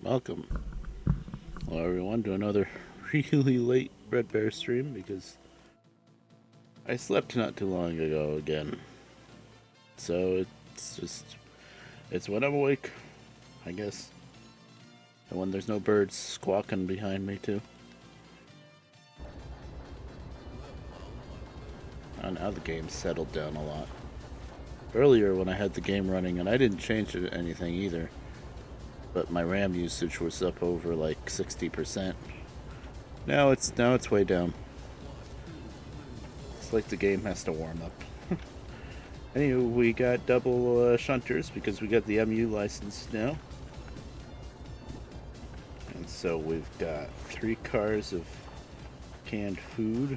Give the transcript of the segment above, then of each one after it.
Welcome, hello everyone, to another really late Red Bear stream because I slept not too long ago again. So it's when I'm awake, I guess. And when there's no birds squawking behind me too. And now the game's settled down a lot. Earlier when I had the game running, and I didn't change anything either, but my RAM usage was up over like 60%. Now it's way down. It's like the game has to warm up. Anyway, we got double shunters because we got the MU license now. And so we've got 3 cars of canned food.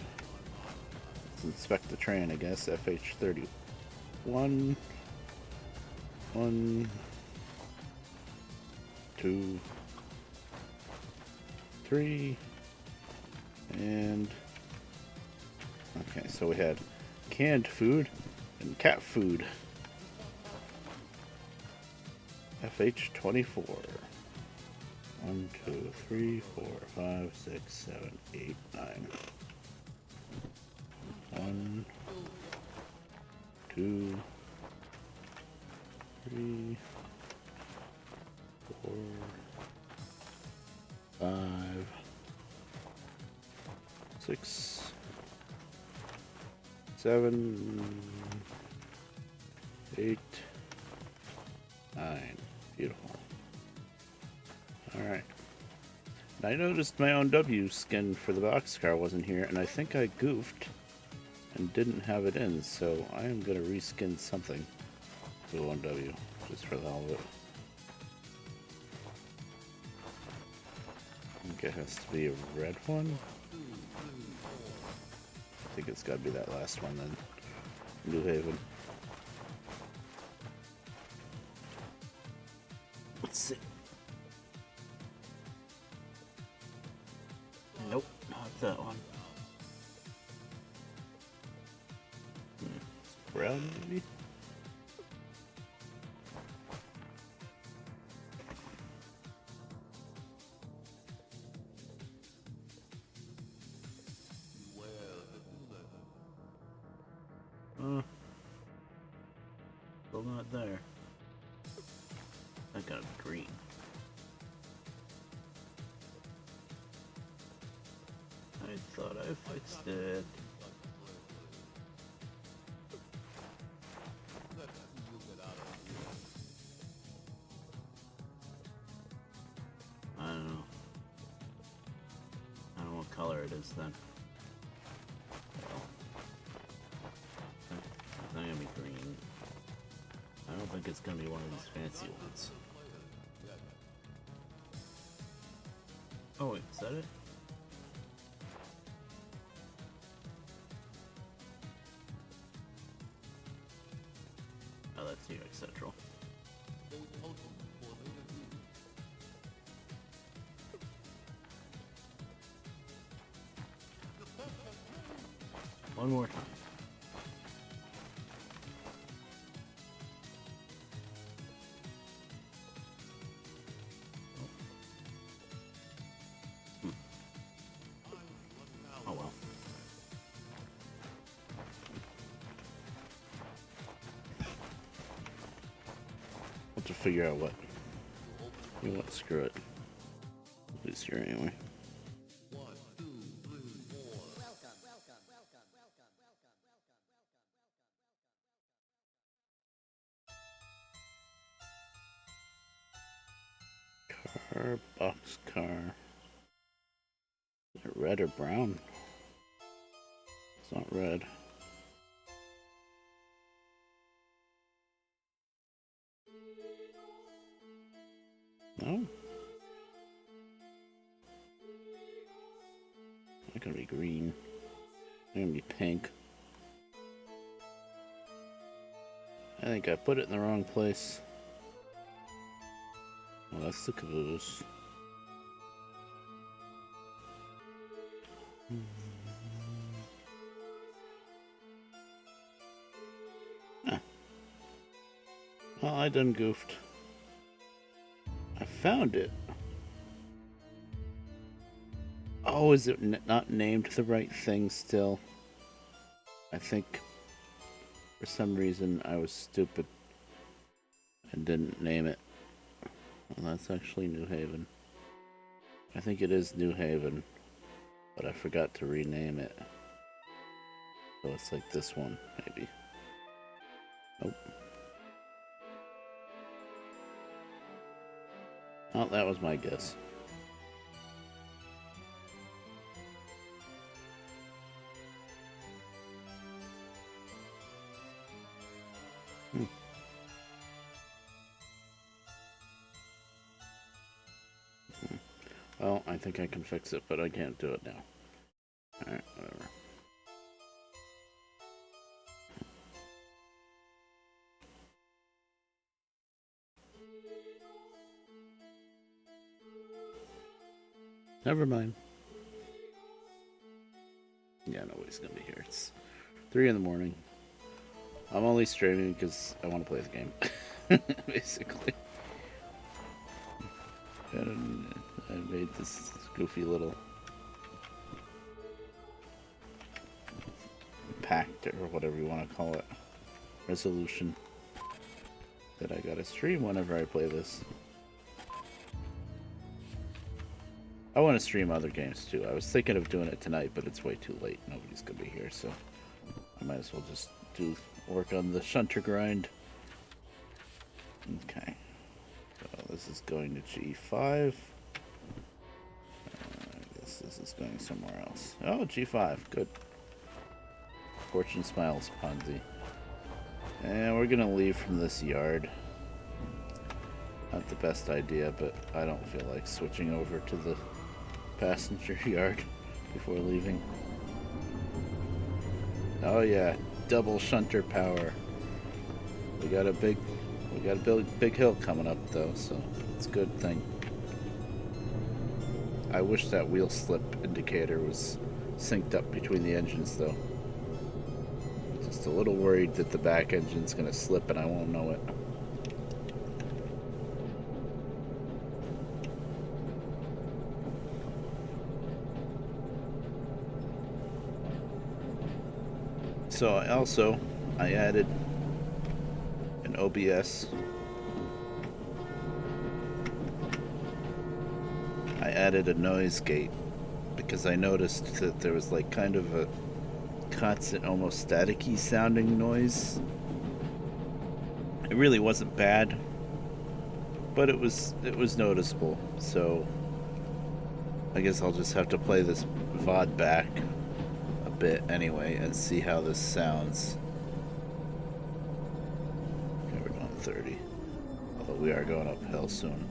Let's inspect the train, I guess. FH31. 1, 2, 3, and okay, so we had canned food and cat food. FH24. 1, 2, 3, 4, 5, 6, 7, 8, 9. 1, 2, 3, 4, 5, 6, 7, 8, 9. Beautiful. Alright. I noticed my own W skin for the boxcar wasn't here, and I think I goofed and didn't have it in, so I am going to reskin something to 1W, just for the hell of it. I think it has to be a red one. I think it's got to be that last one then. New Haven. Let's see. Nope, not that one. Brown maybe? Still not there. I gotta be green. I thought I fixed it. I don't know. I don't know what color it is then. Well, it's not gonna be green. I don't think it's gonna be one of these fancy ones. Oh wait, is that it? Oh, that's New York Central. One more time. Oh well. We'll have to figure out what. You know what? Screw it. At least here anyway. Car, boxcar. Is it red or brown? It's not red. No? It's not gonna be green. It's gonna be pink. I think I put it in the wrong place. Well, that's the caboose. Ah. Well, I done goofed. I found it. Oh, is it not named the right thing still? I think for some reason I was stupid and didn't name it. Well, that's actually New Haven. I think it is New Haven, but I forgot to rename it. So it's like this one, maybe. Nope. Oh, that was my guess. Well, I think I can fix it, but I can't do it now. Alright, whatever. Never mind. Yeah, nobody's gonna be here. It's 3 in the morning. I'm only streaming because I want to play the game. Basically. I made this goofy little pact, or whatever you want to call it, resolution, that I gotta stream whenever I play this. I want to stream other games too. I was thinking of doing it tonight, but it's way too late. Nobody's gonna be here, so I might as well just work on the shunter grind. Okay. So this is going to G5. I guess this is going somewhere else. Oh, G5. Good. Fortune smiles, Ponzi. And we're gonna leave from this yard. Not the best idea, but I don't feel like switching over to the passenger yard before leaving. Oh yeah, double shunter power. We got a big hill coming up though, so it's a good thing. I wish that wheel slip indicator was synced up between the engines though. Just a little worried that the back engine's gonna slip and I won't know it. So I added an OBS. I added a noise gate because I noticed that there was like kind of a constant, almost staticky sounding noise. It really wasn't bad, but it was noticeable. So I guess I'll just have to play this VOD back a bit anyway and see how this sounds. Okay, we're doing 30, although we are going uphill soon.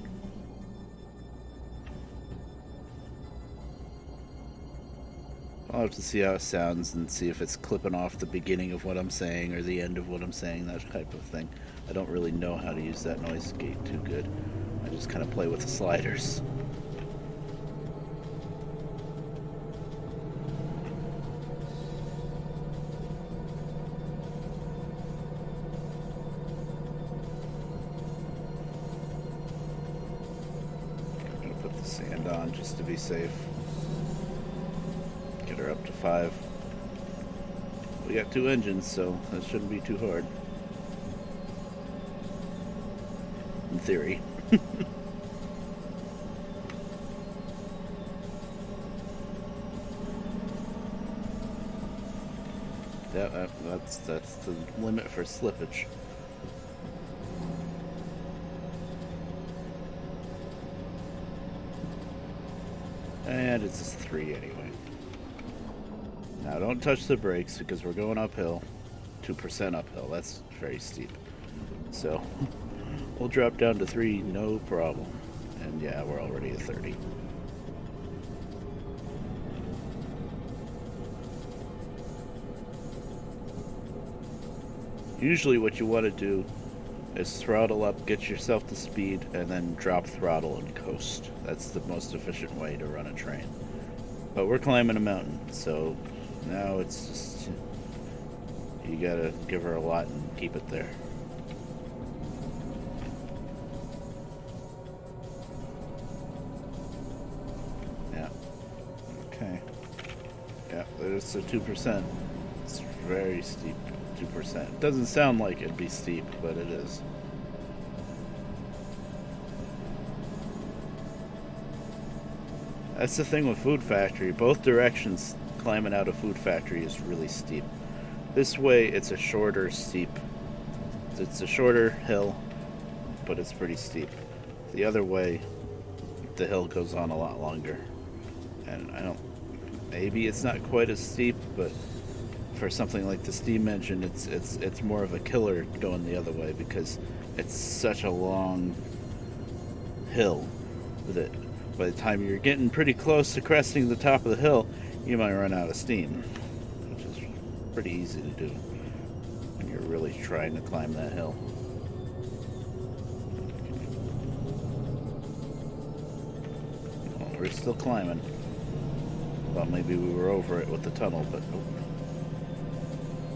I'll have to see how it sounds and see if it's clipping off the beginning of what I'm saying or the end of what I'm saying, that type of thing. I don't really know how to use that noise gate too good. I just kind of play with the sliders. I'm gonna put the sand on just to be safe. Get her up to 5. We got 2 engines, so that shouldn't be too hard. In theory. Yeah, that's the limit for slippage. And it's just 3 anyway. Now don't touch the brakes because we're going uphill. 2% uphill, that's very steep. So we'll drop down to 3, no problem. And yeah, we're already at 30. Usually what you want to do is throttle up, get yourself to speed, and then drop throttle and coast. That's the most efficient way to run a train. But we're climbing a mountain, so now it's just, you gotta give her a lot and keep it there. Yeah. Okay. it's a 2%. It's very steep, 2%. It doesn't sound like it'd be steep, but it is. That's the thing with Food Factory. Both directions climbing out of Food Factory is really steep. This way, it's a shorter steep. It's a shorter hill, but it's pretty steep. The other way, the hill goes on a lot longer. And I don't... Maybe it's not quite as steep, but for something like the steam engine, it's more of a killer going the other way because it's such a long hill that by the time you're getting pretty close to cresting the top of the hill, you might run out of steam, which is pretty easy to do when you're really trying to climb that hill. Well, we're still climbing. Well, maybe we were over it with the tunnel, but nope.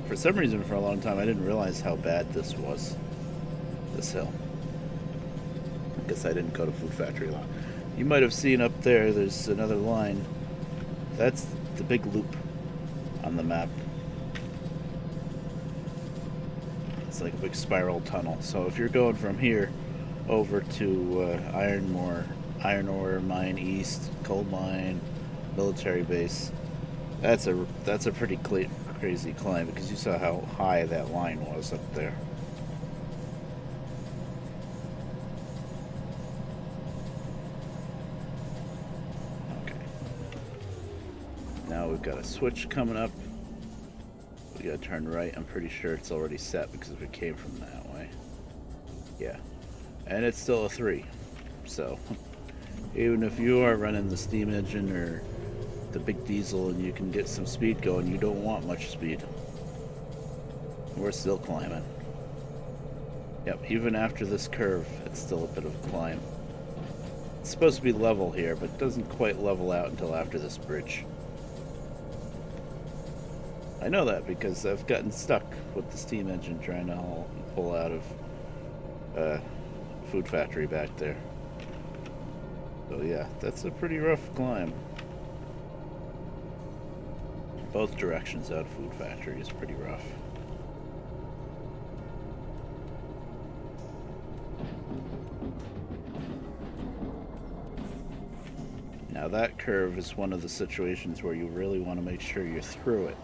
For some reason, for a long time, I didn't realize how bad this was. This hill. I guess I didn't go to Food Factory a lot. You might have seen up there, there's another line. That's the big loop on the map. It's like a big spiral tunnel. So if you're going from here over to iron ore mine east, coal mine, military base, that's a pretty crazy climb because you saw how high that line was up there. Okay. Now we've got a switch coming up. We gotta turn right. I'm pretty sure it's already set because we came from that way. Yeah. And it's still a 3. So even if you are running the steam engine or the big diesel and you can get some speed going, you don't want much speed. We're still climbing. Yep, even after this curve, it's still a bit of a climb. It's supposed to be level here, but it doesn't quite level out until after this bridge. I know that because I've gotten stuck with the steam engine trying to pull out of Food Factory back there. So yeah, that's a pretty rough climb. Both directions out of Food Factory is pretty rough. Now that curve is one of the situations where you really want to make sure you're through it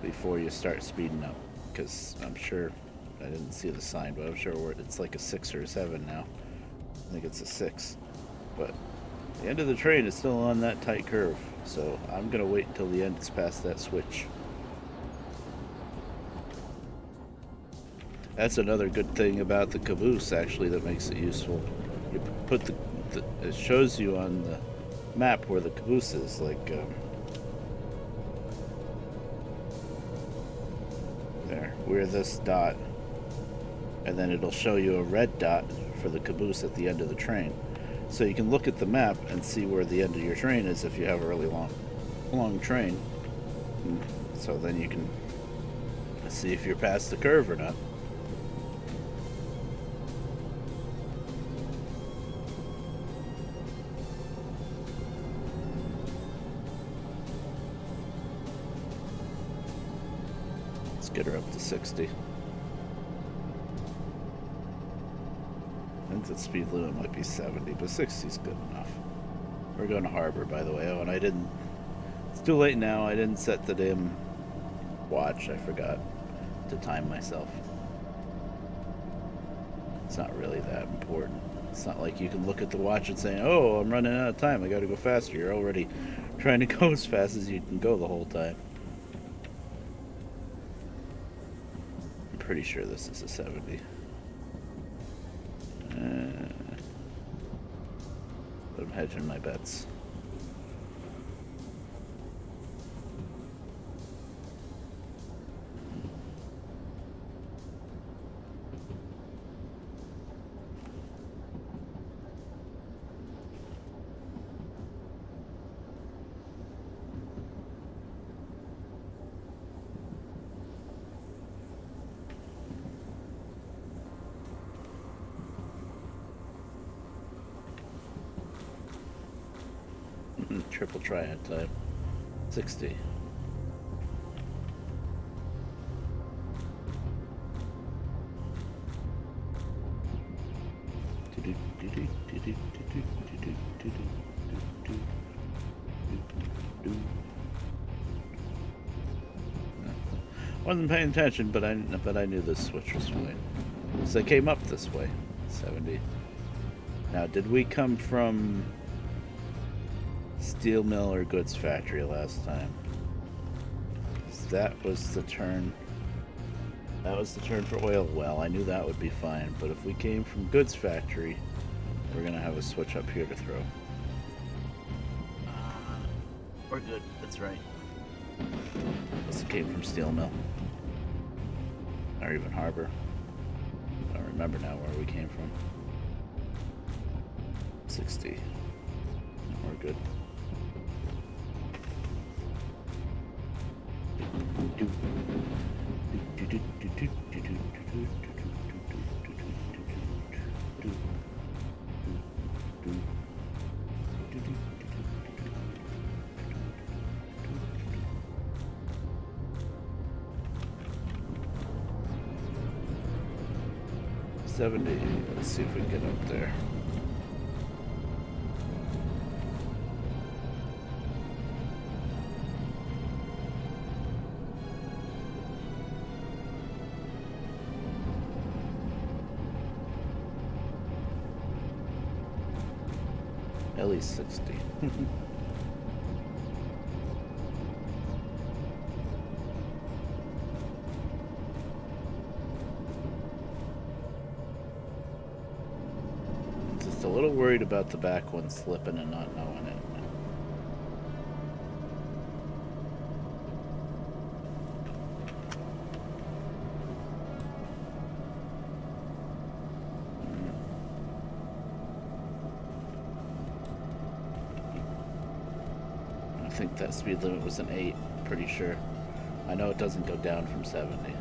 before you start speeding up, because I'm sure, I didn't see the sign, but I'm sure it's like a 6 or a 7 now. I think it's a 6. But the end of the train is still on that tight curve, so I'm going to wait until the end it's past that switch. That's another good thing about the caboose, actually, that makes it useful. You put it shows you on the map where the caboose is, like there, where this dot, and then it'll show you a red dot for the caboose at the end of the train. So you can look at the map and see where the end of your train is if you have a really long train. So then you can see if you're past the curve or not. Let's get her up to 60. I think the speed limit might be 70, but 60 is good enough. We're going to Harbor, by the way. Oh, and it's too late now. I didn't set the damn watch. I forgot to time myself. It's not really that important. It's not like you can look at the watch and say, oh, I'm running out of time. I got to go faster. You're already trying to go as fast as you can go the whole time. I'm pretty sure this is a 70. But I'm hedging my bets. Triple triad time. 60. Wasn't paying attention, but I knew this switch was fine. So I came up this way. 70. Now, did we come from steel mill or goods factory last time? That was the turn. That was the turn for oil well. I knew that would be fine, but if we came from goods factory, we're gonna have a switch up here to throw. We're good. That's right. This came from steel mill, or even harbor. I don't remember now where we came from. 60. We're good. Let's see if we can get up there. At least 60. Just a little worried about the back one slipping and not knowing it. I think that speed limit was an 8, pretty sure. I know it doesn't go down from 70.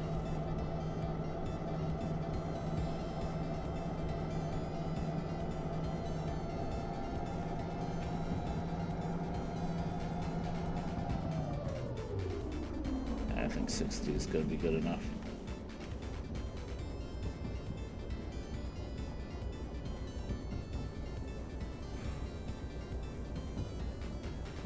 I think 60 is going to be good enough.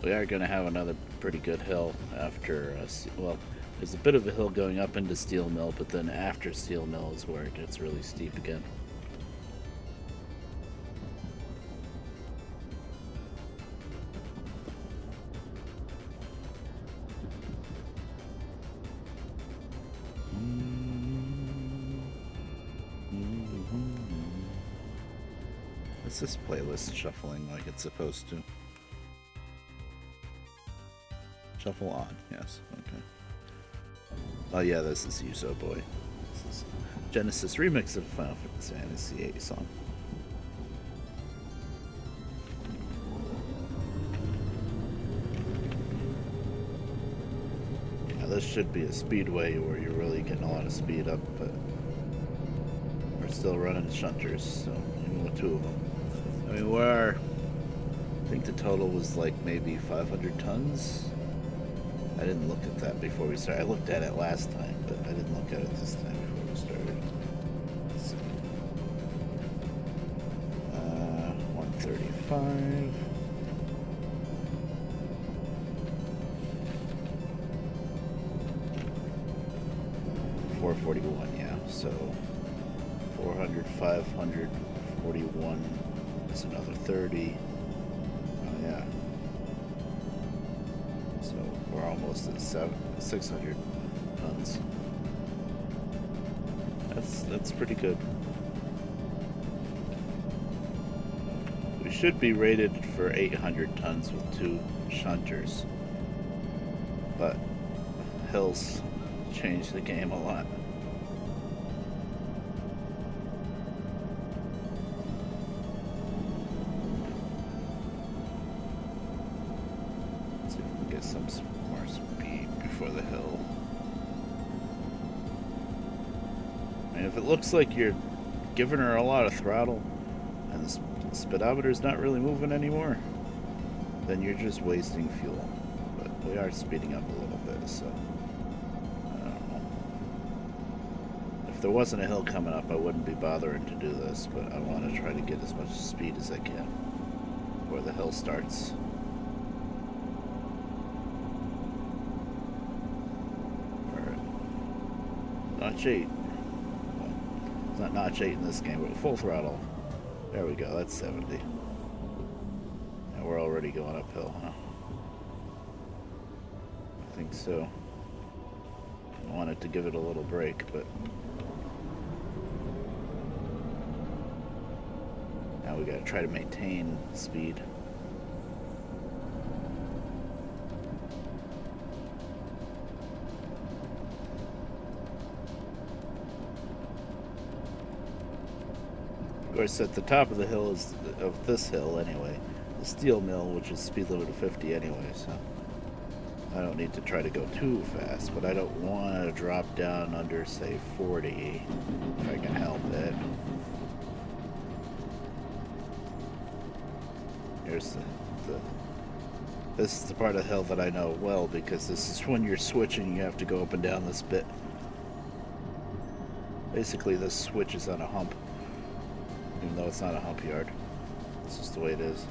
We are going to have another pretty good hill after, well, there's a bit of a hill going up into steel mill, but then after steel mill is where it gets really steep again. Is this playlist shuffling like it's supposed to? Shuffle on, yes, okay. Oh yeah, this is You So Boy. This is Genesis remix of Final Fantasy VIII song. Yeah, this should be a speedway where you're really getting a lot of speed up, but we're still running shunters, so even with 2 of them. I mean, I think the total was like maybe 500 tons. I didn't look at that before we started. I looked at it last time, but I didn't look at it this time before we started. 135. $441, yeah. So 400, 541 is another 30. Oh yeah. So we're almost at 600 tons. That's pretty good. We should be rated for 800 tons with 2 shunters, but hills change the game a lot. Let's see if we can get some more speed before the hill. And if it looks like you're giving her a lot of throttle and the speedometer's not really moving anymore, then you're just wasting fuel. But We are speeding up a little bit, so I don't know. If there wasn't a hill coming up, I wouldn't be bothering to do this, but I want to try to get as much speed as I can before the hill starts. Notch 8. Well, it's not notch 8 in this game, but full throttle. There we go, that's 70. And we're already going uphill, huh? I think so. I wanted to give it a little break, but now we gotta try to maintain speed. Of course, at the top of the hill is of this hill anyway, the steel mill, which is speed limit of 50 anyway, so I don't need to try to go too fast, but I don't want to drop down under, say, 40 if I can help it. Here's this is the part of the hill that I know well, because this is when you're switching, you have to go up and down this bit. Basically, this switch is on a hump. Even though it's not a hump yard. It's just the way it is.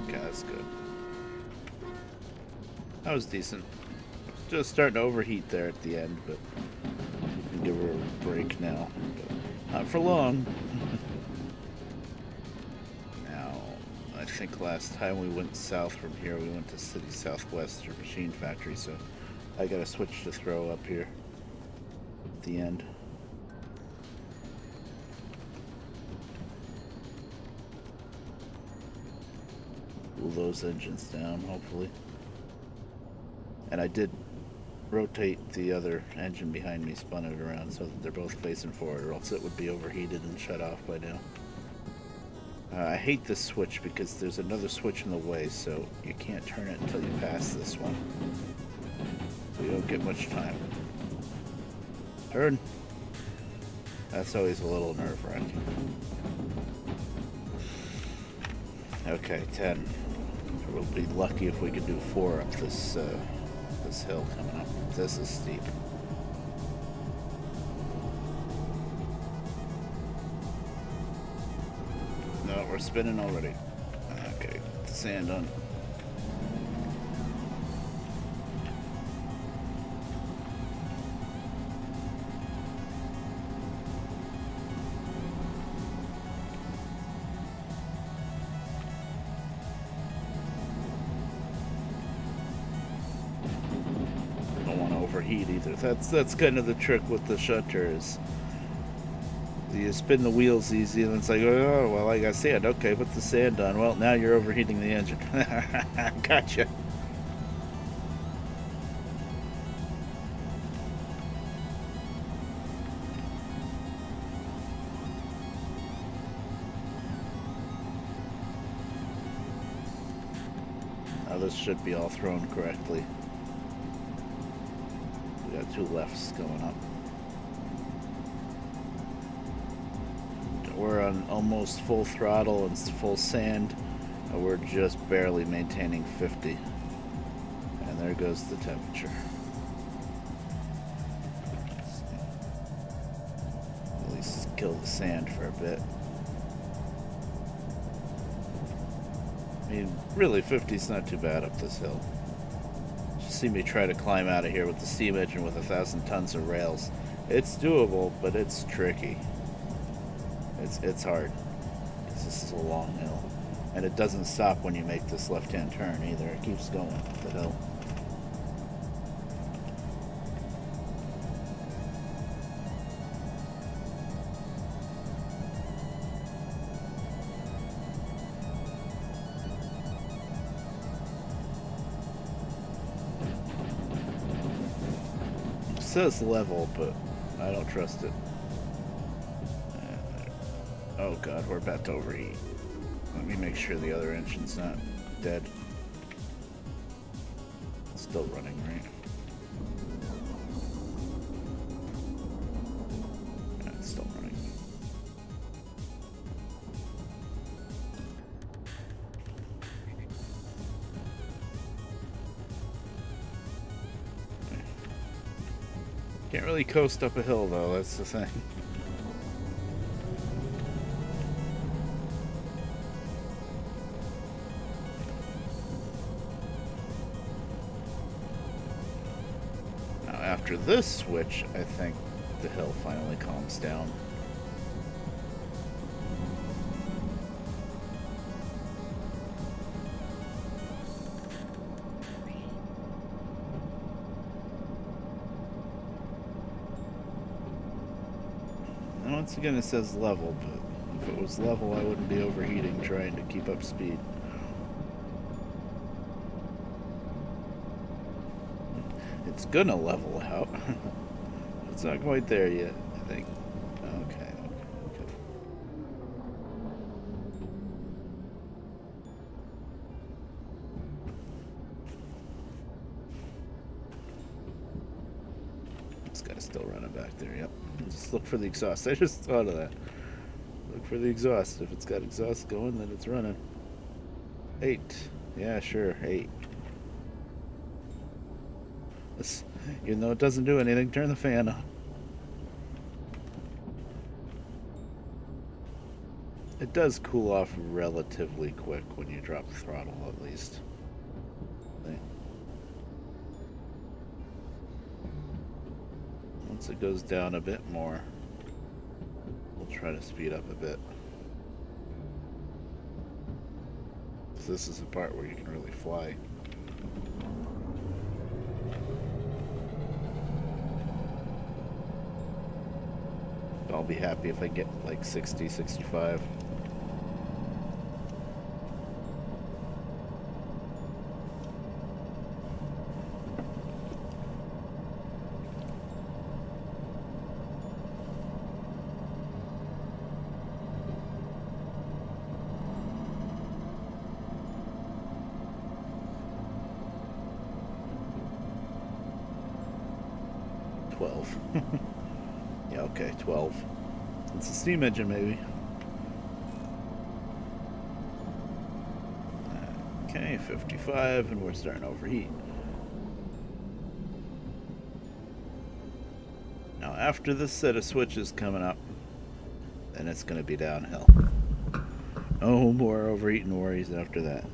Okay, that's good. That was decent. Just starting to overheat there at the end, but we can give her a break now. But not for long. I think last time we went south from here, we went to City Southwest or Machine Factory, so I gotta switch to throw up here at the end. Cool those engines down, hopefully. And I did rotate the other engine behind me, spun it around so that they're both facing forward, or else it would be overheated and shut off by now. I hate this switch because there's another switch in the way, so you can't turn it until you pass this one. So you don't get much time. Turn! That's always a little nerve-wracking. Okay, 10. We'll be lucky if we can do 4 up this this hill coming up. This is steep. No, we're spinning already. Okay, sand on. Don't want to overheat either. That's kind of the trick with the shutter is you spin the wheels easy and it's like, oh, well, I got sand. Okay, put the sand on. Well, now you're overheating the engine. Gotcha. Now this should be all thrown correctly. We got 2 lefts going up. We're on almost full throttle and full sand. We're just barely maintaining 50. And there goes the temperature. At least kill the sand for a bit. I mean, really, 50's not too bad up this hill. You see me try to climb out of here with the steam engine with 1,000 tons of rails. It's doable, but it's tricky. It's hard, because this is a long hill. And it doesn't stop when you make this left-hand turn either. It keeps going up the hill. It says level, but I don't trust it. Oh god, we're about to overheat. Let me make sure the other engine's not dead. It's still running, right? Yeah, it's still running. Can't really coast up a hill though, that's the thing. Now after this switch, I think the hill finally calms down. Once again, it says level, but if it was level, I wouldn't be overheating trying to keep up speed. It's gonna level out. It's not quite there yet, I think. Okay. This guy's still running back there, yep. Just look for the exhaust. I just thought of that. Look for the exhaust. If it's got exhaust going, then it's running. 8. Yeah, sure, 8. Even though it doesn't do anything, turn the fan on. It does cool off relatively quick when you drop the throttle, at least. Once it goes down a bit more, we'll try to speed up a bit. So this is the part where you can really fly. I'll be happy if I get like 60, 65. Yeah, okay, 12. It's a steam engine, maybe. Okay, 55, and we're starting to overheat. Now, after this set of switches coming up, then it's going to be downhill. No more overheating worries after that.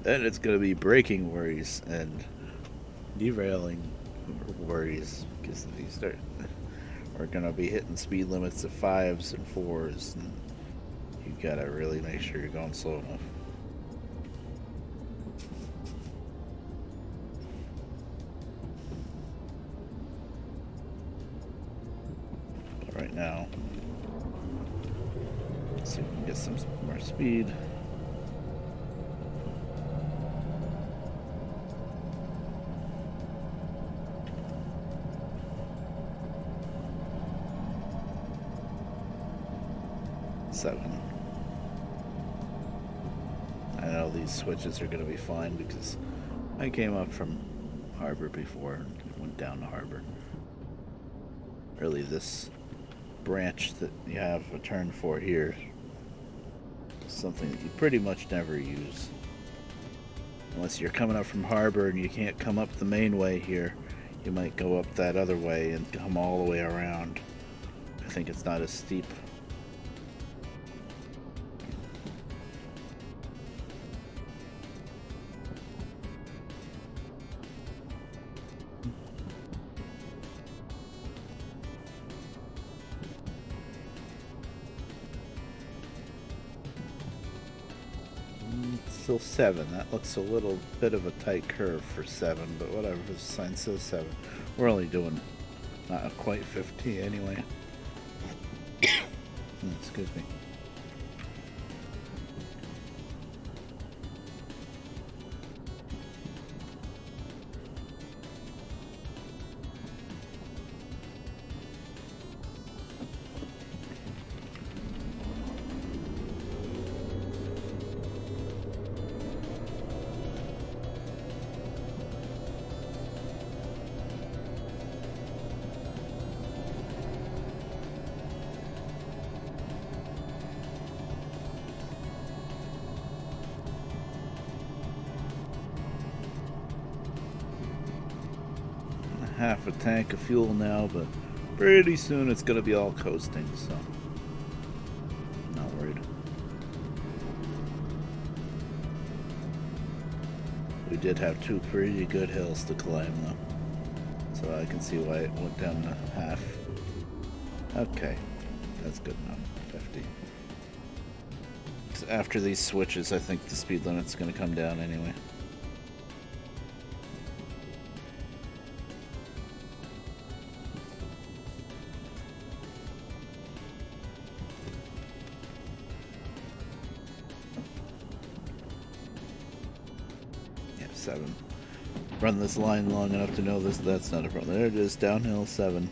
Then it's going to be braking worries and derailing worries, because we're going to be hitting speed limits of 5s and 4s, and you got to really make sure you're going slow enough. But right now, let's see if we can get some more speed. I know these switches are going to be fine because I came up from Harbor before and went down to Harbor. Really, this branch that you have a turn for here is something that you pretty much never use. Unless you're coming up from Harbor and you can't come up the main way here, you might go up that other way and come all the way around. I think it's not as steep. Still 7. That looks a little bit of a tight curve for 7, but whatever. The sign says 7. We're only doing not quite 50 anyway. Excuse me. half a tank of fuel now, but pretty soon it's gonna be all coasting, so not worried. We did have 2 pretty good hills to climb though, so I can see why it went down to half. Okay, that's good enough. 50. After these switches, I think the speed limit's going to come down anyway. Yeah, 7. Run this line long enough to know that's not a problem. There it is, downhill 7.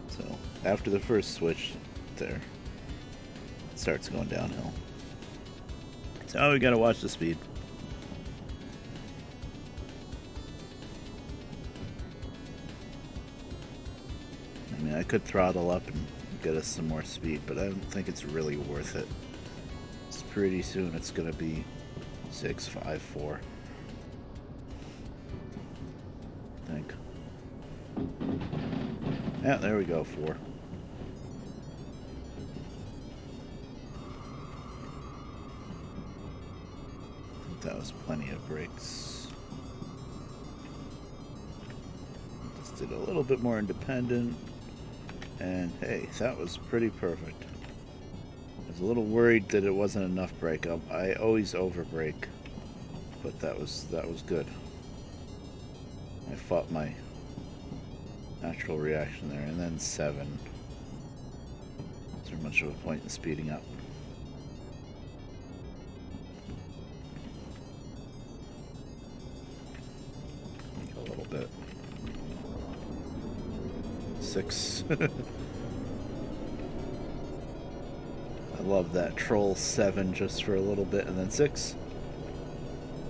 So after the first switch, there, it starts going downhill. So we gotta watch the speed. I mean, I could throttle up and get us some more speed, but I don't think it's really worth it. It's pretty soon it's gonna be 6, 5, 4. I think. Yeah, there we go, 4. That was plenty of brakes. Just did a little bit more independent, and hey, that was pretty perfect. I was a little worried that it wasn't enough brake. I always over brake, but that was good. I fought my natural reaction there, and then 7. Is there much of a point in speeding up? Bit. 6. I love that. Troll 7 just for a little bit, and then 6.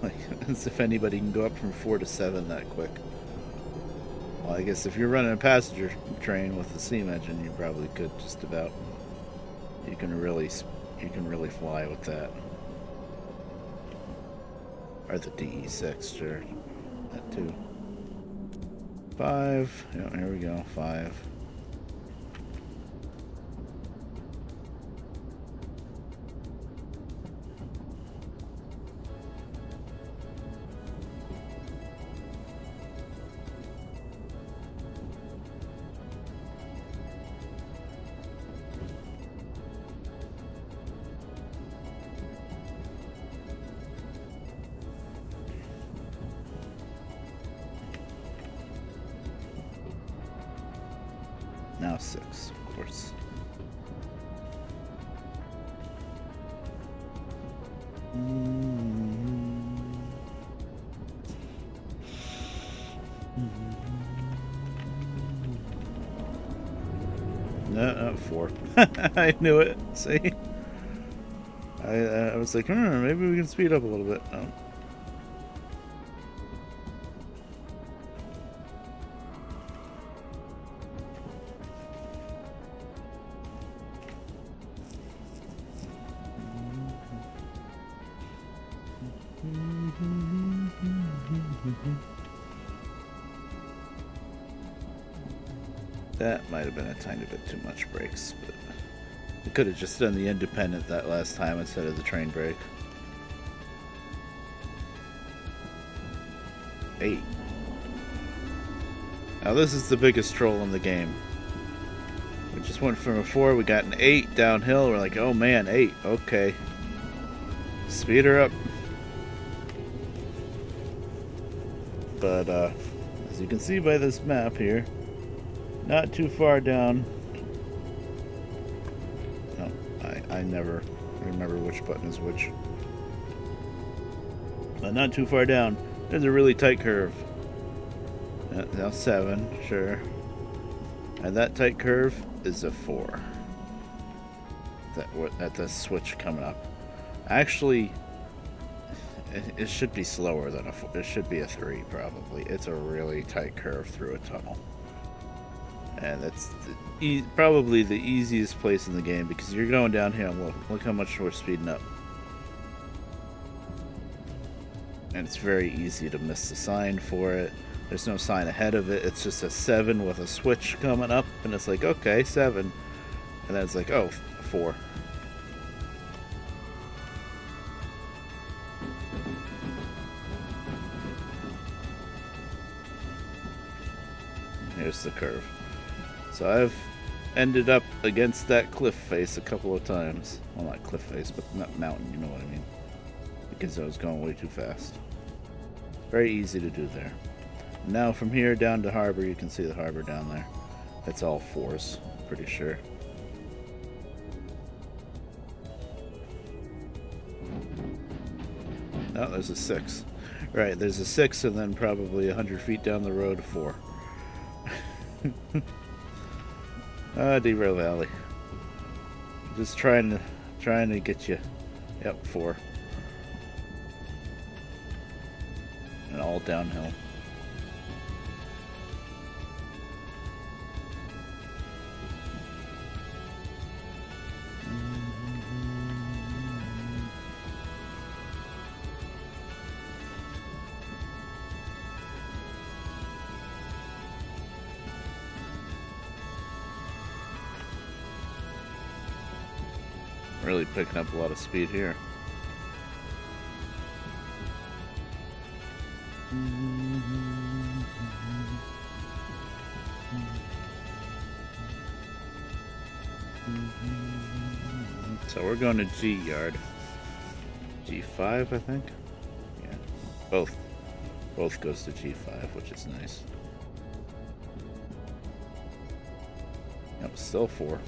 Like, as if anybody can go up from 4 to 7 that quick. Well, I guess if you're running a passenger train with the steam engine, you probably could just about. You can really fly with that. Or the DE6, sure. That too. 5. Yeah, here we go. 5. Now 6, of course. No, 4. I knew it. See? I was like, maybe we can speed up a little bit. No. That might have been a tiny bit too much brakes, but we could have just done the independent that last time instead of the train brake. 8. Now this is the biggest troll in the game. We just went from a 4, we got an 8 downhill, we're like, oh man, 8, okay. Speed her up. But as you can see by this map here, not too far down. No, I never remember which button is which. But not too far down, there's a really tight curve. Now 7, sure. And that tight curve is a 4. At the switch coming up. Actually, it should be slower than a 4. It should be a 3 probably. It's a really tight curve through a tunnel. And that's probably the easiest place in the game because you're going downhill. Look how much we're speeding up. And it's very easy to miss the sign for it. There's no sign ahead of it. It's just a 7 with a switch coming up, and it's like, okay, 7. And then it's like, oh, 4. Here's the curve. So I've ended up against that cliff face a couple of times. Well, not cliff face, but not mountain, you know what I mean. Because I was going way too fast. Very easy to do there. Now from here down to harbor, you can see the harbor down there. That's all 4s, pretty sure. Oh, there's a 6. Right, there's a 6 and then probably 100 feet down the road, a 4. Derail Valley. Just trying to get you. Yep, 4. And all downhill. Really picking up a lot of speed here. So we're going to G yard. G5, I think. Yeah, both goes to G5, which is nice. Yep, still 4.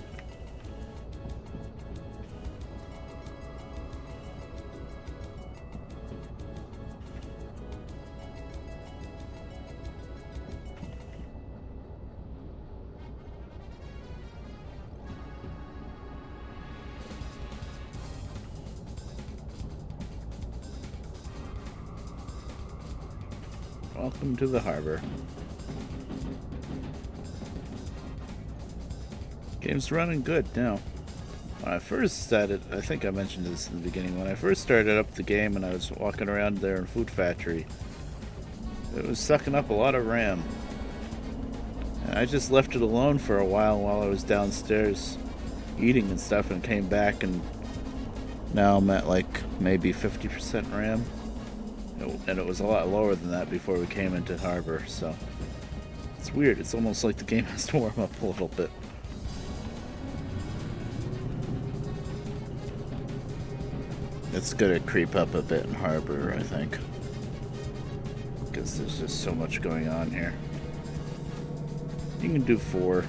Welcome to the harbor. Game's running good now. When I first started, I think I mentioned this in the beginning, when I first started up the game and I was walking around there in Food Factory, it was sucking up a lot of RAM. And I just left it alone for a while I was downstairs eating and stuff, and came back, and now I'm at like maybe 50% RAM. And it was a lot lower than that before we came into harbor, so it's weird. It's almost like the game has to warm up a little bit. It's gonna creep up a bit in harbor, I think, because there's just so much going on here. You can do 4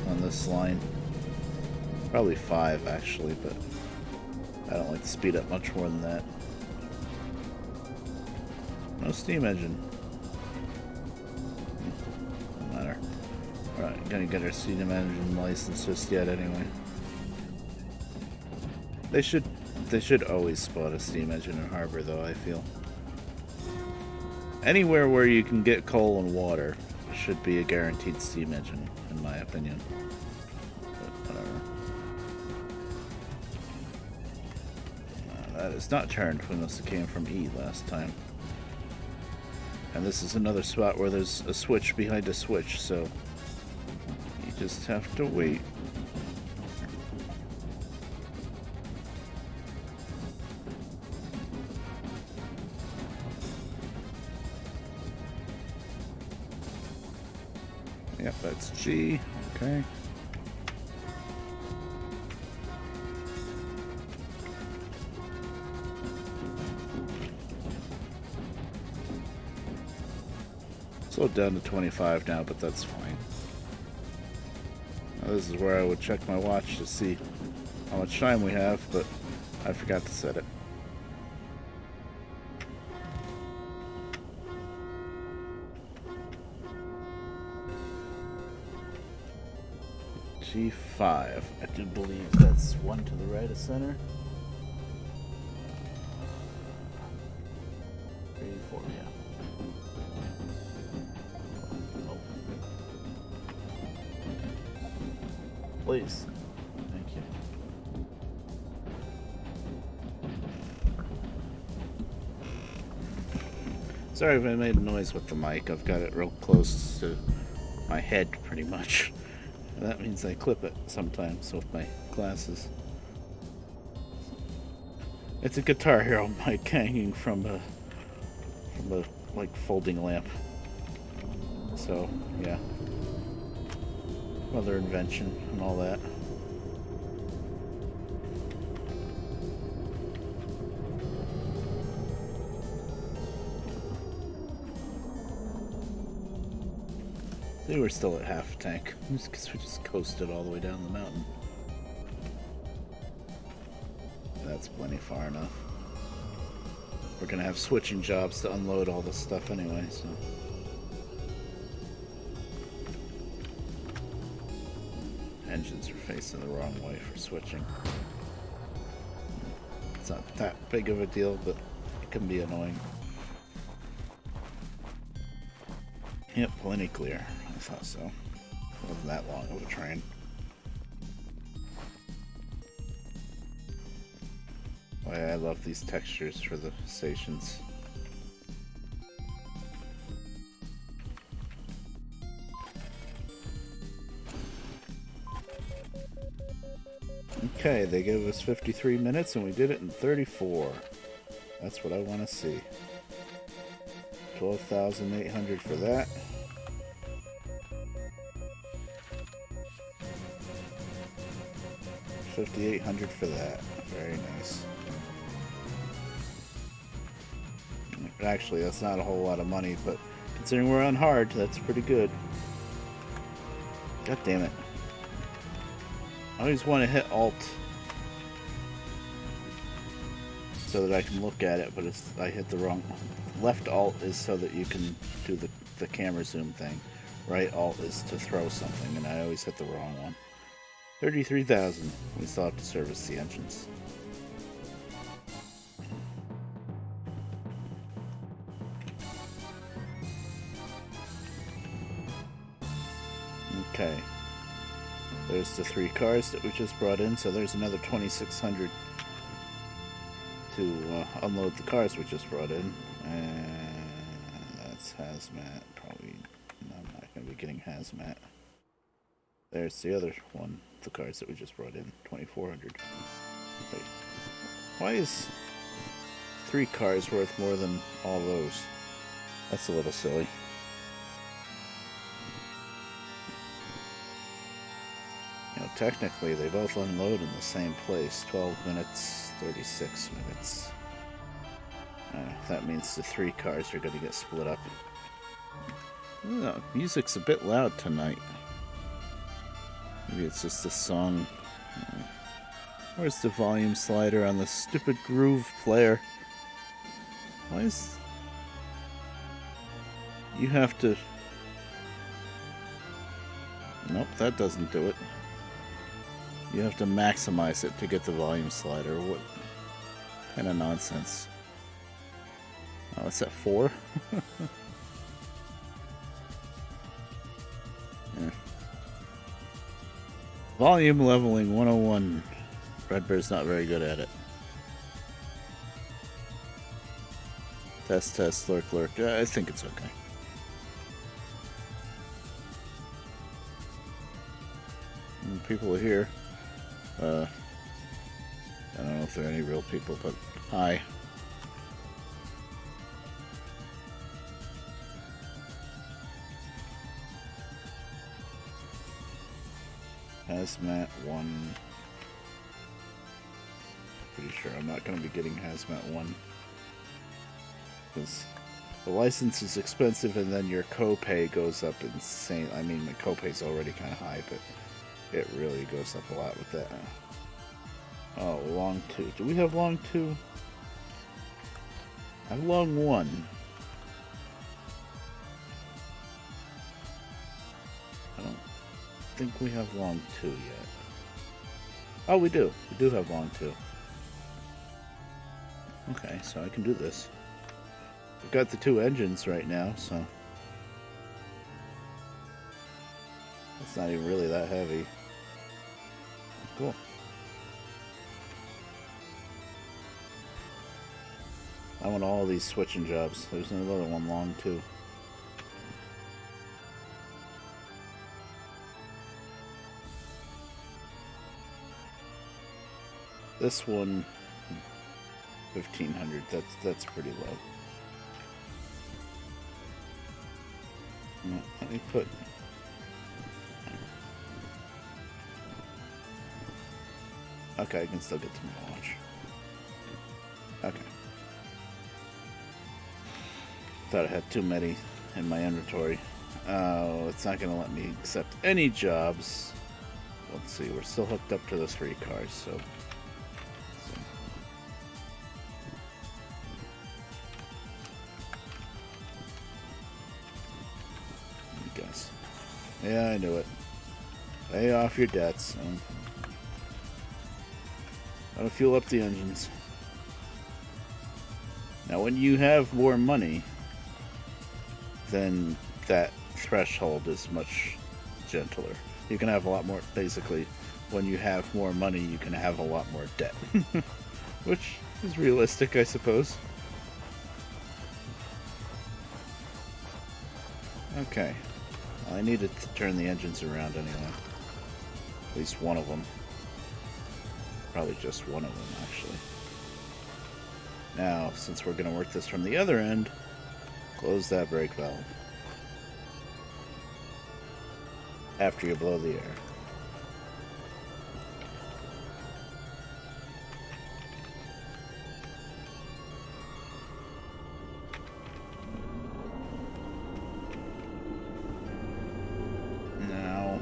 on this line, probably 5 actually, but I don't like to speed up much more than that. No steam engine. Doesn't matter. We're not gonna get our steam engine license just yet anyway. They should always spot a steam engine in harbor though, I feel. Anywhere where you can get coal and water should be a guaranteed steam engine, in my opinion. But whatever. That is not turned. We must have came from E last time. And this is another spot where there's a switch behind a switch, so you just have to wait. Yep, that's G. Okay. Slowed down to 25 now, but that's fine. Now this is where I would check my watch to see how much time we have, but I forgot to set it. G5. I do believe that's 1 to the right of center. 3, 4, yeah. Please. Thank you. Sorry if I made a noise with the mic. I've got it real close to my head, pretty much. That means I clip it sometimes with my glasses. It's a Guitar Hero mic hanging from a like folding lamp. So yeah, other invention and all that. See, we're still at half a tank. Because we just coasted all the way down the mountain. That's plenty far enough. We're gonna have switching jobs to unload all this stuff anyway, so. Engines are facing the wrong way for switching. It's not that big of a deal, but it can be annoying. Yep, plenty clear. I thought so. It wasn't that long of a train. Oh yeah, I love these textures for the stations. Okay, they gave us 53 minutes and we did it in 34. That's what I want to see. 12,800 for that. $5,800 for that. Very nice. Actually, that's not a whole lot of money, but considering we're on hard, that's pretty good. God damn it. I always want to hit Alt so that I can look at it, but I hit the wrong. Left Alt is so that you can do the camera zoom thing. Right Alt is to throw something, and I always hit the wrong one. 33,000. We still have to service the engines. Okay. There's the 3 cars that we just brought in, so there's another 2,600 to unload the cars we just brought in. And that's hazmat. Probably I'm not going to be getting hazmat. There's the other one, the cars that we just brought in, 2,400. Wait, why is 3 cars worth more than all those? That's a little silly. You know, technically they both unload in the same place. 12 minutes, 36 minutes. That means the 3 cars are going to get split up. Oh, music's a bit loud tonight. Maybe it's just the song. Where's the volume slider on the stupid groove player? Why is... You have to... Nope, that doesn't do it. You have to maximize it to get the volume slider. What kind of nonsense? Oh, it's at 4? Yeah. Volume leveling 101. Red Bear's not very good at it. Test, test, lurk, lurk. I think it's okay. And people are here. I don't know if there are any real people, but hi. Hazmat 1. Pretty sure I'm not going to be getting Hazmat 1. Because the license is expensive and then your copay goes up insane. I mean, the copay's already kind of high, but it really goes up a lot with that. Oh, long 2. Do we have long 2? I have long 1. I don't think we have long 2 yet. Oh, we do. We do have long 2. Okay, so I can do this. We've got the 2 engines right now, so it's not even really that heavy. Cool. I want all these switching jobs. There's another one long too. This one, 1,500. That's pretty low. No, let me put. Okay, I can still get to my watch. Okay. Thought I had too many in my inventory. Oh, it's not gonna let me accept any jobs. Let's see, we're still hooked up to the 3 cars, so. Guess. Yeah, I knew it. Pay off your debts. Gotta fuel up the engines. Now, when you have more money, then that threshold is much gentler. You can have a lot more, basically, when you have more money, you can have a lot more debt. Which is realistic, I suppose. Okay. Well, I needed to turn the engines around anyway. At least one of them. Probably just one of them, actually. Now, since we're going to work this from the other end, close that brake valve. After you blow the air. Now,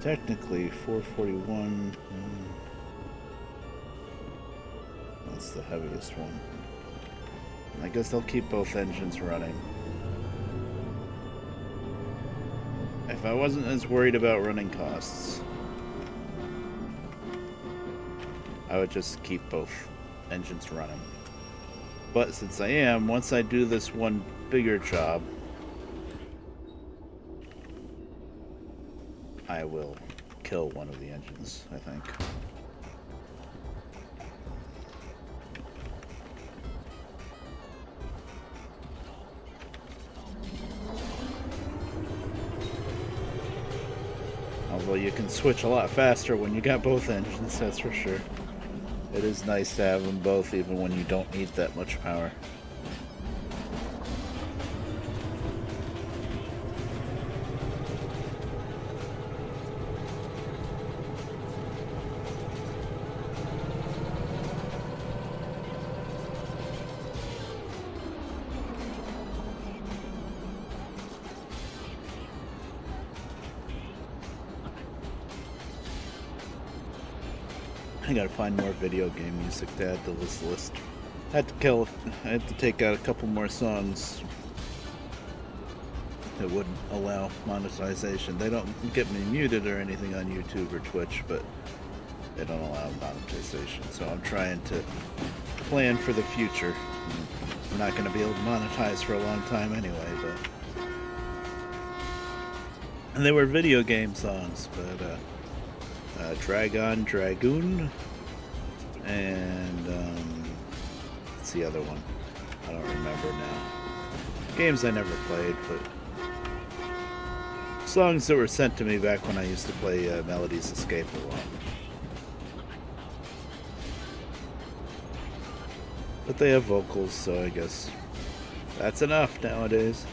technically, 441... that's the heaviest one. I guess they'll keep both engines running. If I wasn't as worried about running costs, I would just keep both engines running. But since I am, once I do this one bigger job, I will kill one of the engines, I think. Although you can switch a lot faster when you got both engines, that's for sure. It is nice to have them both even when you don't need that much power. I gotta find more video game music to add to this list. I had to take out a couple more songs that wouldn't allow monetization. They don't get me muted or anything on YouTube or Twitch, but they don't allow monetization. So I'm trying to plan for the future. I'm not gonna be able to monetize for a long time anyway, but... And they were video game songs, but Dragoon, and what's the other one? I don't remember now. Games I never played, but songs that were sent to me back when I used to play Melodies Escape a lot. But they have vocals, so I guess that's enough nowadays.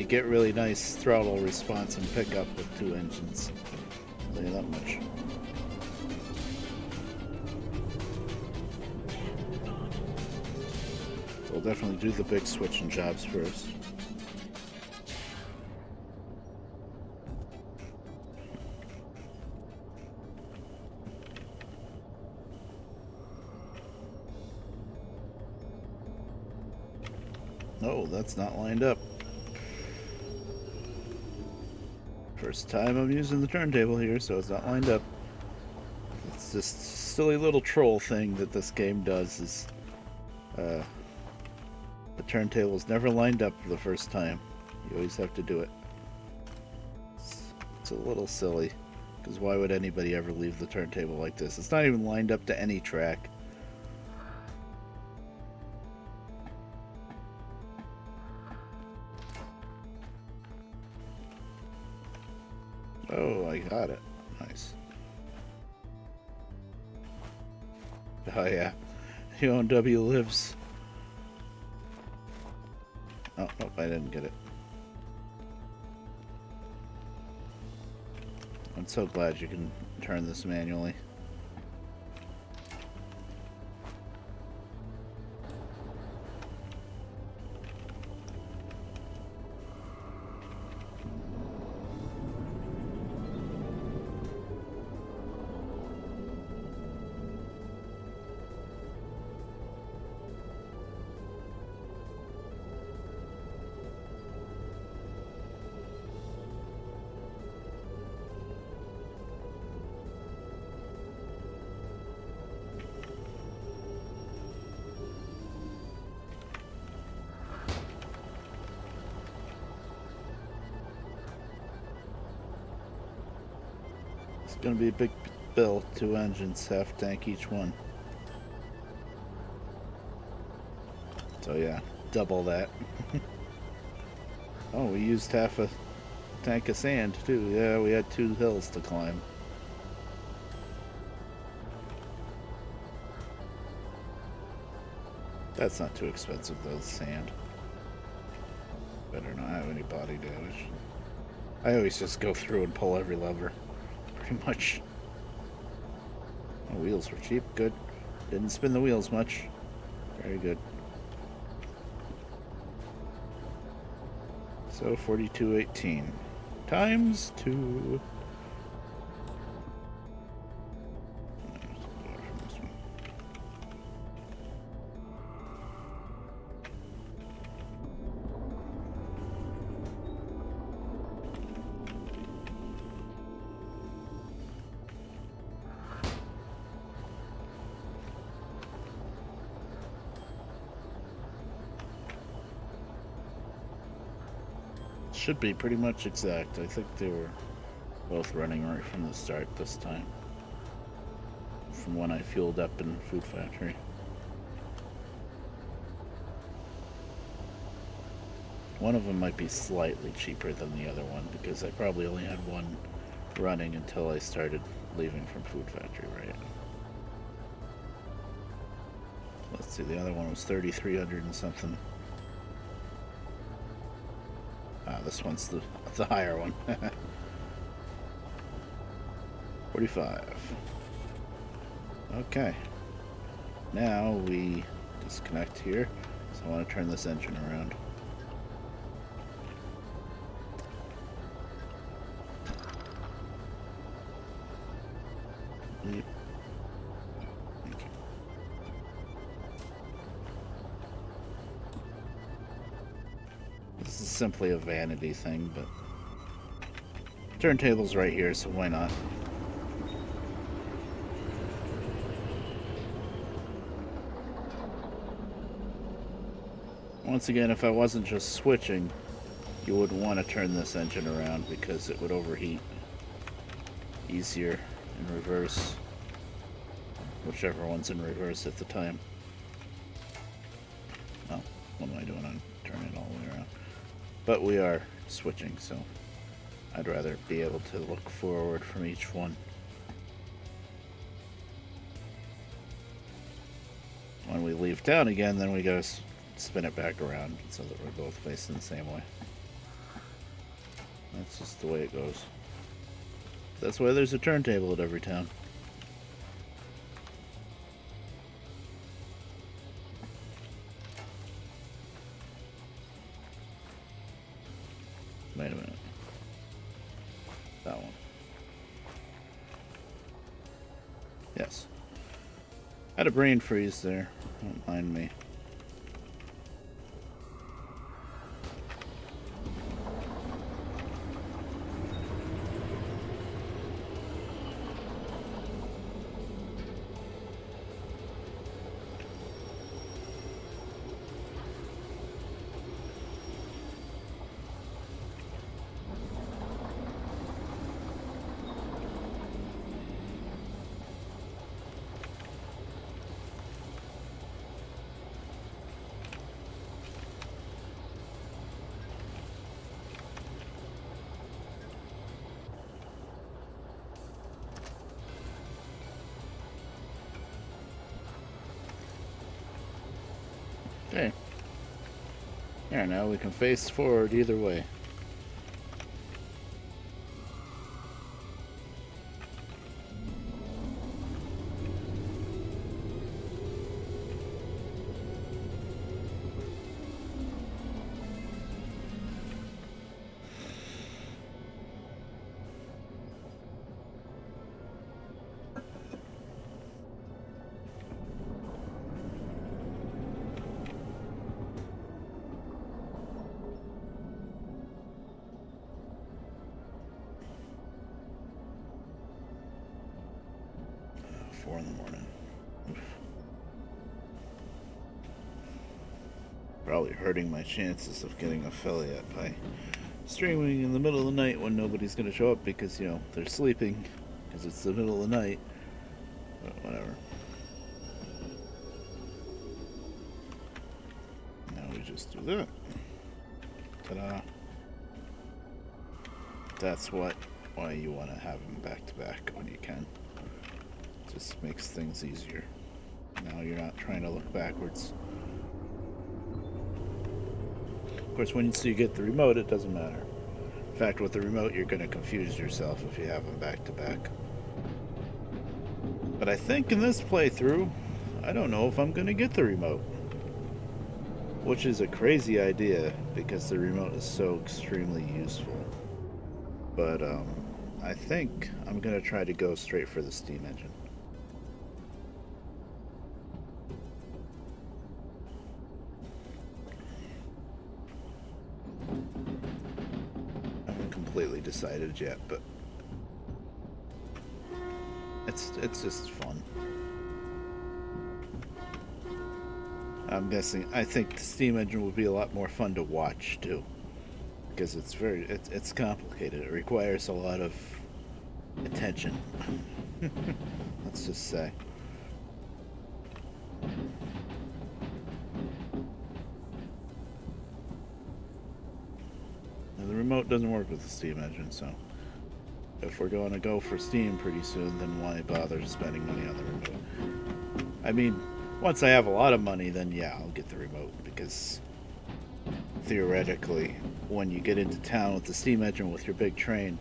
get really nice throttle response and pickup with 2 engines. I'll tell you that much. So we'll definitely do the big switching jobs first. No, that's not lined up. First time I'm using the turntable here, so it's not lined up. It's this silly little troll thing that this game does is the turntable's never lined up the first time. You always have to do it. It's a little silly, because why would anybody ever leave the turntable like this? It's not even lined up to any track. Oh, I got it. Nice. Oh yeah, UNW lives. Oh, nope, I didn't get it. I'm so glad you can turn this manually. It's gonna be a big bill, 2 engines, half tank each one. So yeah, double that. Oh, we used half a tank of sand too. Yeah, we had 2 hills to climb. That's not too expensive though, sand. Better not have any body damage. I always just go through and pull every lever. Pretty much. The wheels were cheap, good. Didn't spin the wheels much. Very good. So 42.18 times 2. Should be pretty much exact. I think they were both running right from the start this time. From when I fueled up in Food Factory. One of them might be slightly cheaper than the other one because I probably only had one running until I started leaving from Food Factory, right? Let's see, the other one was 3,300 and something. Ah, this one's the higher one. 45. Okay. Now we disconnect here. So I want to turn this engine around. Thank you. This is simply a vanity thing, but turntable's right here, so why not? Once again, if I wasn't just switching, you would want to turn this engine around because it would overheat easier in reverse, whichever one's in reverse at the time. Oh, what am I doing? I'm turning it all the way around. But we are switching, so I'd rather be able to look forward from each one. When we leave town again, then we gotta spin it back around so that we're both facing the same way. That's just the way it goes. That's why there's a turntable at every town. Wait a minute. That one. Yes. Had a brain freeze there. Don't mind me. Okay. There, now we can face forward either way. In the morning. Oof. Probably hurting my chances of getting affiliate by streaming in the middle of the night when nobody's going to show up because, you know, they're sleeping because it's the middle of the night. But whatever. Now we just do that. Ta-da. That's why you want to have them back to back when you can. Just makes things easier. Now you're not trying to look backwards. Of course, once you get the remote, it doesn't matter. In fact, with the remote, you're going to confuse yourself if you have them back to back. But I think in this playthrough, I don't know if I'm going to get the remote. Which is a crazy idea, because the remote is so extremely useful. But, I think I'm going to try to go straight for the steam engine. Completely decided yet, but it's just fun. I'm guessing. I think the steam engine would be a lot more fun to watch too, because it's complicated. It requires a lot of attention. Let's just say. The remote doesn't work with the steam engine, so if we're going to go for steam pretty soon, then why bother spending money on the remote? I mean, once I have a lot of money, then yeah, I'll get the remote, because theoretically, when you get into town with the steam engine with your big train,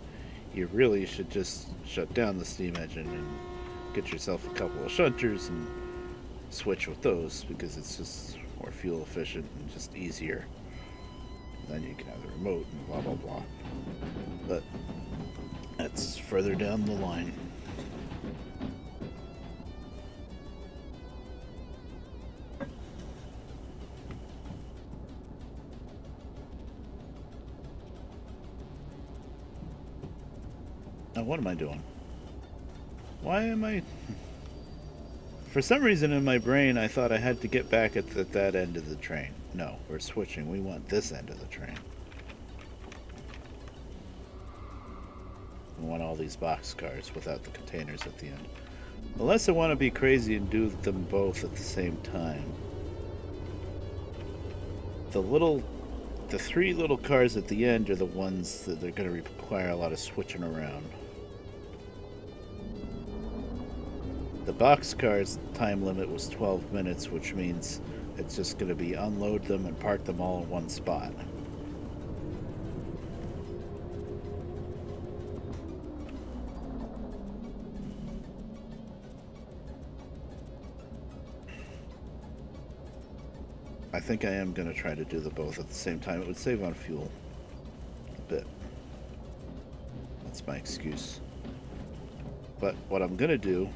you really should just shut down the steam engine and get yourself a couple of shunters and switch with those, because it's just more fuel efficient and just easier. Then you can have the remote and blah blah blah. But that's further down the line. Now what am I doing? Why am I... For some reason in my brain I thought I had to get back at that end of the train. No, we're switching. We want this end of the train. We want all these boxcars without the containers at the end. Unless I want to be crazy and do them both at the same time. The three little cars at the end are the ones that are going to require a lot of switching around. The boxcars time limit was 12 minutes, which means it's just going to be unload them and park them all in one spot. I think I am going to try to do the both at the same time. It would save on fuel a bit. That's my excuse. But what I'm going to do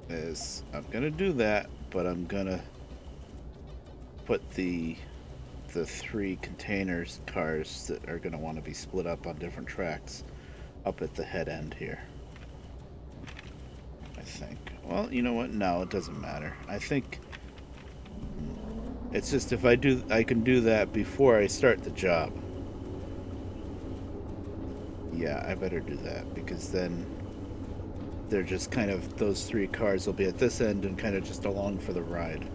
is I'm going to do that, but I'm going to put the 3 containers cars that are going to want to be split up on different tracks up at the head end here. I think. Well, you know what? No, it doesn't matter. I think it's just if I can do that before I start the job. Yeah, I better do that because then they're just kind of, those 3 cars will be at this end and kind of just along for the ride.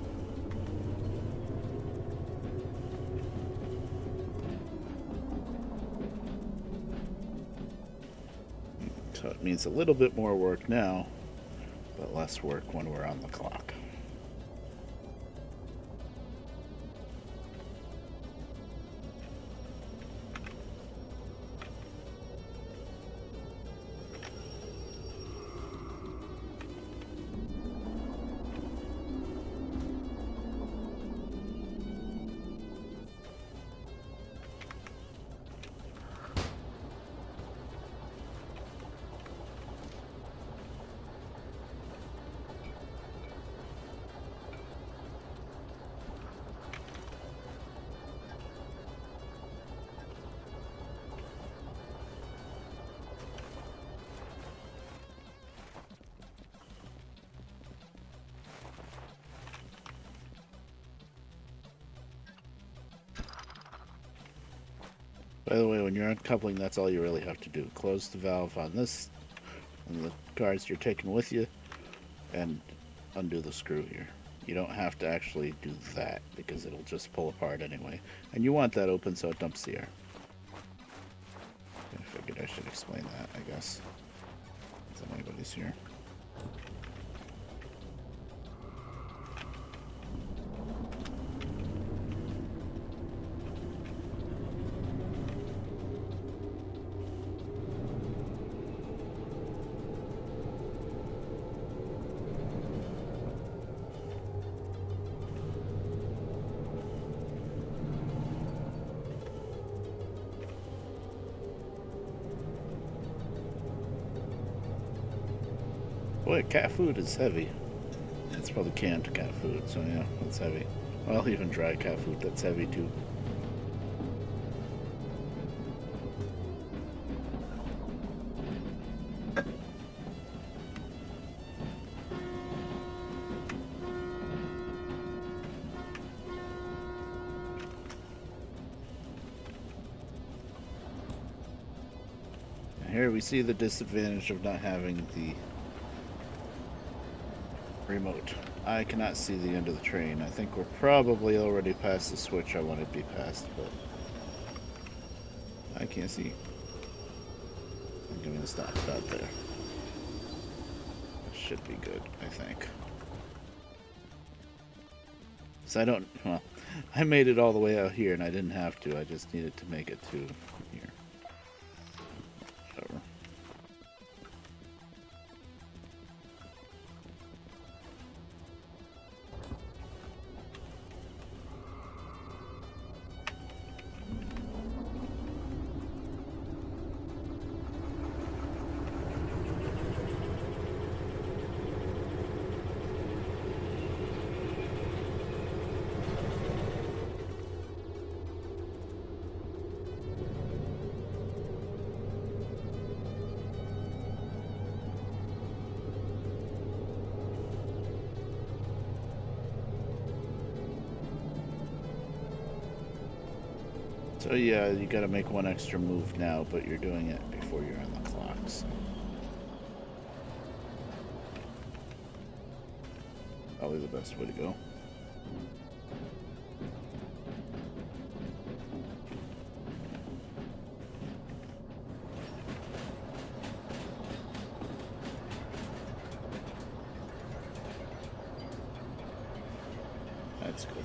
So it means a little bit more work now, but less work when we're on the clock. By the way, when you're uncoupling, that's all you really have to do. Close the valve on this, and the cars you're taking with you, and undo the screw here. You don't have to actually do that, because it'll just pull apart anyway. And you want that open so it dumps the air. I figured I should explain that, I guess. If anybody's here. Boy, cat food is heavy. It's probably canned cat food, so yeah, it's heavy. Well, even dry cat food, that's heavy too. And here we see the disadvantage of not having the remote. I cannot see the end of the train. I think we're probably already past the switch I want to be past, but I can't see. I'm going to stop it out there. That should be good, I think. So I don't, well, I made it all the way out here and I didn't have to. I just needed to make it to here. Whatever. So yeah, you gotta make one extra move now, but you're doing it before you're on the clock, so. Probably the best way to go. That's good.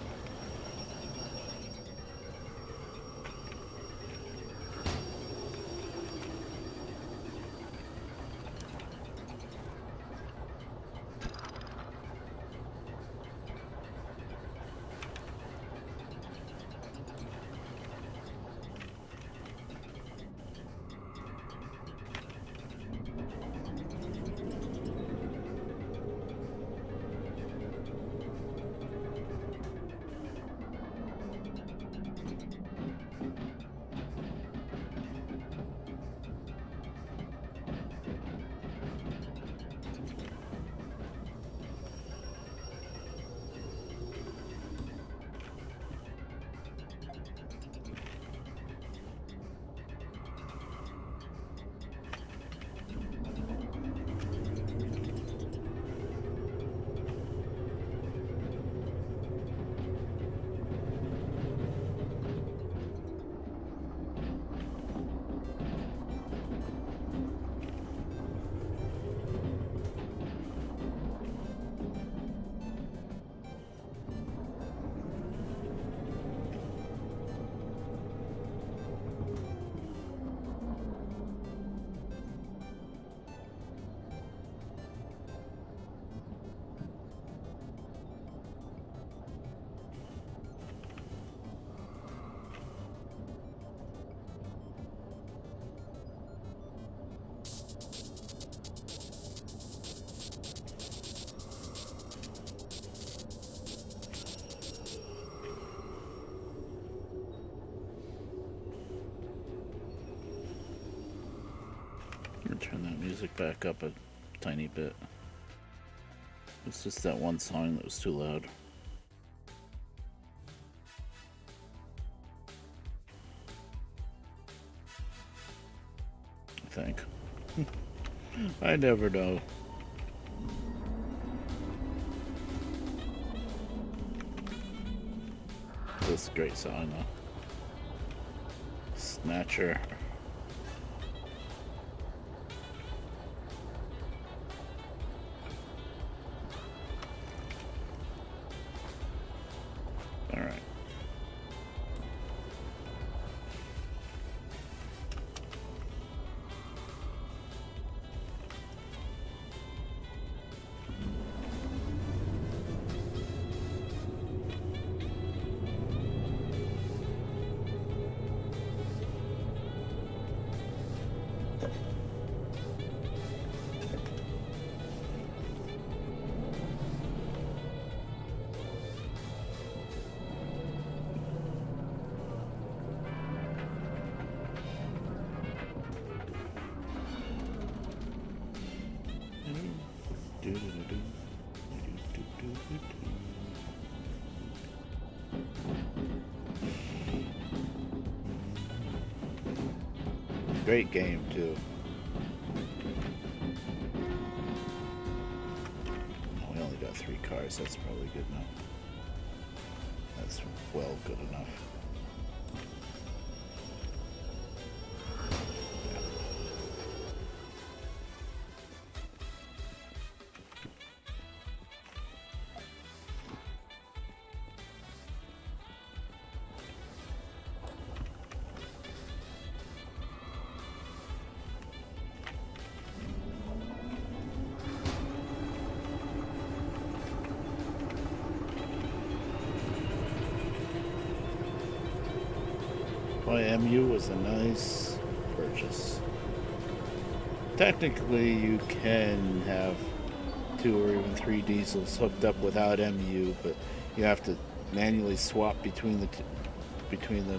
music back up a tiny bit. It's just that one song that was too loud. I think. I never know. This is a great song though. Snatcher. Alright. Great game too. We only got 3 cars, that's probably good enough. That's well good enough. MU was a nice purchase. Technically, you can have 2 or even 3 diesels hooked up without MU, but you have to manually swap between them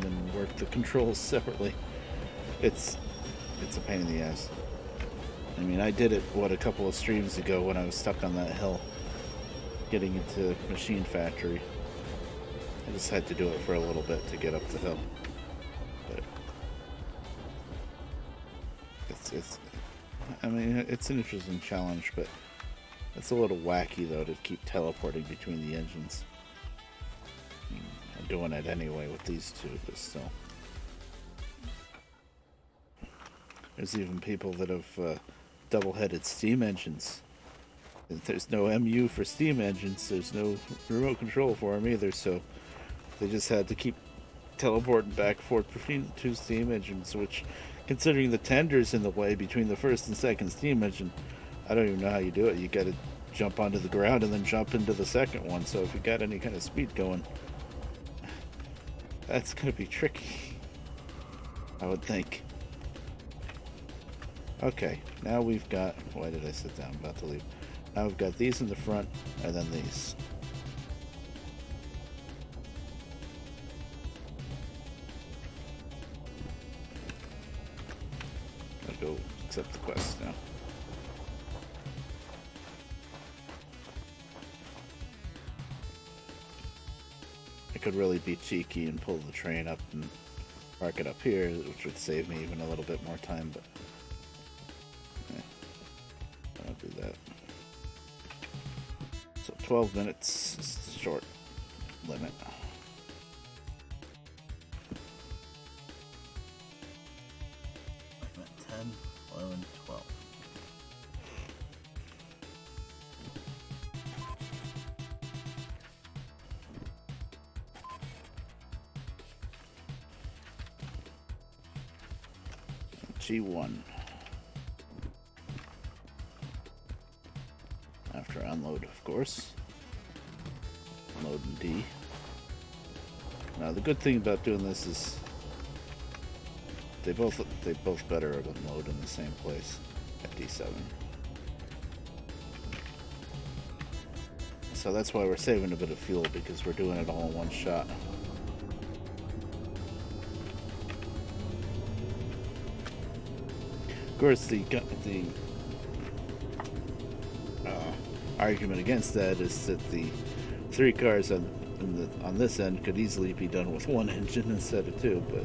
and work the controls separately. It's a pain in the ass. I mean, I did it a couple of streams ago when I was stuck on that hill, getting into Machine Factory. I just had to do it for a little bit to get up the hill. I mean, it's an interesting challenge, but it's a little wacky though to keep teleporting between the engines. I'm doing it anyway with these 2, but still. There's even people that have double-headed steam engines. There's no MU for steam engines, there's no remote control for them either, so they just had to keep teleporting back and forth between 2 steam engines, which, considering the tenders in the way between the first and second steam engine, I don't even know how you do it. You gotta jump onto the ground and then jump into the second one, so if you got any kind of speed going, that's gonna be tricky, I would think. Okay, now we've got, why did I sit down? I'm about to leave. Now we've got these in the front, and then these. Go accept the quest now. I could really be cheeky and pull the train up and park it up here, which would save me even a little bit more time, but I'll do that. So 12 minutes is the short limit. G1. After unload, of course. Load in D. Now the good thing about doing this is they both better load in the same place at D7. So that's why we're saving a bit of fuel, because we're doing it all in one shot. Of course, the argument against that is that the 3 cars on this end could easily be done with 1 engine instead of 2, but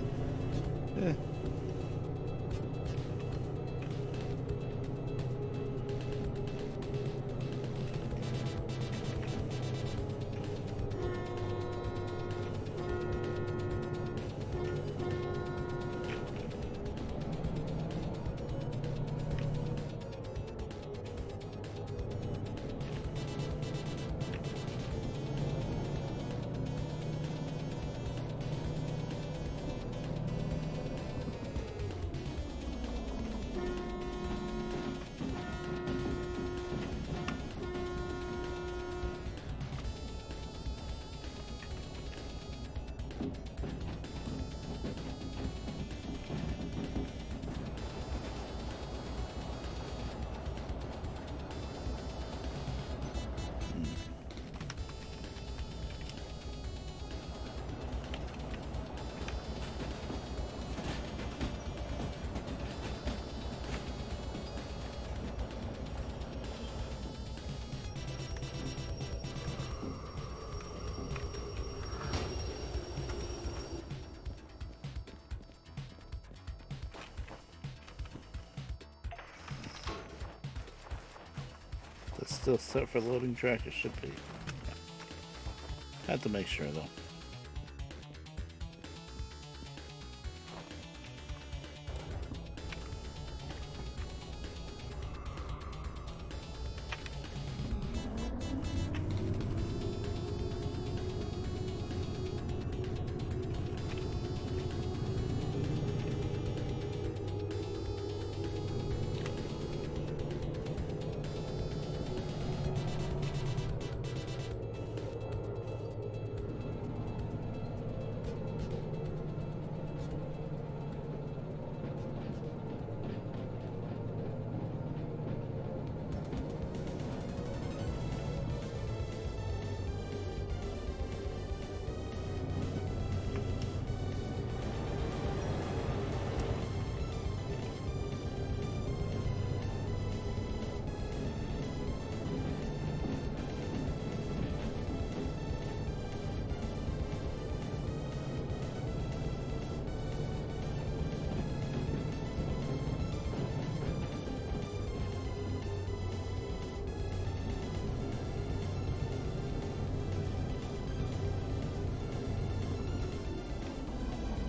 it's still set for loading track. It should be. Had to make sure though.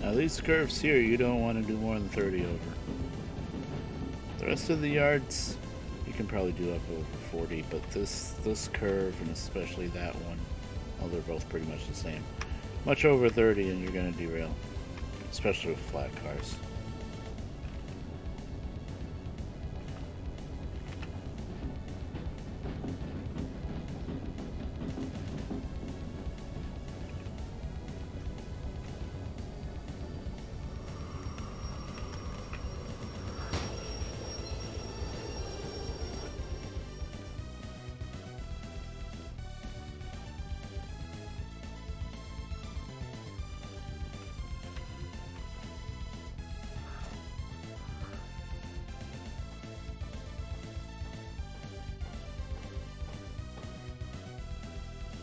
Now these curves here, you don't want to do more than 30 over. The rest of the yards, you can probably do up over 40, but this curve, and especially that one, well, they're both pretty much the same. Much over 30 and you're going to derail, especially with flat cars.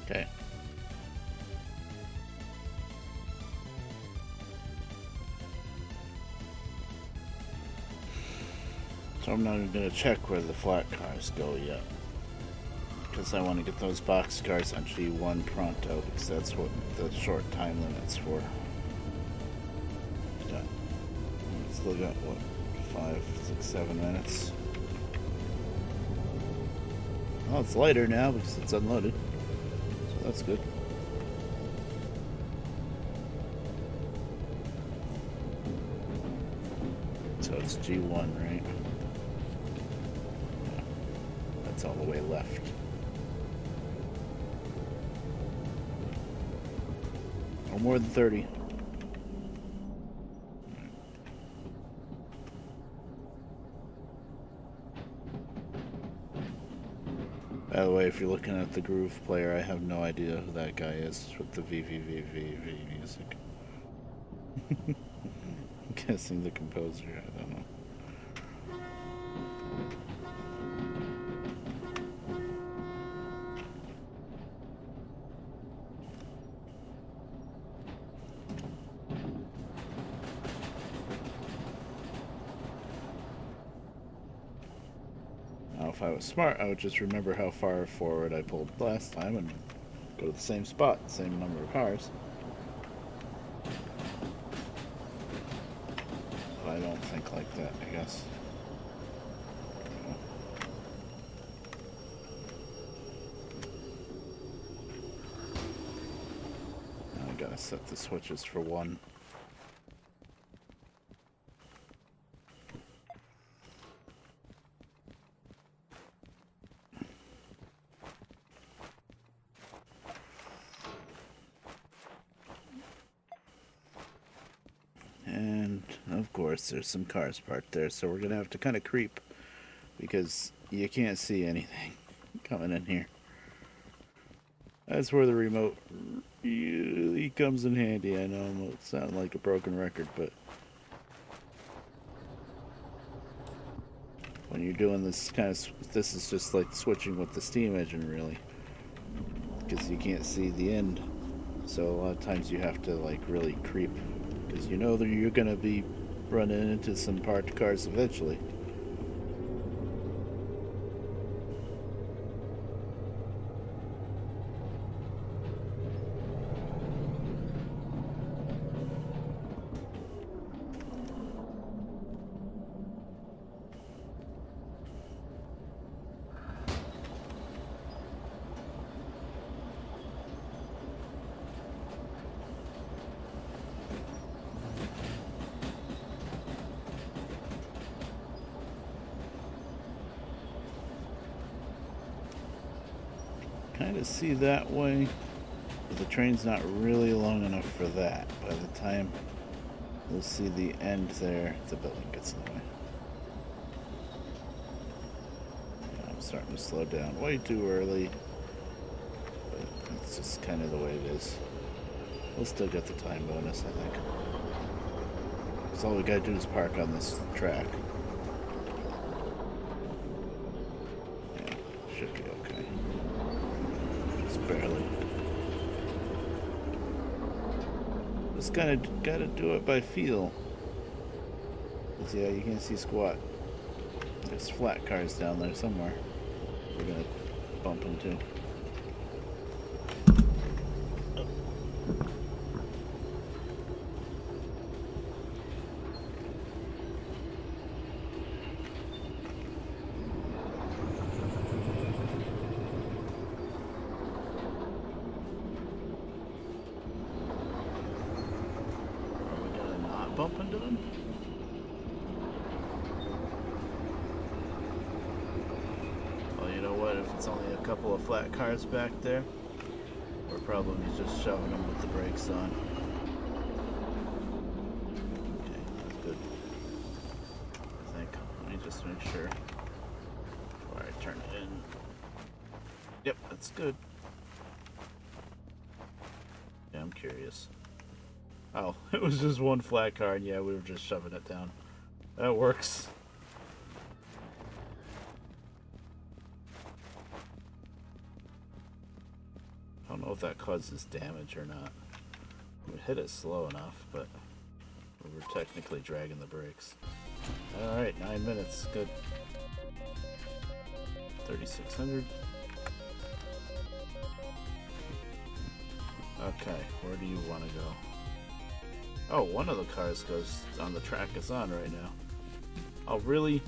Okay. So I'm not even going to check where the flat cars go yet, because I want to get those box cars on G1 pronto, because that's what the short time limit's for. Still got, what, 5, 6, 7 minutes? Oh, it's lighter now because it's unloaded. So that's good. So it's G1, right? Yeah. That's all the way left. Or more than 30. By the way, if you're looking at the groove player, I have no idea who that guy is with the VVVVV music. I'm guessing the composer, I don't know. I was smart, I would just remember how far forward I pulled last time and go to the same spot, same number of cars. But I don't think like that, I guess. Now I gotta set the switches for one. And of course there's some cars parked there, so we're gonna have to kind of creep because you can't see anything coming in here. That's where the remote really comes in handy. I know it won't sound like a broken record, but when you're doing this kind of, this is just like switching with the steam engine really, because you can't see the end. So a lot of times you have to like really creep, because you know that you're going to be running into some parked cars eventually. Kind of see that way, but the train's not really long enough for that. By the time you'll see the end there, the building gets in the way. Yeah, I'm starting to slow down way too early, but it's just kind of the way it is. We'll still get the time bonus, I think. Because all we gotta do is park on this track. Yeah, should be okay. Barely. Just gotta do it by feel. Cause yeah, you can't see squat. There's flat cars down there somewhere we're gonna bump into. Bump into them? Well, you know what? If it's only a couple of flat cars back there, we're probably just shoving them with the brakes on. Okay, that's good. I think. Let me just make sure before I turn it in. Yep, that's good. Yeah, I'm curious. Oh, it was just one flat car, and yeah, we were just shoving it down. That works. I don't know if that causes damage or not. We hit it slow enough, but we were technically dragging the brakes. Alright, 9 minutes. Good. 3,600. Okay, where do you want to go? Oh, one of the cars goes on the track it's on right now. Oh, really?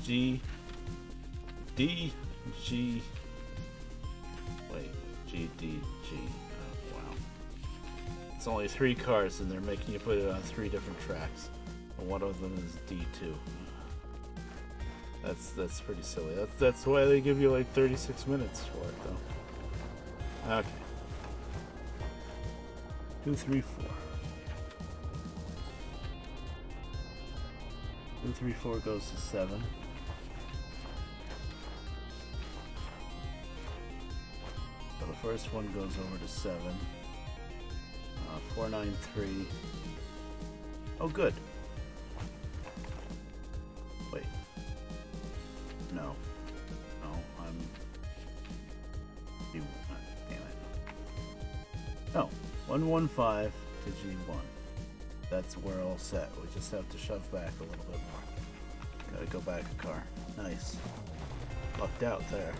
G. D. G. Wait. G. D. G. Oh, wow. It's only 3 cars and they're making you put it on 3 different tracks. And one of them is D2. That's pretty silly. That's why they give you like 36 minutes for it, though. Okay. 2, 3, 4. 2, 3, 4 goes to 7. So the first one goes over to 7. 493. Oh, good. Wait. No. No, I'm... Damn it. No. 115 to G1. That's where all set. We just have to shove back a little bit more. Gotta go back a car. Nice. Lucked out there.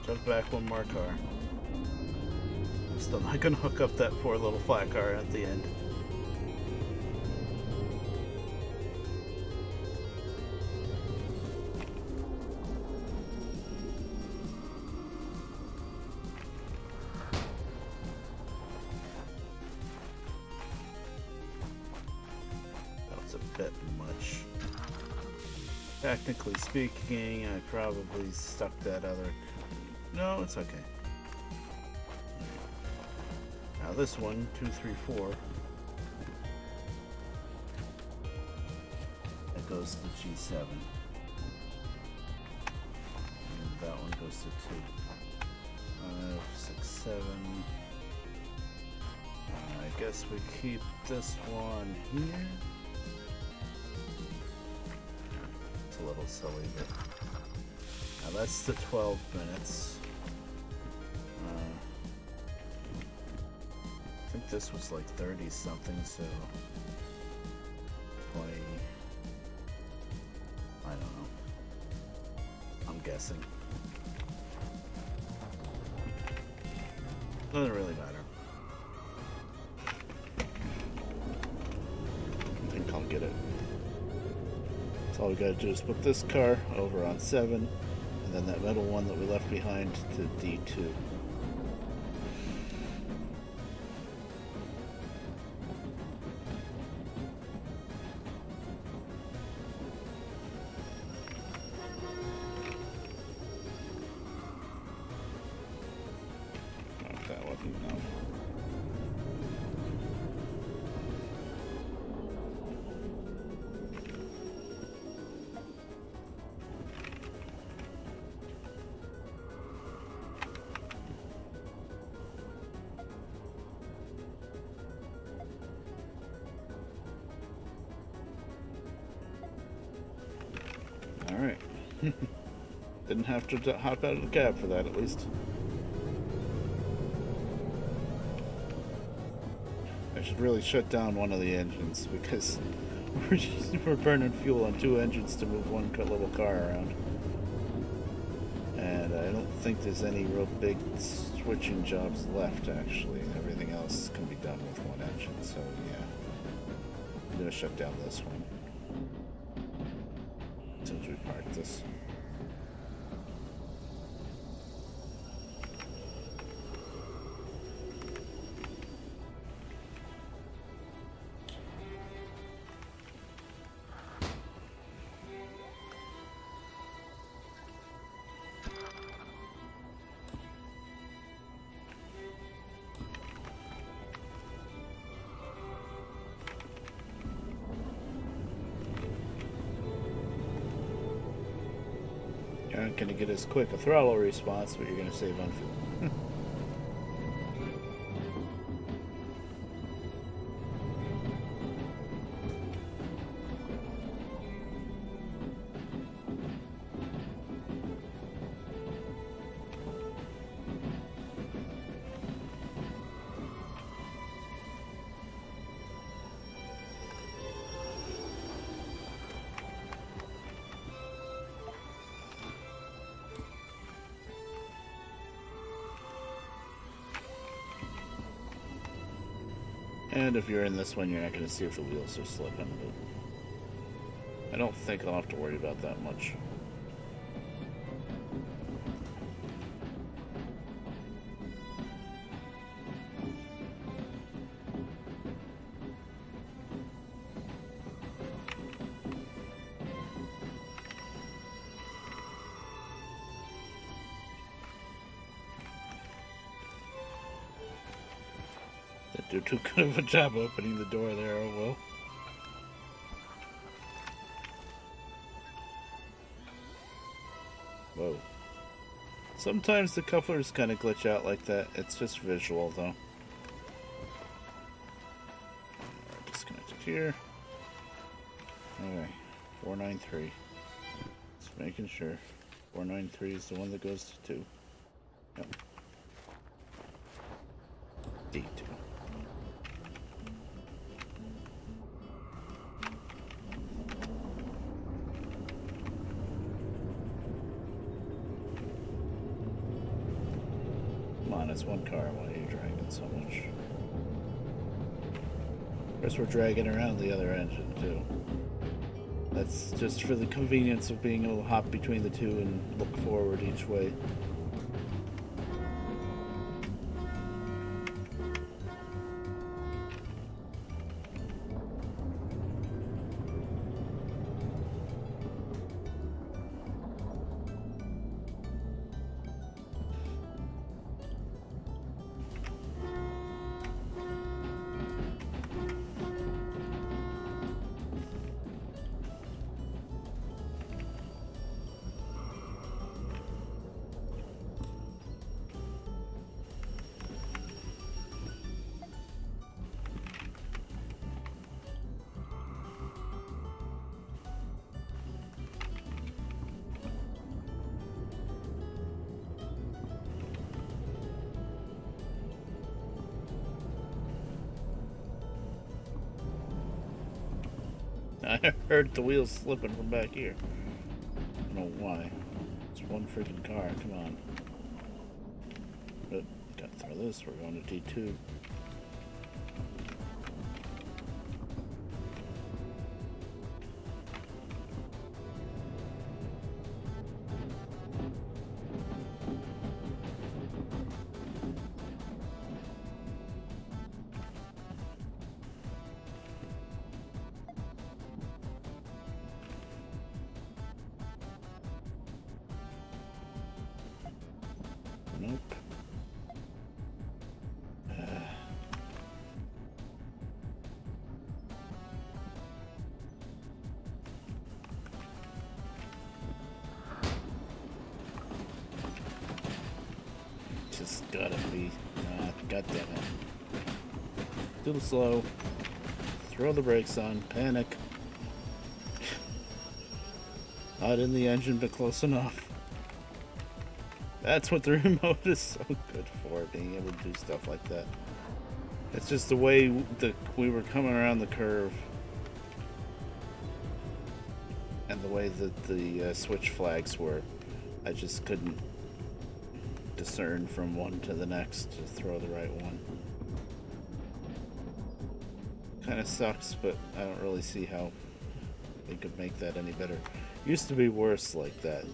Jump back one more car. I'm still not gonna hook up that poor little flat car at the end. That's a bit much. Technically speaking, I probably stuck that other... No, it's okay. Now this one, 2, 3, 4. That goes to G7. And that one goes to 2. 5, 6, 7. I guess we keep this one here. It's a little silly, but... Now that's the 12 minutes. I think this was like 30 something, so 20, I don't know, I'm guessing. Doesn't really matter. I think I'll get it. So all we gotta do is put this car over on 7, and then that middle one that we left behind to D2. Alright. Didn't have to hop out of the cab for that, at least. I should really shut down one of the engines, because we're burning fuel on 2 engines to move one little car around. And I don't think there's any real big switching jobs left, actually. Everything else can be done with one engine, so yeah. I'm gonna shut down this one. Since we parked this. You're not going to get as quick a throttle response, but you're going to save on fuel. And if you're in this one, you're not going to see if the wheels are slipping, but I don't think I'll have to worry about that much. Do too good of a job opening the door there, oh well. Whoa. Sometimes the couplers kind of glitch out like that. It's just visual though. Disconnected here. Okay, 493. Just making sure. 493 is the one that goes to 2. Yep. D2. on, it's one car. Why are you dragging so much? Of course, we're dragging around the other engine, too. That's just for the convenience of being able to hop between the two and look forward each way. I heard the wheels slipping from back here. I don't know why. It's one freaking car, come on. But, gotta throw this, we're going to D2. Nope. Just gotta be. God damn it. Too slow. Throw the brakes on. Panic. Not in the engine, but close enough. That's what the remote is so good for, being able to do stuff like that. It's just the way we were coming around the curve and the way that the switch flags were. I just couldn't discern from one to the next to throw the right one. Kind of sucks, but I don't really see how they could make that any better. Used to be worse like that.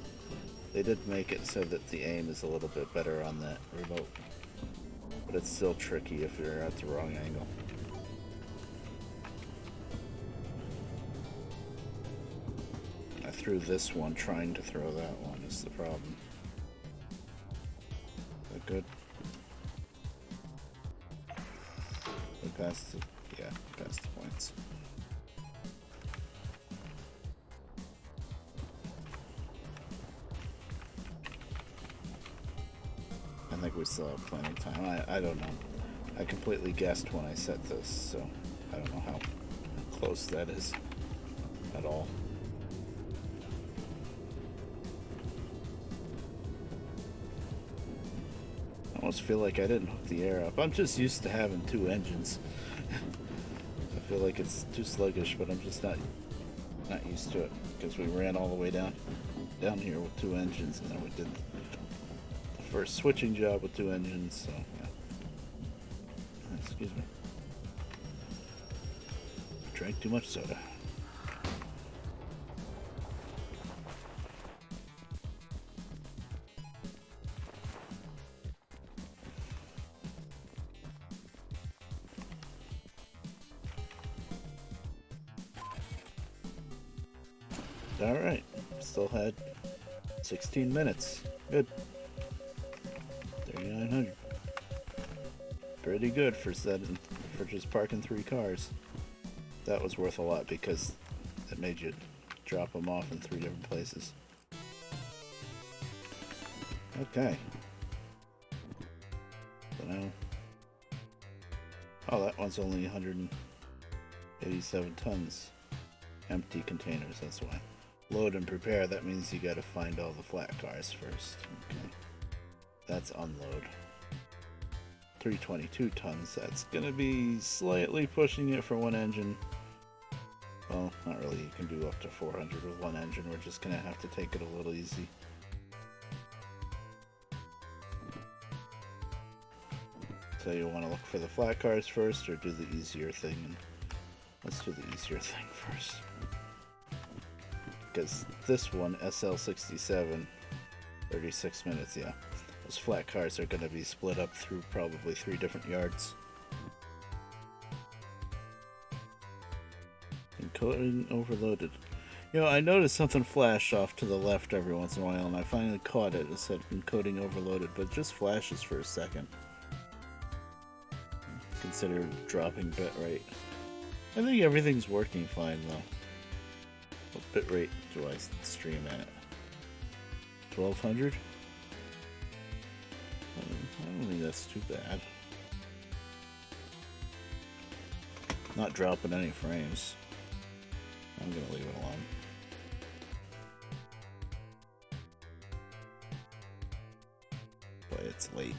They did make it so that the aim is a little bit better on that remote. But it's still tricky if you're at the wrong angle. I threw this one trying to throw that one is the problem. Is that good? We passed the, yeah, passed the points. I think we still have plenty of time. I don't know. I completely guessed when I set this, so I don't know how close that is at all. I almost feel like I didn't hook the air up. I'm just used to having two engines. I feel like it's too sluggish, but I'm just not used to it because we ran all the way down here with two engines, and then we did the first switching job with two engines. So yeah. Excuse me. Drank too much soda. Alright, still had 16 minutes. Good. 3,900. Pretty good for just parking 3 cars. That was worth a lot because it made you drop them off in 3 different places. Okay. So now... Oh, that one's only 187 tons. Empty containers, that's why. Load and prepare, that means you gotta find all the flat cars first. Okay. That's unload. 322 tons, that's gonna be slightly pushing it for one engine. Well, not really, you can do up to 400 with one engine, we're just gonna have to take it a little easy. So you want to look for the flat cars first, or do the easier thing? And let's do the easier thing first. Because this one, SL67, 36 minutes, yeah. Those flat cars are going to be split up through probably 3 different yards. Encoding overloaded. You know, I noticed something flash off to the left every once in a while, and I finally caught it. It said encoding overloaded, but it just flashes for a second. Consider dropping bitrate. I think everything's working fine though. What bitrate do I stream at? 1200? I don't think that's too bad. Not dropping any frames. I'm gonna leave it alone. Boy, it's late.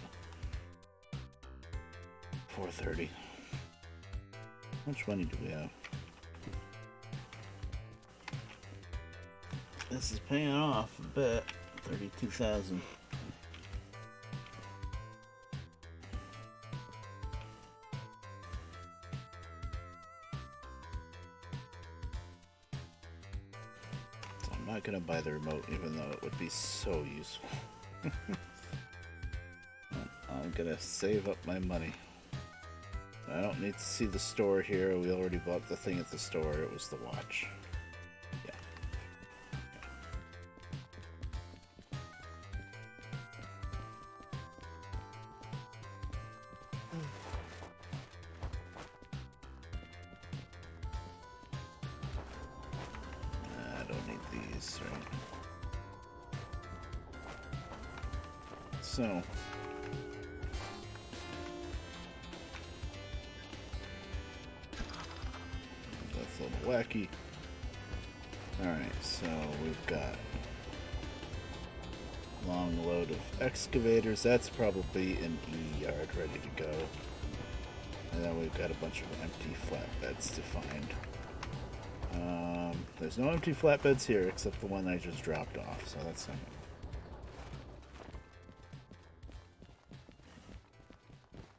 4:30. How much money do we have? This is paying off a bit. 32,000. So I'm not gonna buy the remote, even though it would be so useful. I'm gonna save up my money. I don't need to see the store here. We already bought the thing at the store. It was the watch. Yeah. I don't need these, right? So. That's a little wacky. Alright, so we've got long load of excavators. That's probably an E yard ready to go. And then we've got a bunch of empty flatbeds to find. There's no empty flatbeds here except the one I just dropped off, so that's not good.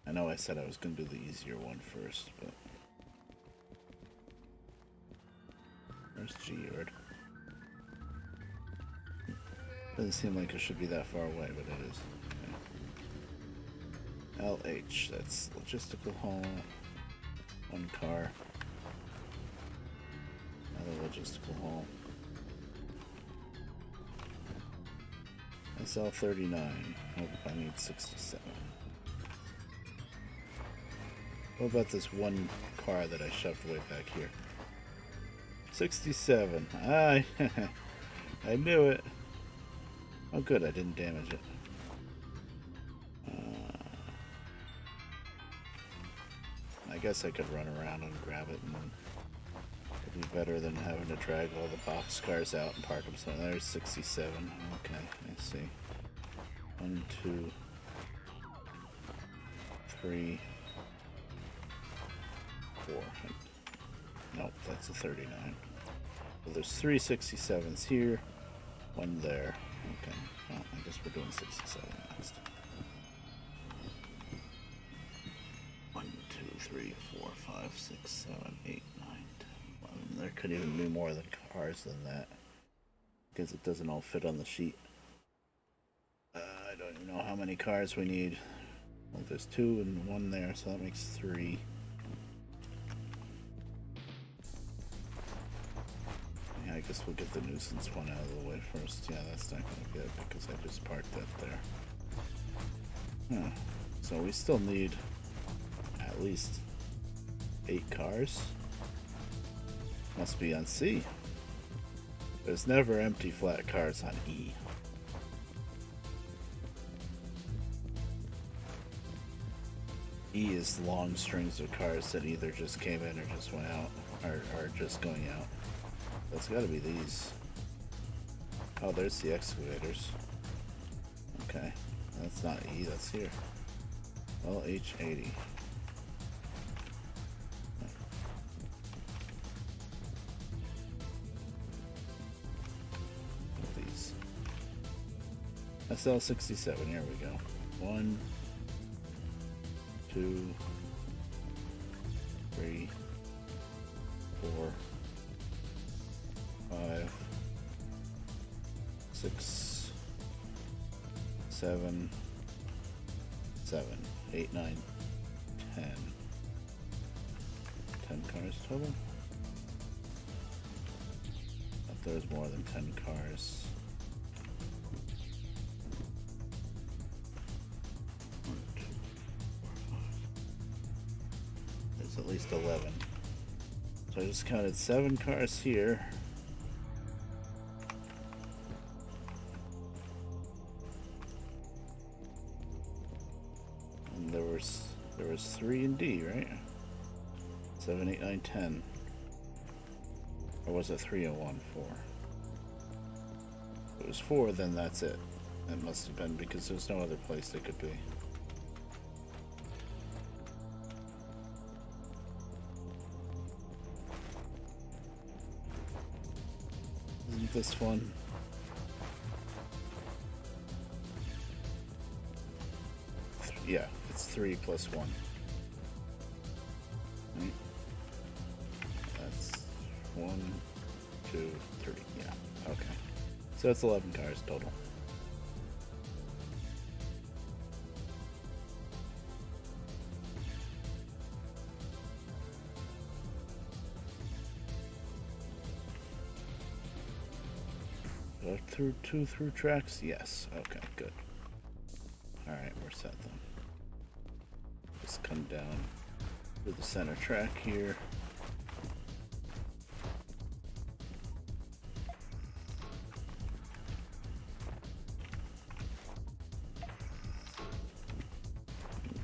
I know I said I was going to do the easier one first, but... Where's G-Yard? Doesn't seem like it should be that far away, but it is. Okay. LH, that's logistical haul. 1 car. Another logistical haul. SL39. Hope I need 67. What about this 1 car that I shoved way back here? 67. I knew it. Oh good, I didn't damage it. I guess I could run around and grab it, and it'd be better than having to drag all the box cars out and park them. So there's 67. Okay, I see. 1, 2, 3, 4. Nope, that's a 39. So there's 3 67s here, 1 there. Okay, well, I guess we're doing 67 next. 1, 2, 3, 4, 5, 6, 7, 8, 9, 10, 11. There could even be more than cars than that, because it doesn't all fit on the sheet. I don't even know how many cars we need. Well, there's 2 and 1 there, so that makes 3. I guess we'll get the nuisance one out of the way first. Yeah, that's not going to be good because I just parked that there. Huh. So we still need at least 8 cars. Must be on C. There's never empty flat cars on E. E is long strings of cars that either just came in or just went out, or just going out. That's gotta be these. Oh, there's the excavators. Okay, that's not E, that's here. Well, H80. These. SL67, here we go. 1, 2, 2, 3, 4, 5, 6, 7, 8, 9, 10. 10 cars total? If there's more than 10 cars. 1, 2, 4, 5. There's at least 11. So I just counted 7 cars here. And there was 3 in D, right? 7, 8, 9, 10. Or was it 3 and 1, 4? If it was 4, then that's it. It must have been, because there's no other place it could be. Isn't this fun? Yeah, it's 3 plus 1. Right. That's 1, 2, 3. Yeah, okay. So it's 11 cars total. Through 2 through tracks? Yes. Okay, good. Alright, we're set then. Just come down to the center track here.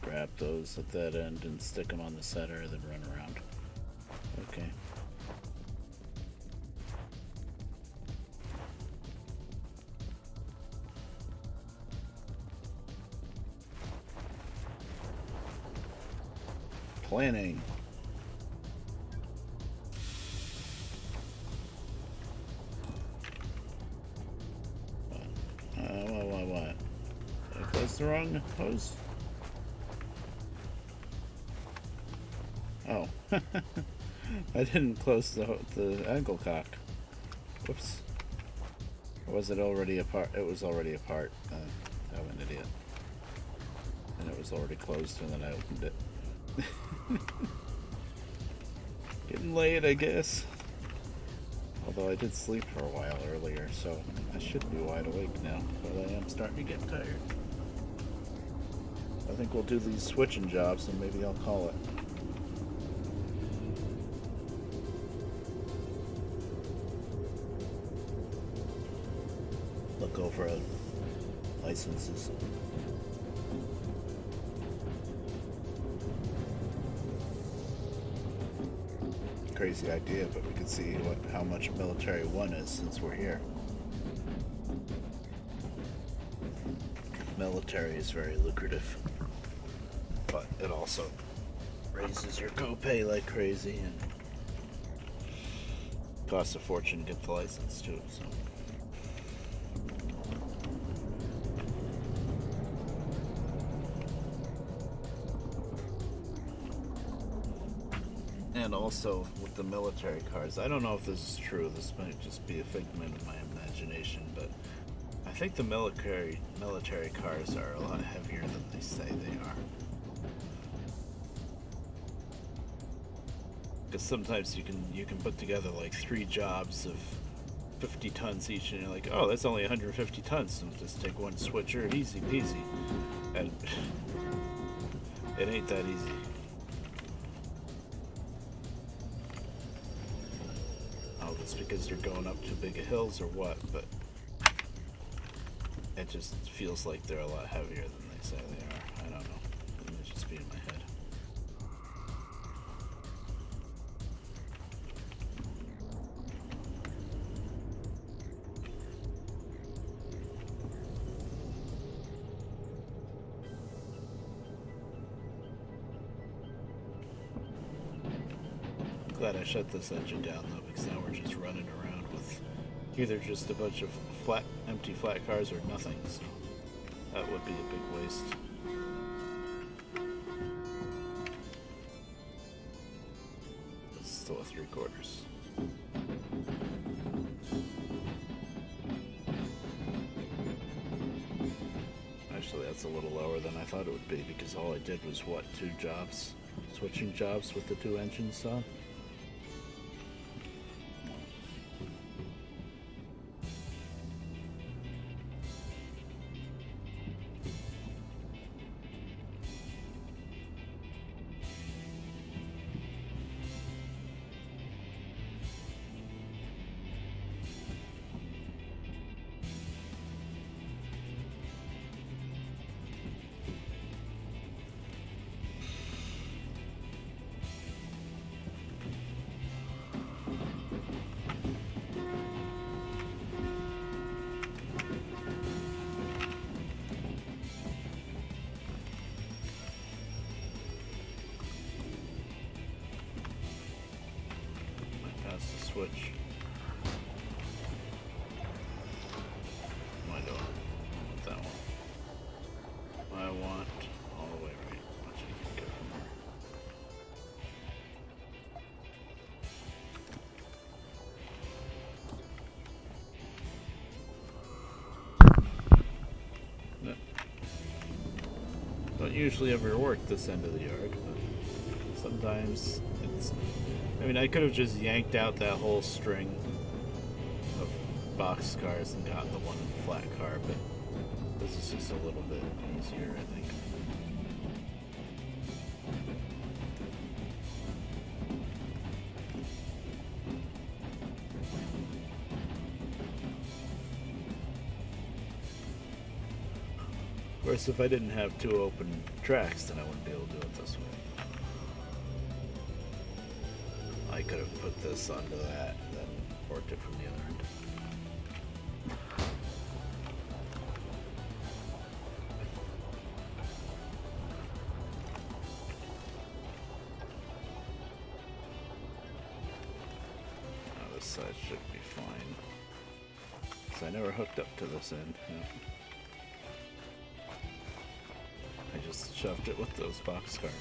Grab those at that end and stick them on the center, then run around. Okay. Planning. What? Did I close the wrong hose? Oh. I didn't close the angle cock. Whoops. Or was it already apart? It was already apart. I'm an idiot. And it was already closed and then I opened it. Getting late, I guess. Although I did sleep for a while earlier, so I should be wide awake now. But I am starting to get tired. I think we'll do these switching jobs and maybe I'll call it. Look over licenses. Crazy idea, but we can see how much military 1 is since we're here. Military is very lucrative, but it also raises your copay like crazy and costs a fortune to get the license too. So. And also with the military cars, I don't know if this is true, this might just be a figment of my imagination, but I think the military cars are a lot heavier than they say they are. Because sometimes you can put together like 3 jobs of 50 tons each, and you're like, oh, that's only 150 tons, and just take one switcher, easy peasy. And it ain't that easy. It's because you're going up too big of hills or what, but it just feels like they're a lot heavier than they say they are. I don't know. It might just be in my head. Glad I shut this engine down though, because now we're just running around with either just a bunch of empty flat cars or nothing, so that would be a big waste. still a 3/4. Actually, that's a little lower than I thought it would be because all I did was, what, 2 jobs? Switching jobs with the 2 engines on? Switch. What am I doing? With that one. I want all the way right. Watch it go from there. No. Don't usually ever work this end of the yard, but sometimes it's. I mean, I could have just yanked out that whole string of box cars and gotten the one flat car, but this is just a little bit easier, I think. Of course, if I didn't have 2 open tracks, then I wouldn't be able to do it this way. I could have put this onto that and then worked it from the other end. Now this side should be fine. So I never hooked up to this end. Yep. I just shoved it with those box cars.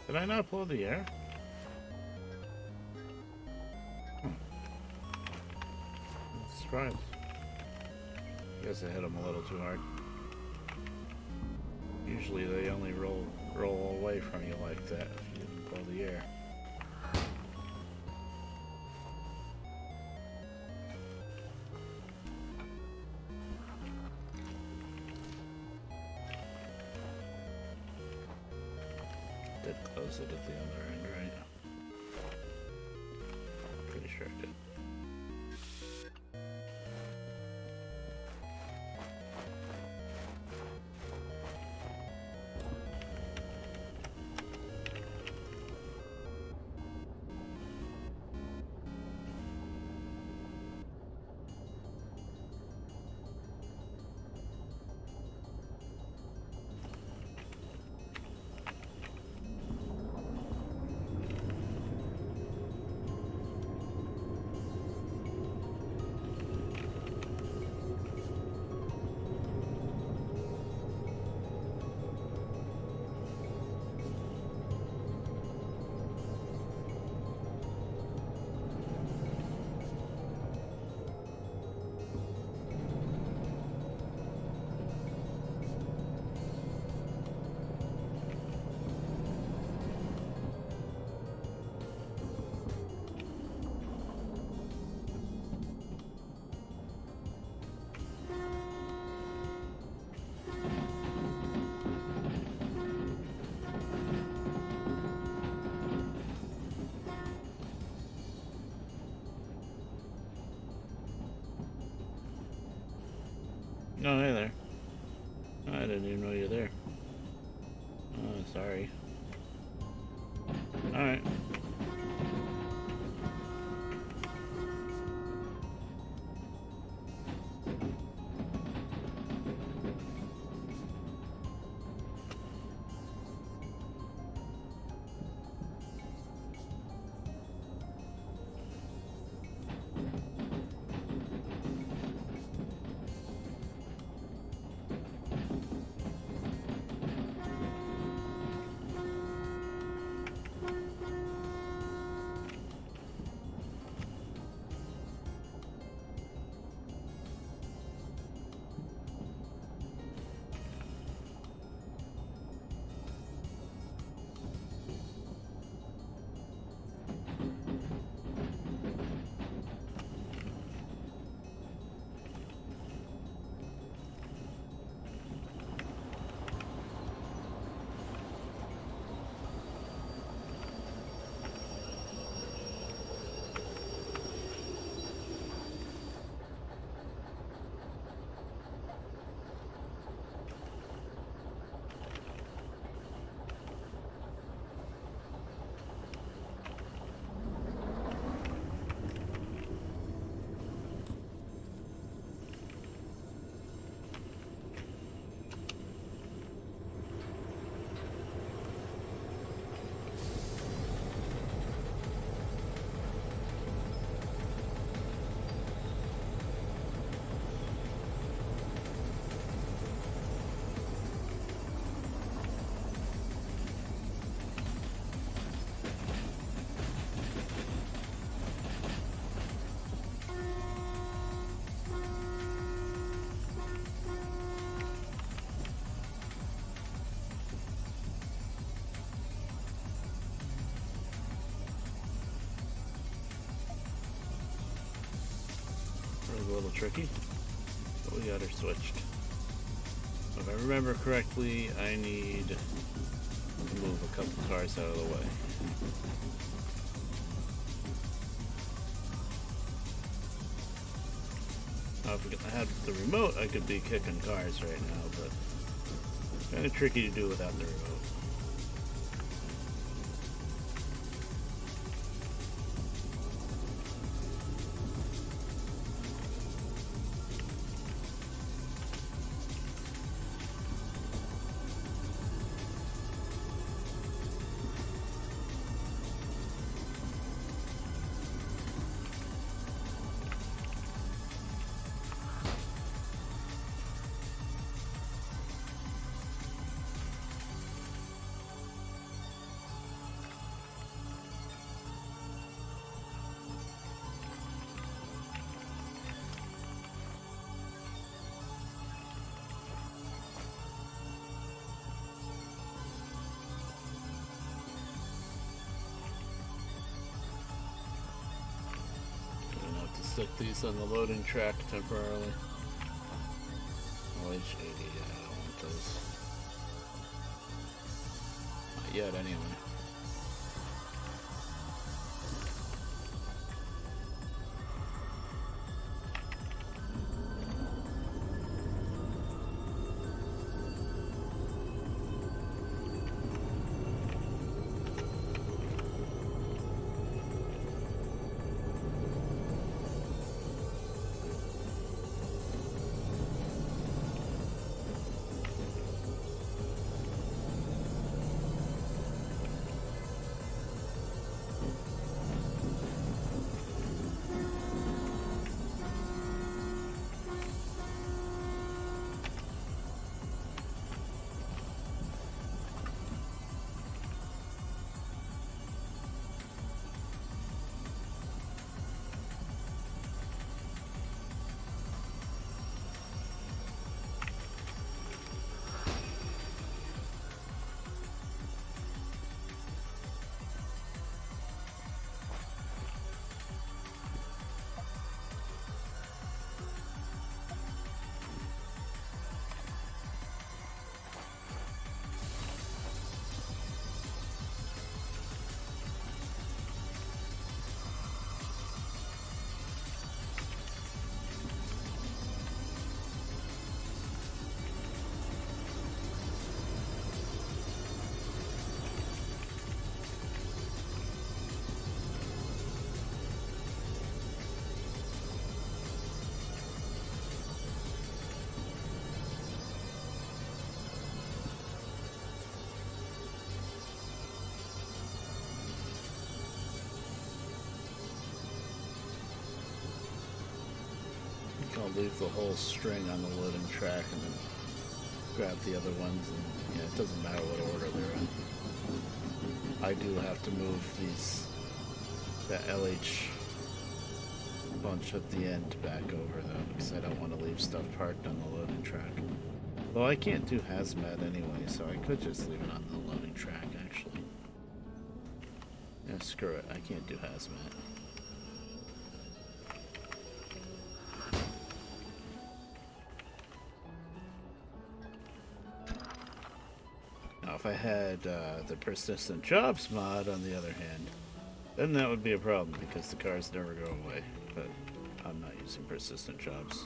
Did I not blow the air? I'm surprised. I guess I hit them a little too hard. Usually they only roll away from you like that if you didn't blow the air. Did close it at the other end, right? Pretty sure I did. Oh, hey there. I didn't even know you're there. Oh, sorry. Alright. A little tricky, but we got her switched. If I remember correctly, I need to move a couple cars out of the way. Now, if I had the remote, I could be kicking cars right now, but it's kind of tricky to do without the remote. stick these on the loading track temporarily. LH80, yeah, I don't want those. Not yet, anyway. I'll leave the whole string on the loading track and then grab the other ones, and yeah, it doesn't matter what order they're in. I do have to move that LH bunch at the end back over though, because I don't want to leave stuff parked on the loading track. Though I can't do hazmat anyway, so I could just leave it on the loading track actually. Yeah, screw it, I can't do hazmat. If I had the persistent jobs mod, on the other hand, then that would be a problem because the cars never go away. But I'm not using persistent jobs.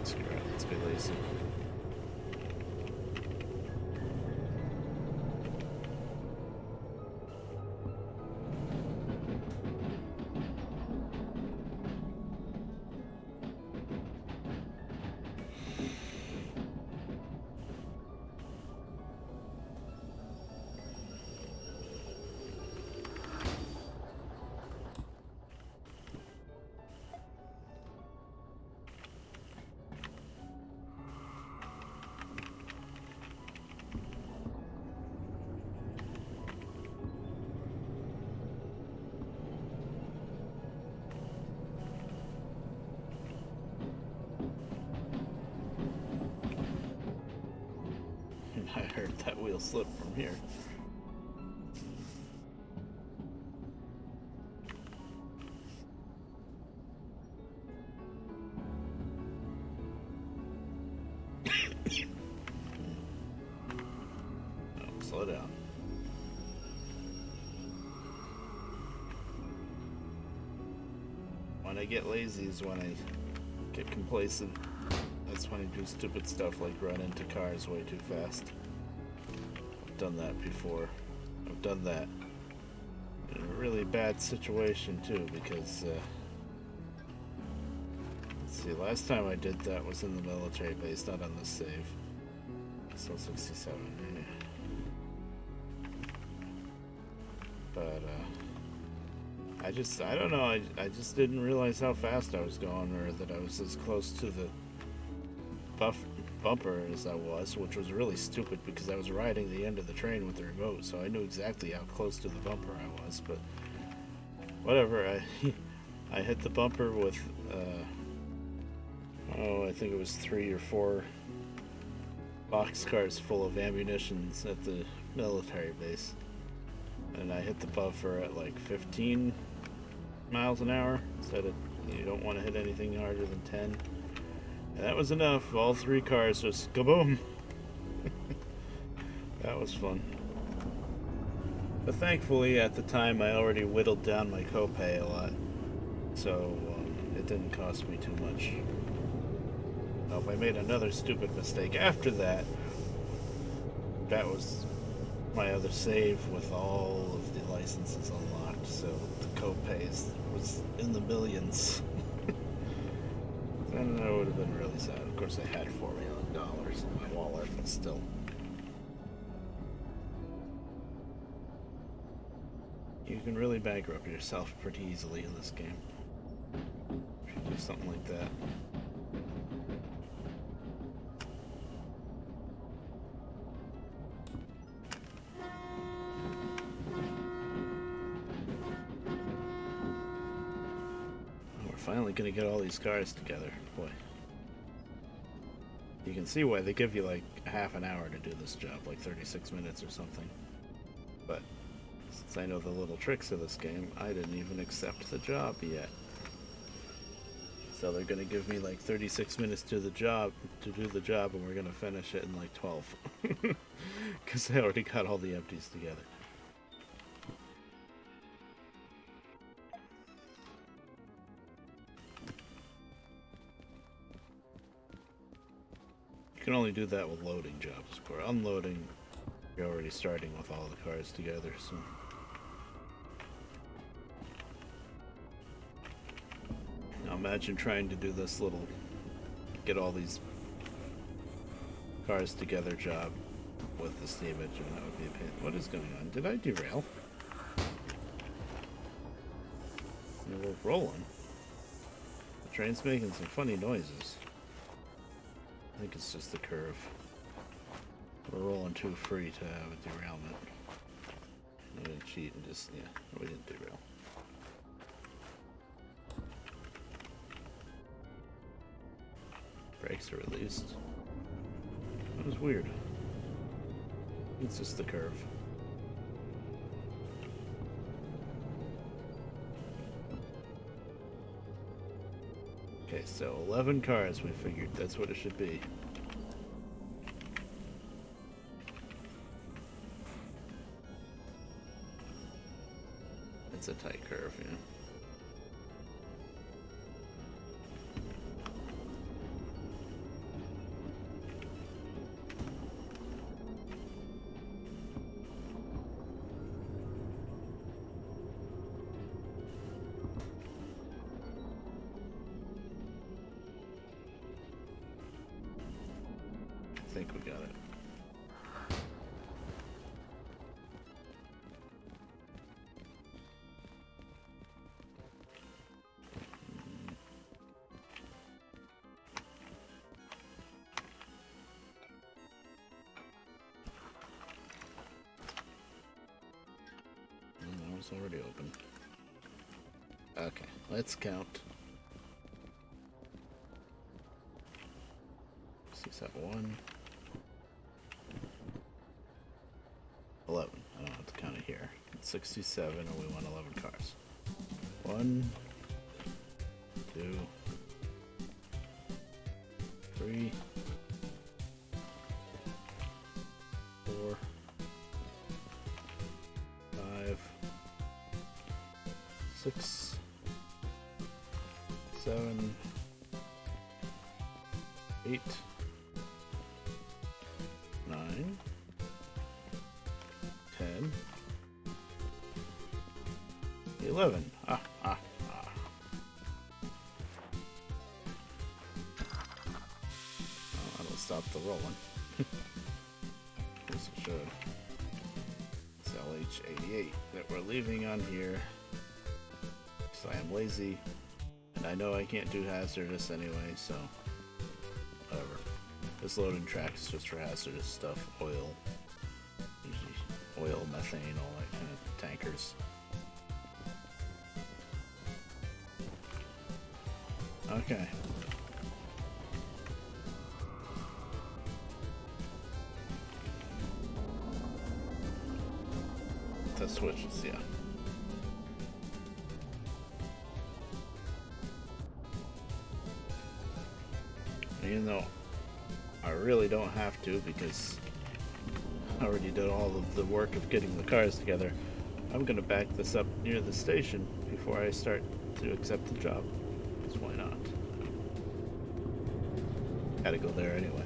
Screw it, let's be lazy. I heard that wheel slip from here. Oh, slow down. When I get lazy is when I get complacent. That's when I do stupid stuff like run into cars way too fast. I've done that before. I've done that in a really bad situation too, because let's see, last time I did that was in the military base, not on the save. So 67. Yeah. But I don't know, I just didn't realize how fast I was going, or that I was as close to the bumper as I was, which was really stupid because I was riding the end of the train with the remote, so I knew exactly how close to the bumper I was. But whatever, I hit the bumper with I think it was 3 or 4 boxcars full of ammunitions at the military base. And I hit the buffer at like 15 miles an hour. Instead of, you don't want to hit anything harder than 10. And that was enough. All three cars just kaboom. That was fun. But thankfully, at the time, I already whittled down my copay a lot. So it didn't cost me too much. Now, if I made another stupid mistake after that, that was my other save with all of the licenses unlocked, so the copays was in the millions. And I would have been really sad. Of course, I had $4 million in my wallet, but still. You can really bankrupt yourself pretty easily in this game. If you do something like that. Finally gonna get all these cars together. Boy. You can see why they give you like half an hour to do this job, like 36 minutes or something. But since I know the little tricks of this game, I didn't even accept the job yet. So they're gonna give me like 36 minutes to do the job, and we're gonna finish it in like 12. Because I already got all the empties together. You can only do that with loading jobs, of course. Unloading, you're already starting with all the cars together, so... Now imagine trying to do this little... get all these cars together job with the steam engine. That would be a pain. What is going on? Did I derail? We're rolling. The train's making some funny noises. I think it's just the curve. We're rolling too free to have a derailment. We didn't cheat and just, yeah, we didn't derail. Brakes are released. That was weird. It's just the curve. Okay, so 11 cars we figured. That's what it should be. It's a tight curve, yeah. I think we got it. That was already open. Okay, let's count. Is that 1? 11. I don't have to count it here. It's 67 and we want 11 cars. 1, 2, 3, 4, 5, 6, 7, 8, 9, 10, 11. Oh, that'll stop the rolling. Yes, it should. It's LH88 that we're leaving on here. So I am lazy, and I know I can't do hazardous anyway, so whatever. This loading track is just for hazardous stuff, oil, usually oil, methane, all that kind of tankers. Okay. switches, yeah. Even though I really don't have to, because I already did all of the work of getting the cars together, I'm gonna back this up near the station before I start to accept the job. Because why not? Gotta go there anyway.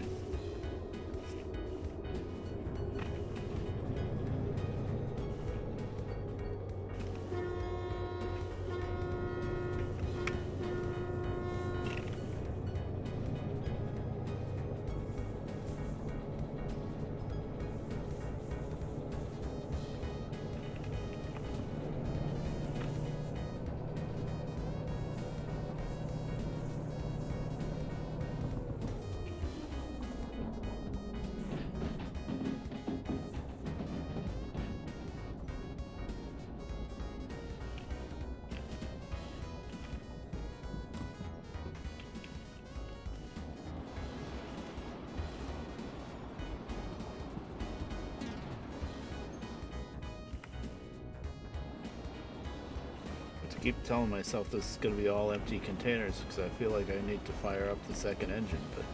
Keep telling myself this is going to be all empty containers because I feel like I need to fire up the second engine, but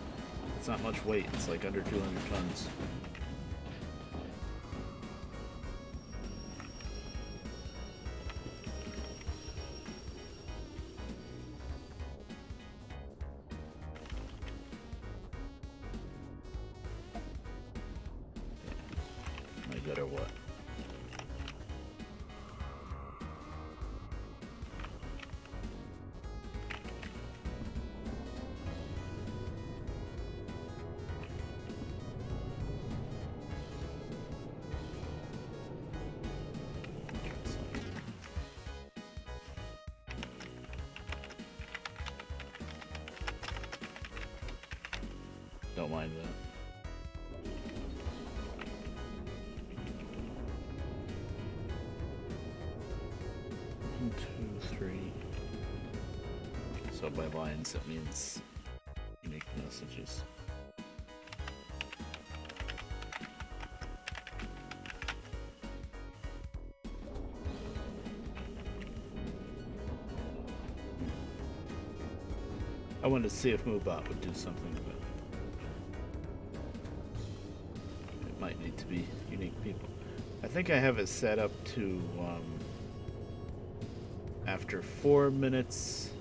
it's not much weight. It's like under 200 tons. Am I good or what? Don't mind that. One, two, three. So by lines, that means unique messages. I wanted to see if Moobot would do something, but it might need to be unique people. I think I have it set up to after 4 minutes,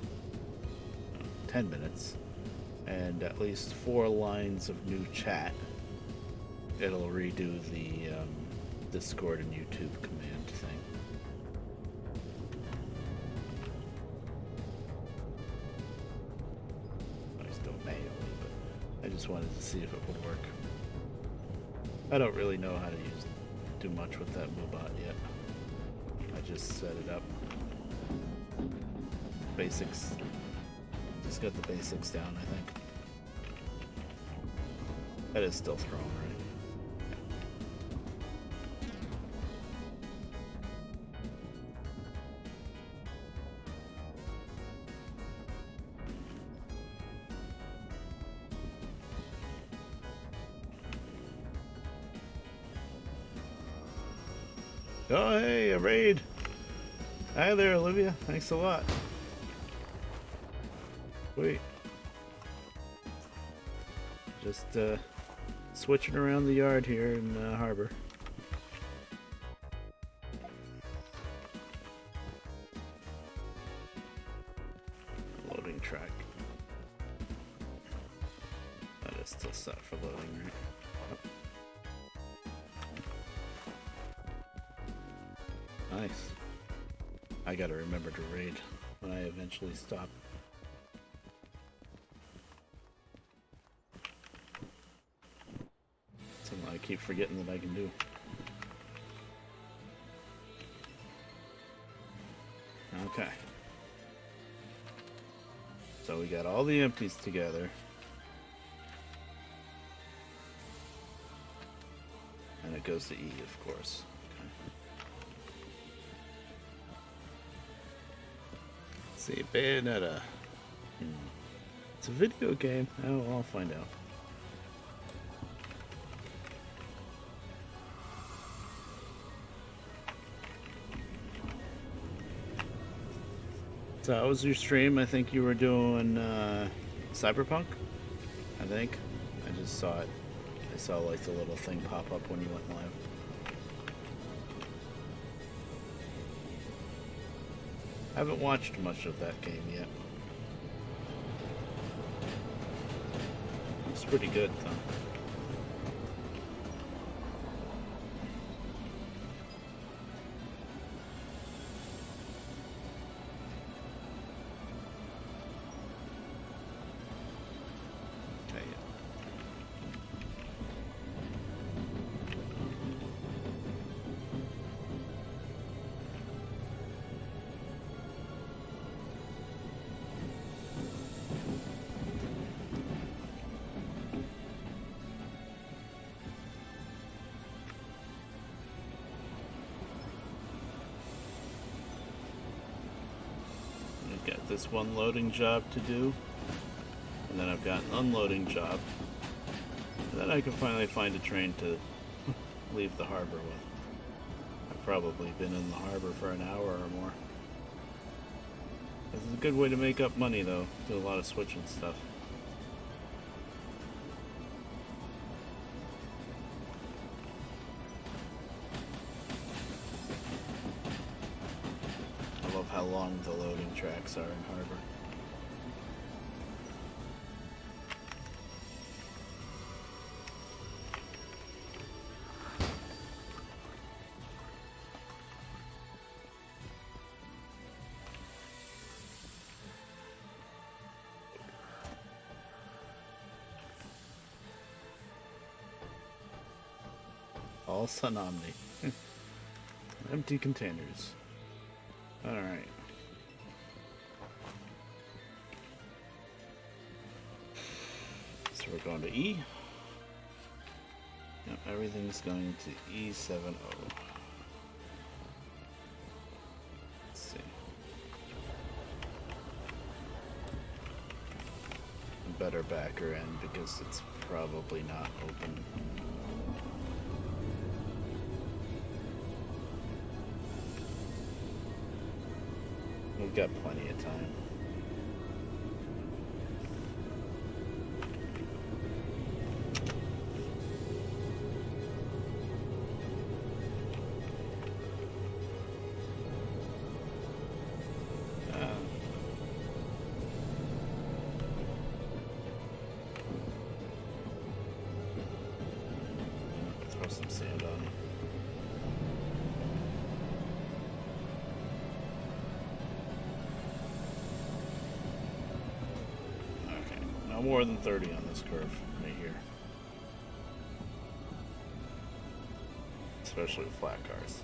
10 minutes, and at least 4 lines of new chat, it'll redo the Discord and YouTube command thing. I just wanted to see if it would work. I don't really know how to do much with that Moobot yet. I just set it up. Basics. Just got the basics down, I think. That is still thrown, right? Oh, hey, a raid. Hi there, Olivia. Thanks a lot. Wait. Just switching around the yard here in Harbor. Loading track. That is still set for loading, right? Nice. I gotta remember to raid when I eventually stop. Something I keep forgetting that I can do. Okay. So we got all the empties together. And it goes to E, of course. See, Bayonetta. It's a video game. Oh, I'll find out. So how was your stream? I think you were doing Cyberpunk. I think I just saw it. I saw like the little thing pop up when you went live. I haven't watched much of that game yet. It's pretty good though. This one loading job to do, and then I've got an unloading job, and then I can finally find a train to leave the harbor with. I've probably been in the harbor for an hour or more. This is a good way to make up money though, do a lot of switching stuff. How long the loading tracks are in harbor. All Sunomni. Empty containers. Alright. So we're going to E. Yep, everything's going to E70. Let's see. Better backer in because it's probably not open. We've got plenty of time. Throw some sand on it. No more than 30 on this curve right here. Especially with flat cars.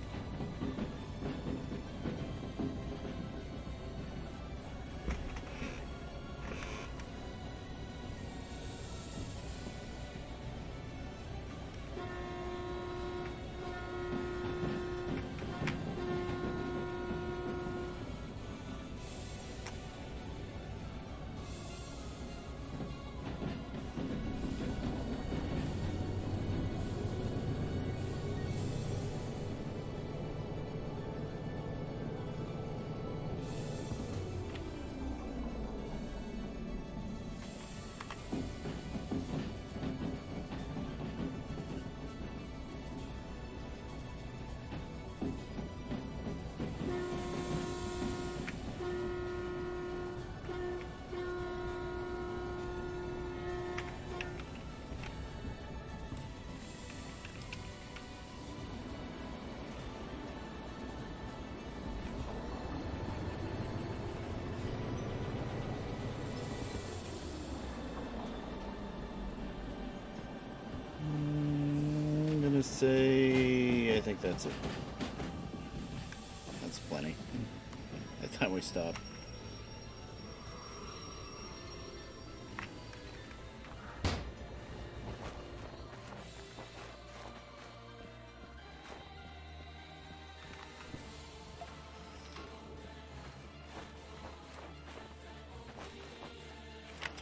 Say, I think that's it. That's plenty. By the time we stop.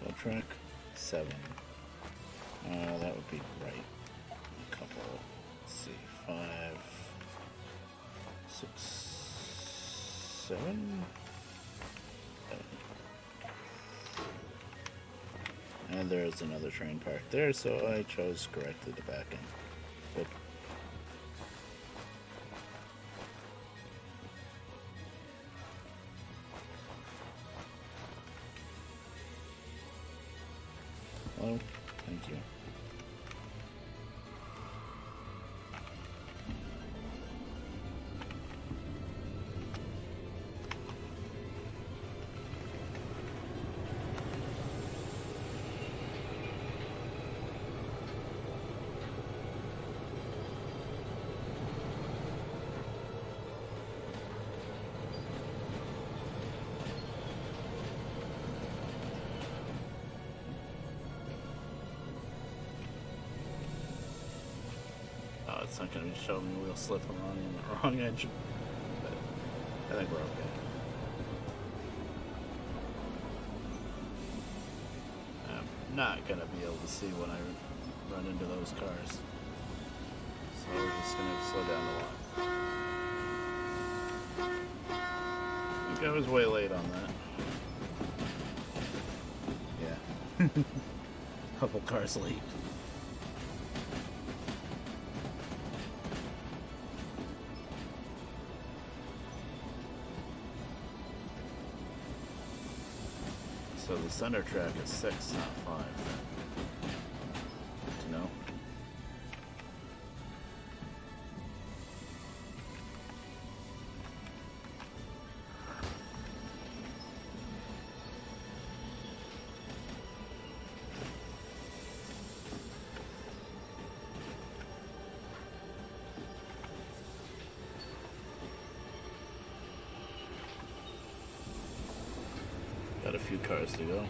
Tow track 7. That would be right. A couple. Let's see, 5, 6, 7. And there is another train parked there, so I chose correctly to back in. Good. Hello? Thank you. It's not going to show me wheel slip on the wrong engine, but I think we're okay. I'm not going to be able to see when I run into those cars, so we're just going to slow down a lot. I think I was way late on that. Yeah. Couple cars late. So the center track is 6, not 5. Good to know. Got a few cars to go.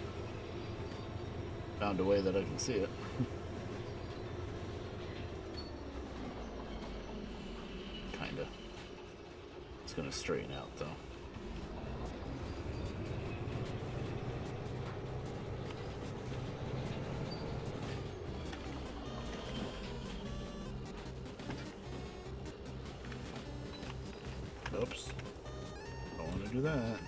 Found a way that I can see it. Kinda. It's gonna straighten out though. Oops. Don't want to do that.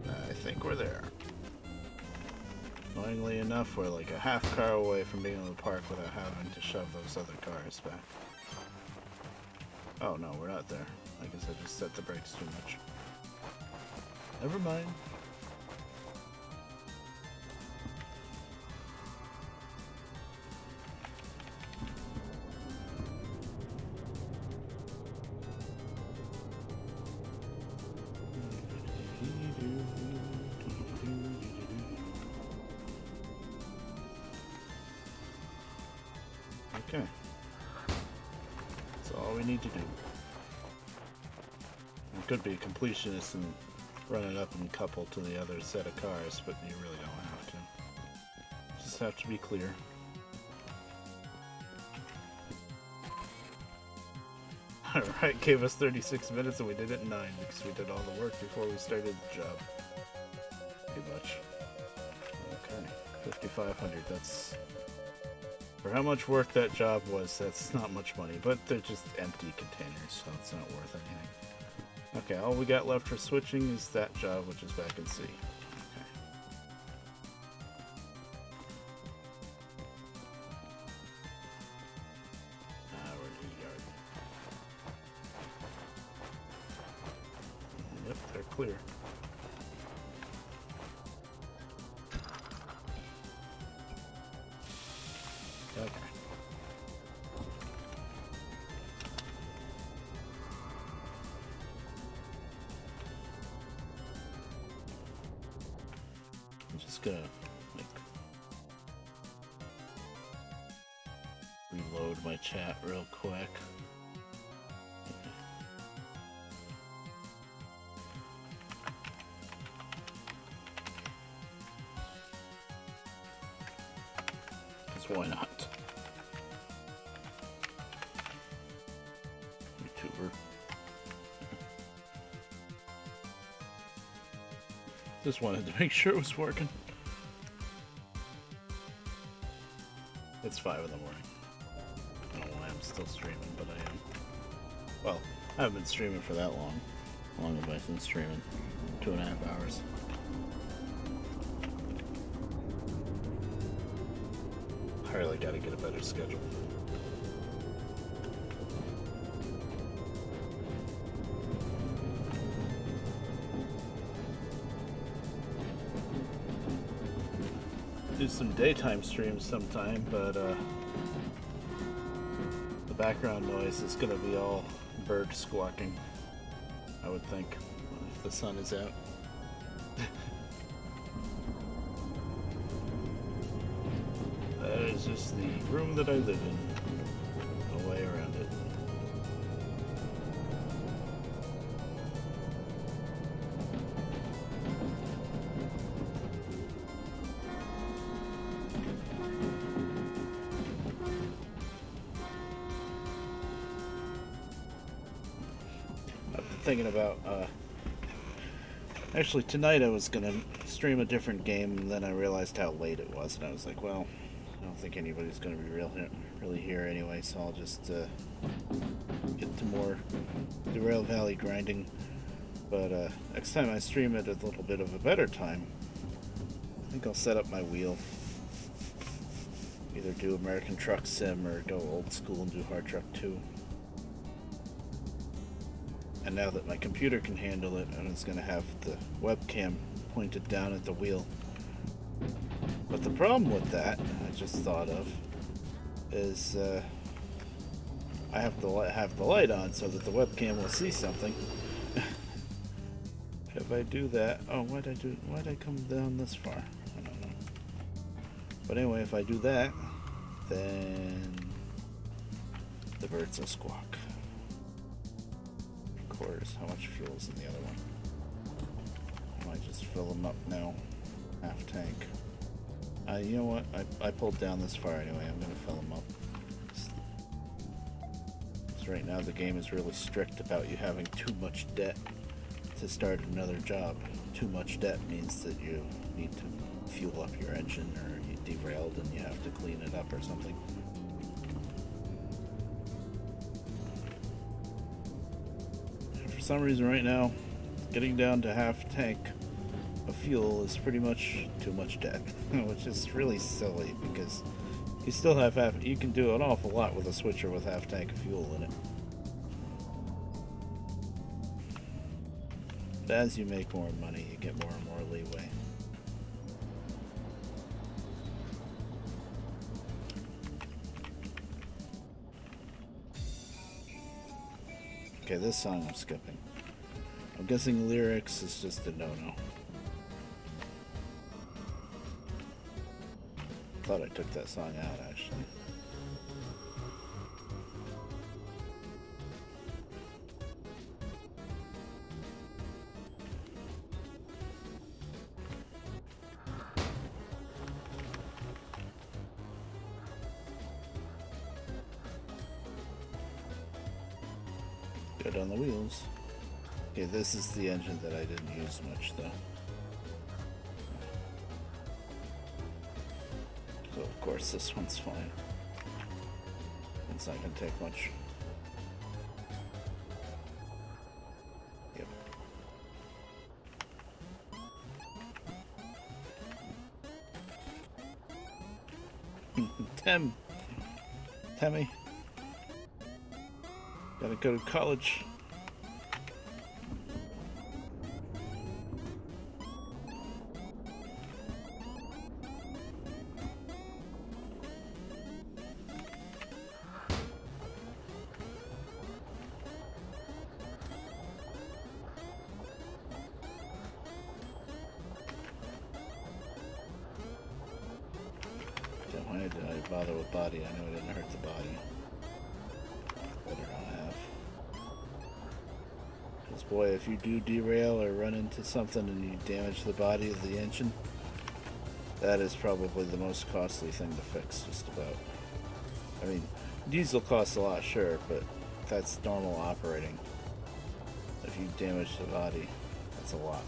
I think we're there. Annoyingly enough, we're like a half car away from being able to park without having to shove those other cars back. Oh no, we're not there. I guess I just set the brakes too much. Never mind. Okay. That's all we need to do. You could be a completionist and run it up and couple to the other set of cars, but you really don't have to. Just have to be clear. Alright, gave us 36 minutes and we did it in 9 because we did all the work before we started the job. Pretty much. Okay, 5,500, that's... For how much work that job was, that's not much money, but they're just empty containers, so it's not worth anything. Okay, all we got left for switching is that job, which is back in C. Okay. We're in the yard. Yep, they're clear. Okay. I'm just gonna like reload my chat real quick. Because why not? YouTuber. Just wanted to make sure it was working. It's 5 in the morning. I don't know why I'm still streaming, but I am. Well, I haven't been streaming for that long. How long have I been streaming? 2.5 hours. I really gotta get a better schedule. Do some daytime streams sometime, but the background noise is gonna be all bird squawking, I would think, if the sun is out. That is just the room that I live in. No way around it. Thinking about actually tonight I was gonna stream a different game, and then I realized how late it was, and I was like, well, I don't think anybody's gonna be really here anyway, so I'll just get to more Derail Valley grinding. But next time I stream it at a little bit of a better time, I think I'll set up my wheel, either do American Truck Sim or go old school and do Hard Truck 2. And now that my computer can handle it, I'm just going to have the webcam pointed down at the wheel. But the problem with that, I just thought of, is I have to have the light on so that the webcam will see something. If I do that, oh, why'd I come down this far? I don't know. But anyway, if I do that, then the birds will squawk. How much fuel is in the other one? I might just fill them up now. Half tank. You know what? I pulled down this far anyway. I'm gonna fill them up. Because right now the game is really strict about you having too much debt to start another job. Too much debt means that you need to fuel up your engine, or you derailed and you have to clean it up or something. For some reason right now, getting down to half tank of fuel is pretty much too much debt, which is really silly because you still have you can do an awful lot with a switcher with half tank of fuel in it. But as you make more money, you get more and more leeway. Okay, this song I'm skipping. I'm guessing lyrics is just a no-no. Thought I took that song out, actually. Good on the wheels. Okay, this is the engine that I didn't use much, though. So, of course, this one's fine. It's not going to take much. Yep. Tammy. Gotta go to college. Why did I bother with body? I know it didn't hurt the body. Better not have. Because boy, if you do derail or run into something and you damage the body of the engine, that is probably the most costly thing to fix, just about. I mean, diesel costs a lot, sure, but that's normal operating. If you damage the body, that's a lot.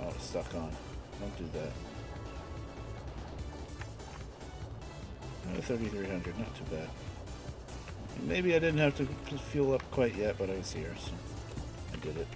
Oh, stuck on. Don't do that. 3,300, not too bad. Maybe I didn't have to fuel up quite yet, but I was here, so I did it.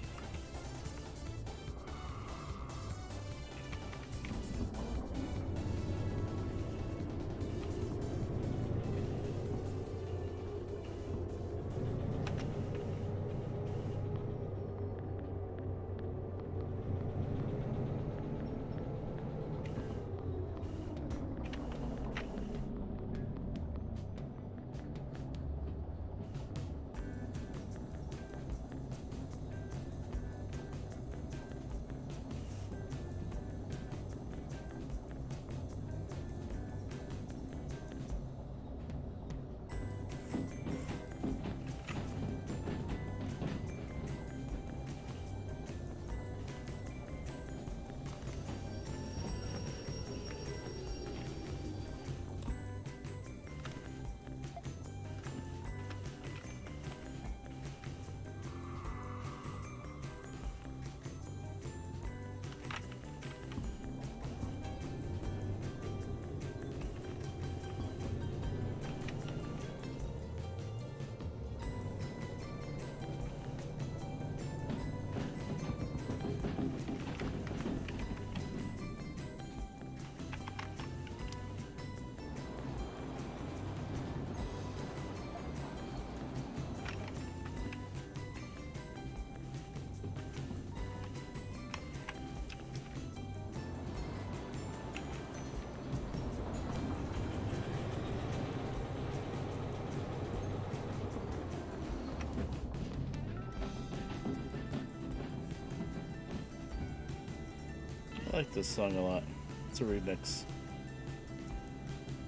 I like this song a lot. It's a remix.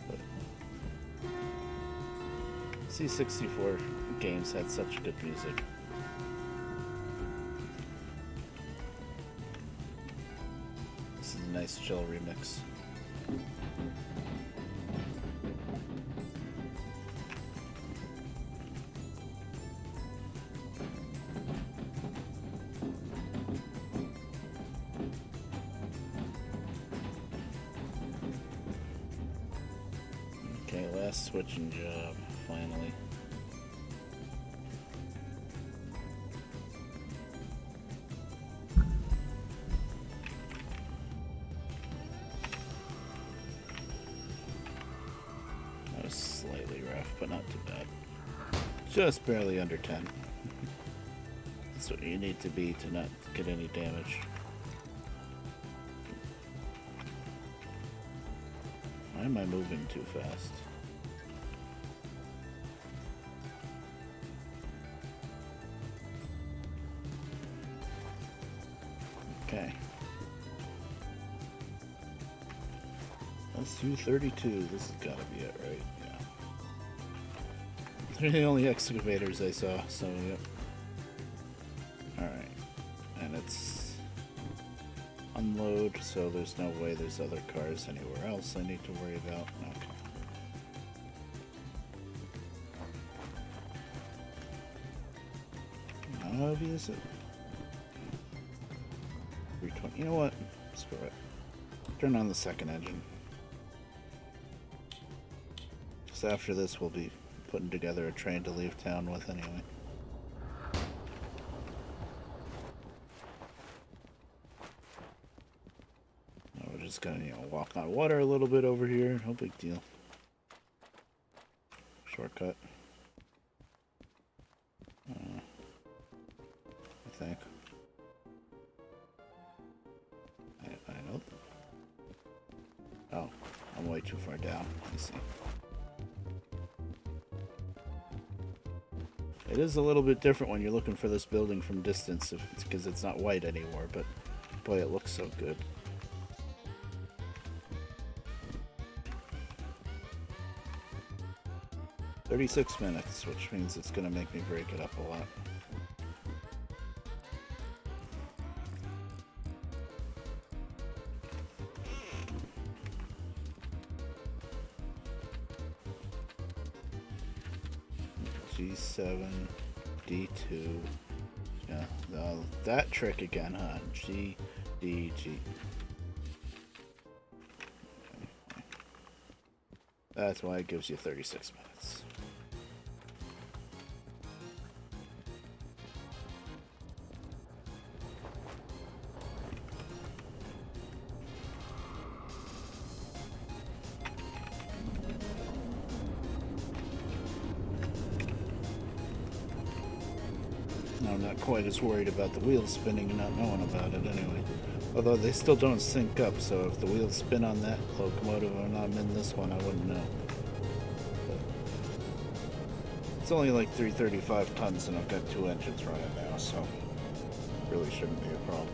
But C64 games had such good music. This is a nice chill remix. Okay, last switching job, finally. That was slightly rough, but not too bad. Just barely under 10. That's what you need to be to not get any damage. Why am I moving too fast? Okay. Let's do 32. This has got to be it, right? Yeah. They're the only excavators I saw, so yep. Alright. And it's unload, so there's no way there's other cars anywhere else I need to worry about. Okay. How heavy is it? 320. You know what? Screw it. Turn on the second engine. Just after this, we'll be putting together a train to leave town with anyway. We're just gonna, walk on water a little bit over here. No big deal. Shortcut. I think. I know. Oh, I'm way too far down. I see. It is a little bit different when you're looking for this building from distance, because it's not white anymore, but boy, it looks so good. "36 minutes, which means it's going to make me break it up a lot. G7, D2. Yeah, that trick again, huh? G, D, G. That's why it gives you 36 minutes. I'm not quite as worried about the wheels spinning and not knowing about it anyway. Although they still don't sync up, so if the wheels spin on that locomotive and I'm in this one, I wouldn't know. But it's only like 335 tons and I've got 2 engines running now, so really shouldn't be a problem.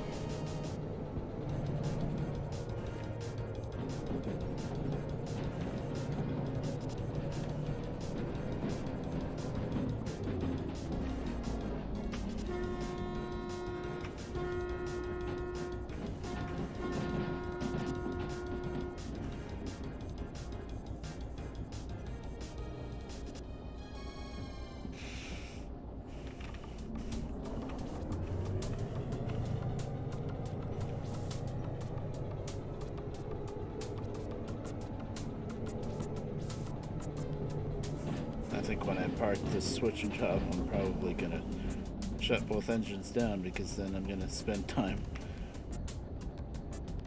I think when I park this switching job, I'm probably gonna shut both engines down because then I'm gonna spend time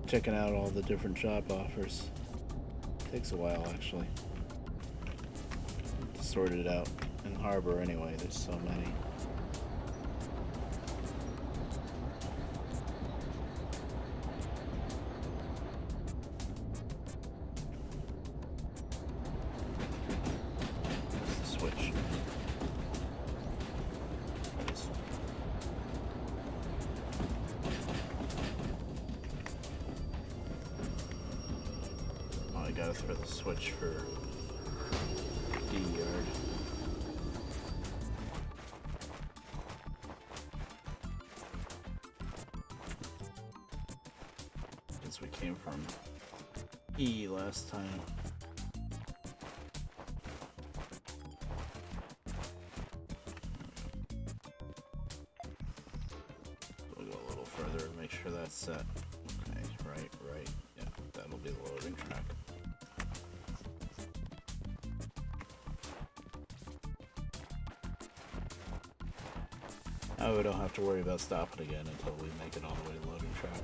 checking out all the different job offers. It takes a while actually to sort it out. In Harbor anyway, there's so many. Switch. Oh, I gotta throw the switch for D yard. Since we came from E last time. Make sure that's set. Okay, right. Yeah, that'll be the loading track. Oh, we don't have to worry about stopping again until we make it all the way to loading track.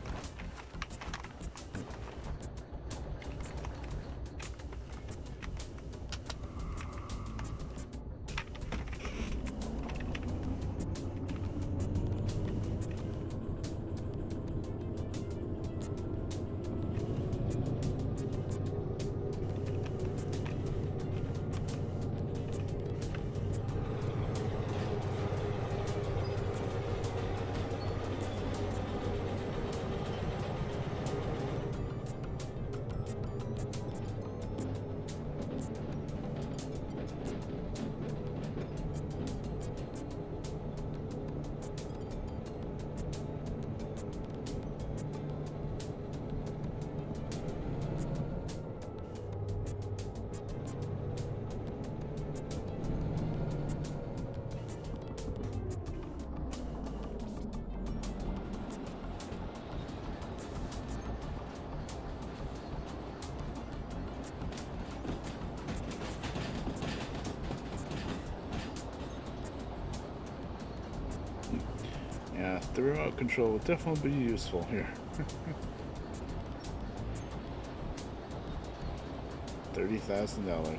Yeah, the remote control would definitely be useful here. $30,000 though.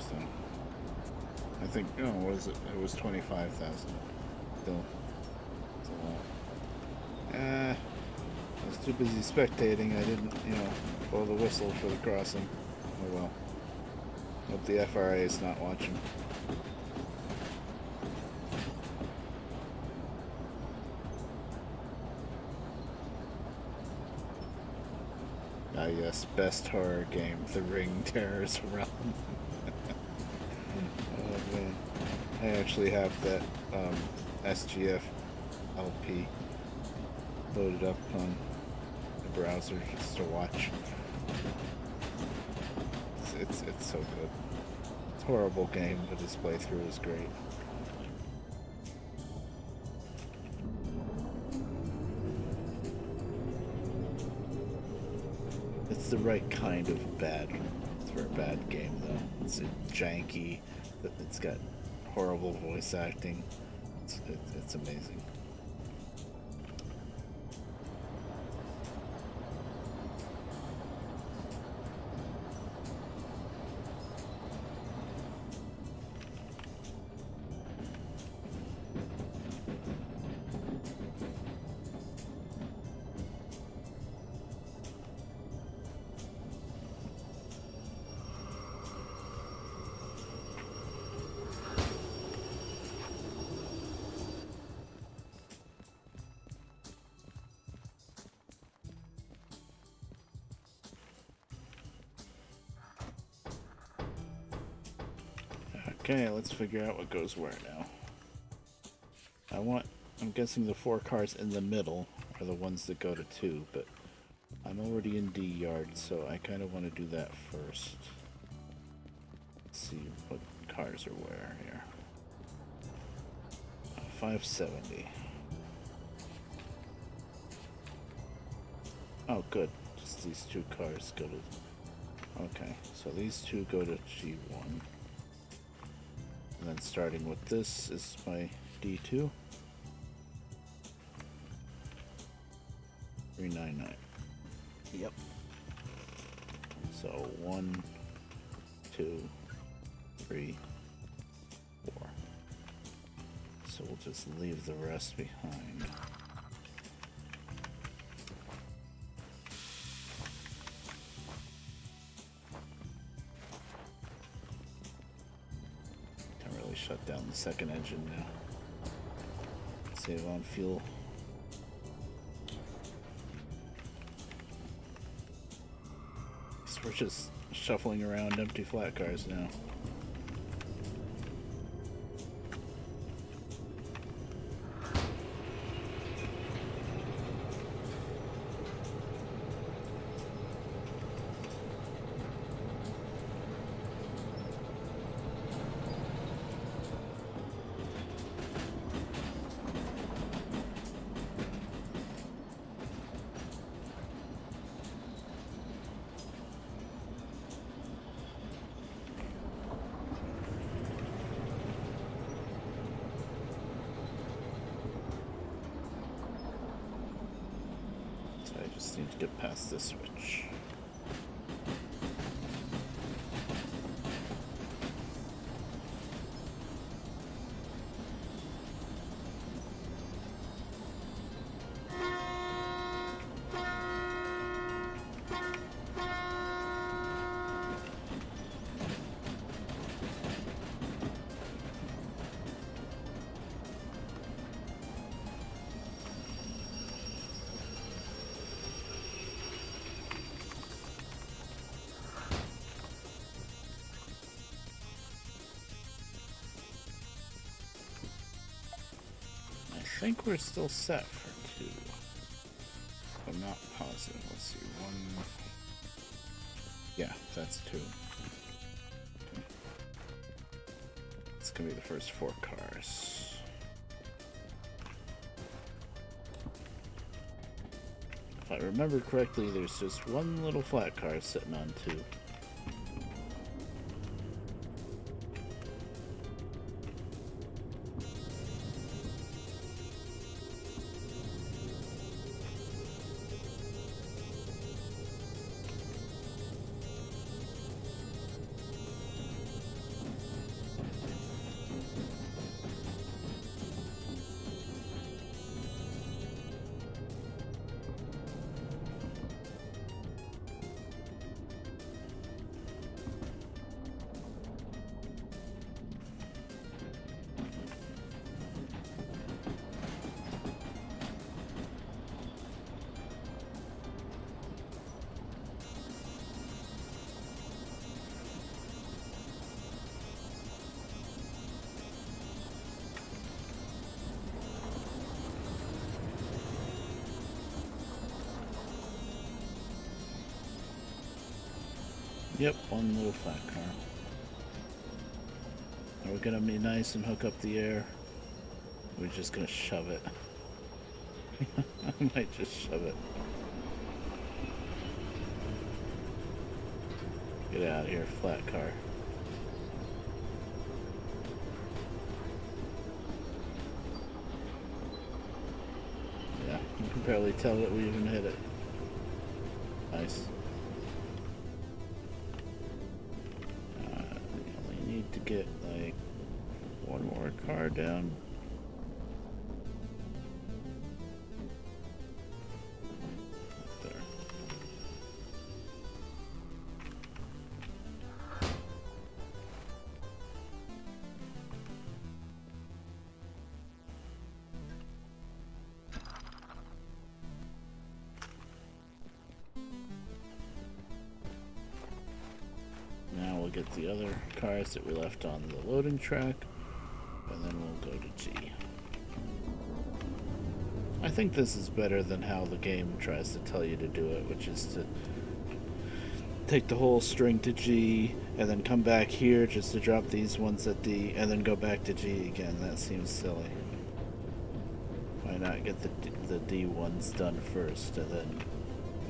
I think, no, what was it? It was 25,000. Still, it's a lot. I was too busy spectating. I didn't, blow the whistle for the crossing. Oh well. Hope the FRA is not watching. Ah yes, best horror game, The Ring Terror's Realm. Oh man. I actually have that SGF LP loaded up on the browser just to watch. It's so good. It's a horrible game, but his playthrough is great. It's the right kind of bad for a bad game, though. It's janky. It's got horrible voice acting. It's amazing. Okay, let's figure out what goes where now. I'm guessing the 4 cars in the middle are the ones that go to 2, but I'm already in D yard, so I kind of want to do that first. Let's see what cars are where here. 570. Oh, good. Just these 2 cars go to... Okay, so these 2 go to G1. And then starting with this is my D2. 399. Yep. So 1, 2, 3, 4. So we'll just leave the rest behind. Shut down the second engine now. Save on fuel. So we're just shuffling around empty flat cars now. I just need to get past this switch. I think we're still set for 2. I'm not positive. Let's see. 1. Yeah, that's 2. Okay. It's gonna be the first 4 cars. If I remember correctly, there's just one little flat car sitting on 2. Yep, one little flat car. Are we gonna be nice and hook up the air? We're just gonna shove it. I might just shove it. Get out of here, flat car. can barely tell that we even hit it. Nice. We only need to get like one more car down. There. Now we'll get the other cars that we left on the loading track, and then we'll go to G. I think this is better than how the game tries to tell you to do it, which is to take the whole string to G, and then come back here just to drop these ones at D, and then go back to G again. That seems silly. Why not get the D ones done first, and then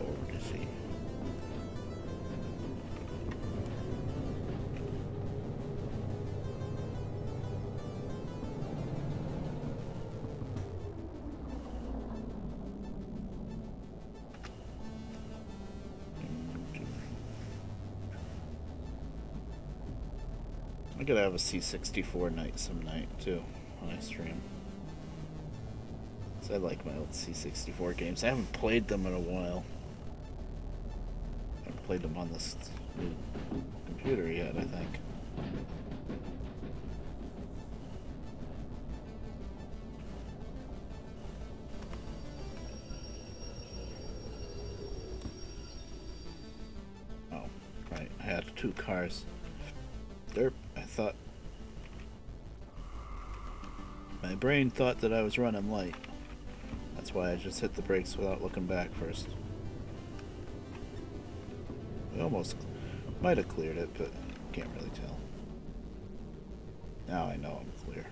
over to G? I could have a C64 night some night too when I stream. So I like my old C64 games. I haven't played them in a while. I haven't played them on this new computer yet, I think. Oh, right. I had two cars. Derp, I thought... My brain thought that I was running light. That's why I just hit the brakes without looking back first. We almost might have cleared it, but can't really tell. Now I know I'm clear.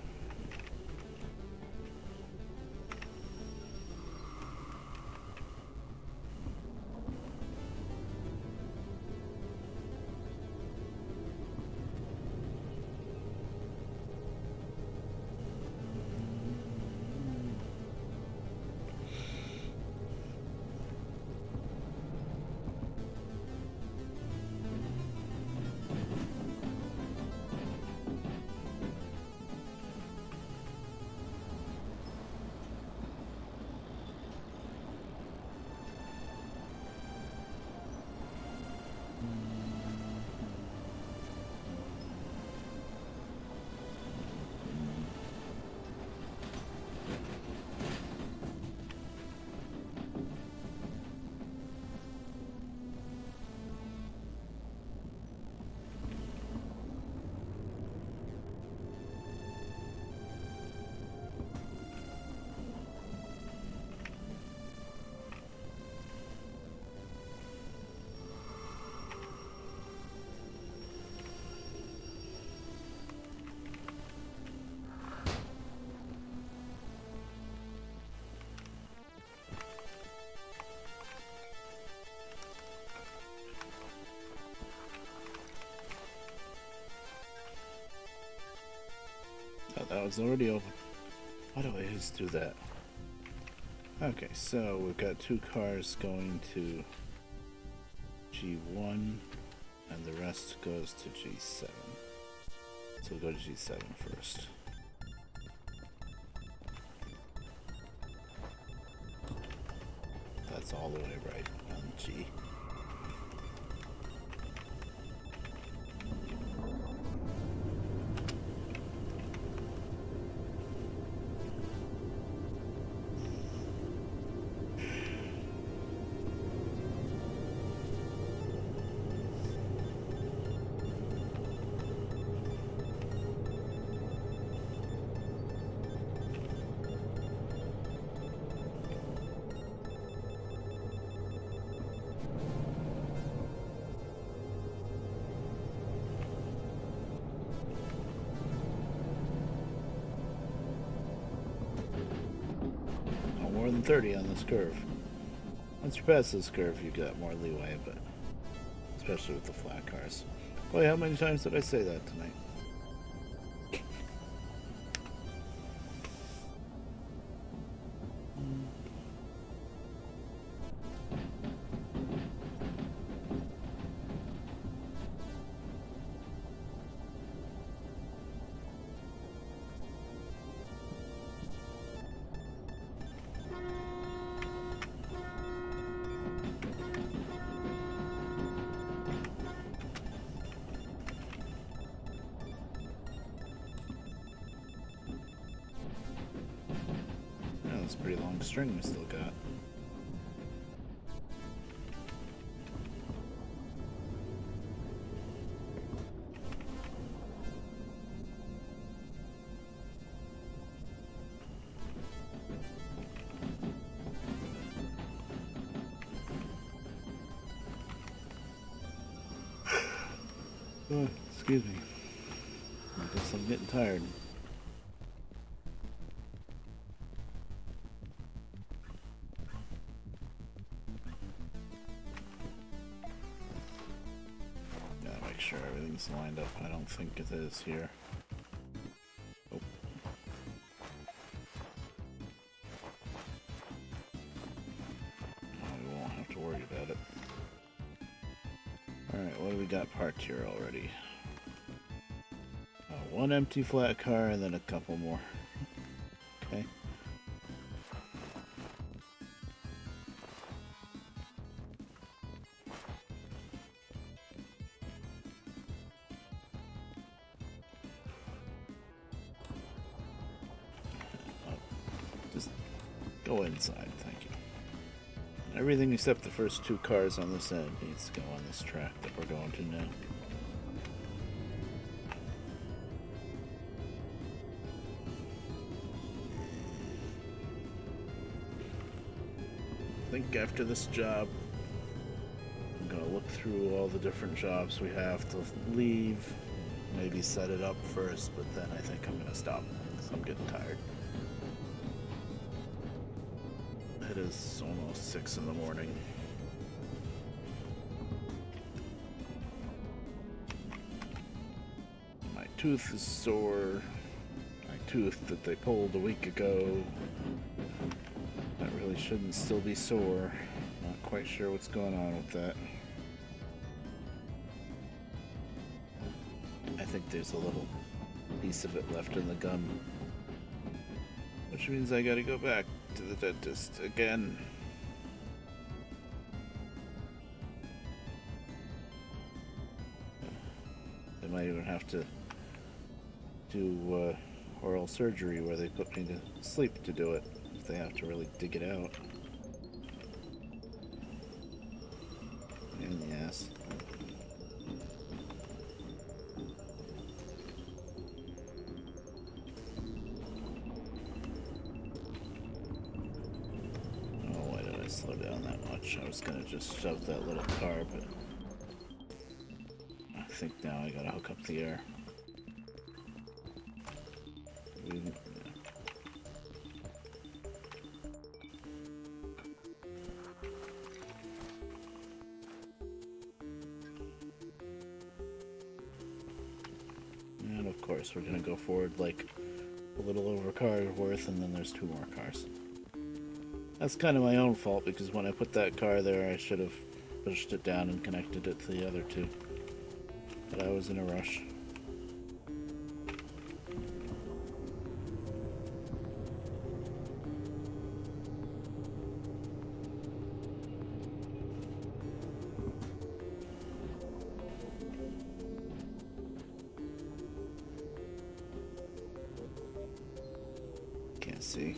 Oh, that was already open. Why do I always do that? Okay, so we've got two cars going to G1, and the rest goes to G7. So we'll go to G7 first. That's all the way right on G. More than 30 on this curve. Once you pass this curve, you got more leeway, but especially with the flat cars. Boy, how many times did I say that tonight? That's a pretty long string we still got. Oh, excuse me. I guess I'm getting tired. Gotta make sure everything's lined up. I don't think it is here. Oh. We won't have to worry about it. Alright, what do we got parked here already? One empty flat car and then a couple more. Okay. Just go inside, thank you. Everything except the first two cars on this end needs to go on this track that we're going to now. I think after this job, I'm gonna look through all the different jobs we have to leave, maybe set it up first, but then I think I'm gonna stop because I'm getting tired. It is almost 6 in the morning. My tooth is sore. My tooth that they pulled a week ago. That really shouldn't still be sore. Not quite sure what's going on with that. I think there's a little piece of it left in the gum. Which means I gotta go back to the dentist again. They might even have to do oral surgery where they put me to sleep to do it. If they have to really dig it out. And yes. Slow down that much. I was gonna just shove that little car, but I think now I gotta hook up the air. And of course we're gonna go forward like a little over a car worth, and then there's 2 more cars. That's kind of my own fault, because when I put that car there, I should have pushed it down and connected it to the other 2. But I was in a rush. Can't see.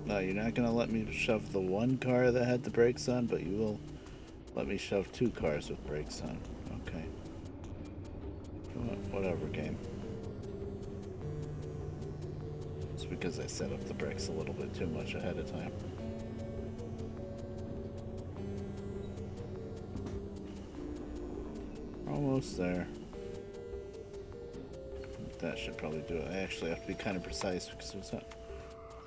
No, you're not gonna let me shove the one car that had the brakes on, but you will let me shove 2 cars with brakes on. Okay. Whatever, game. It's because I set up the brakes a little bit too much ahead of time. Almost there. That should probably do it. I actually have to be kind of precise because it's not...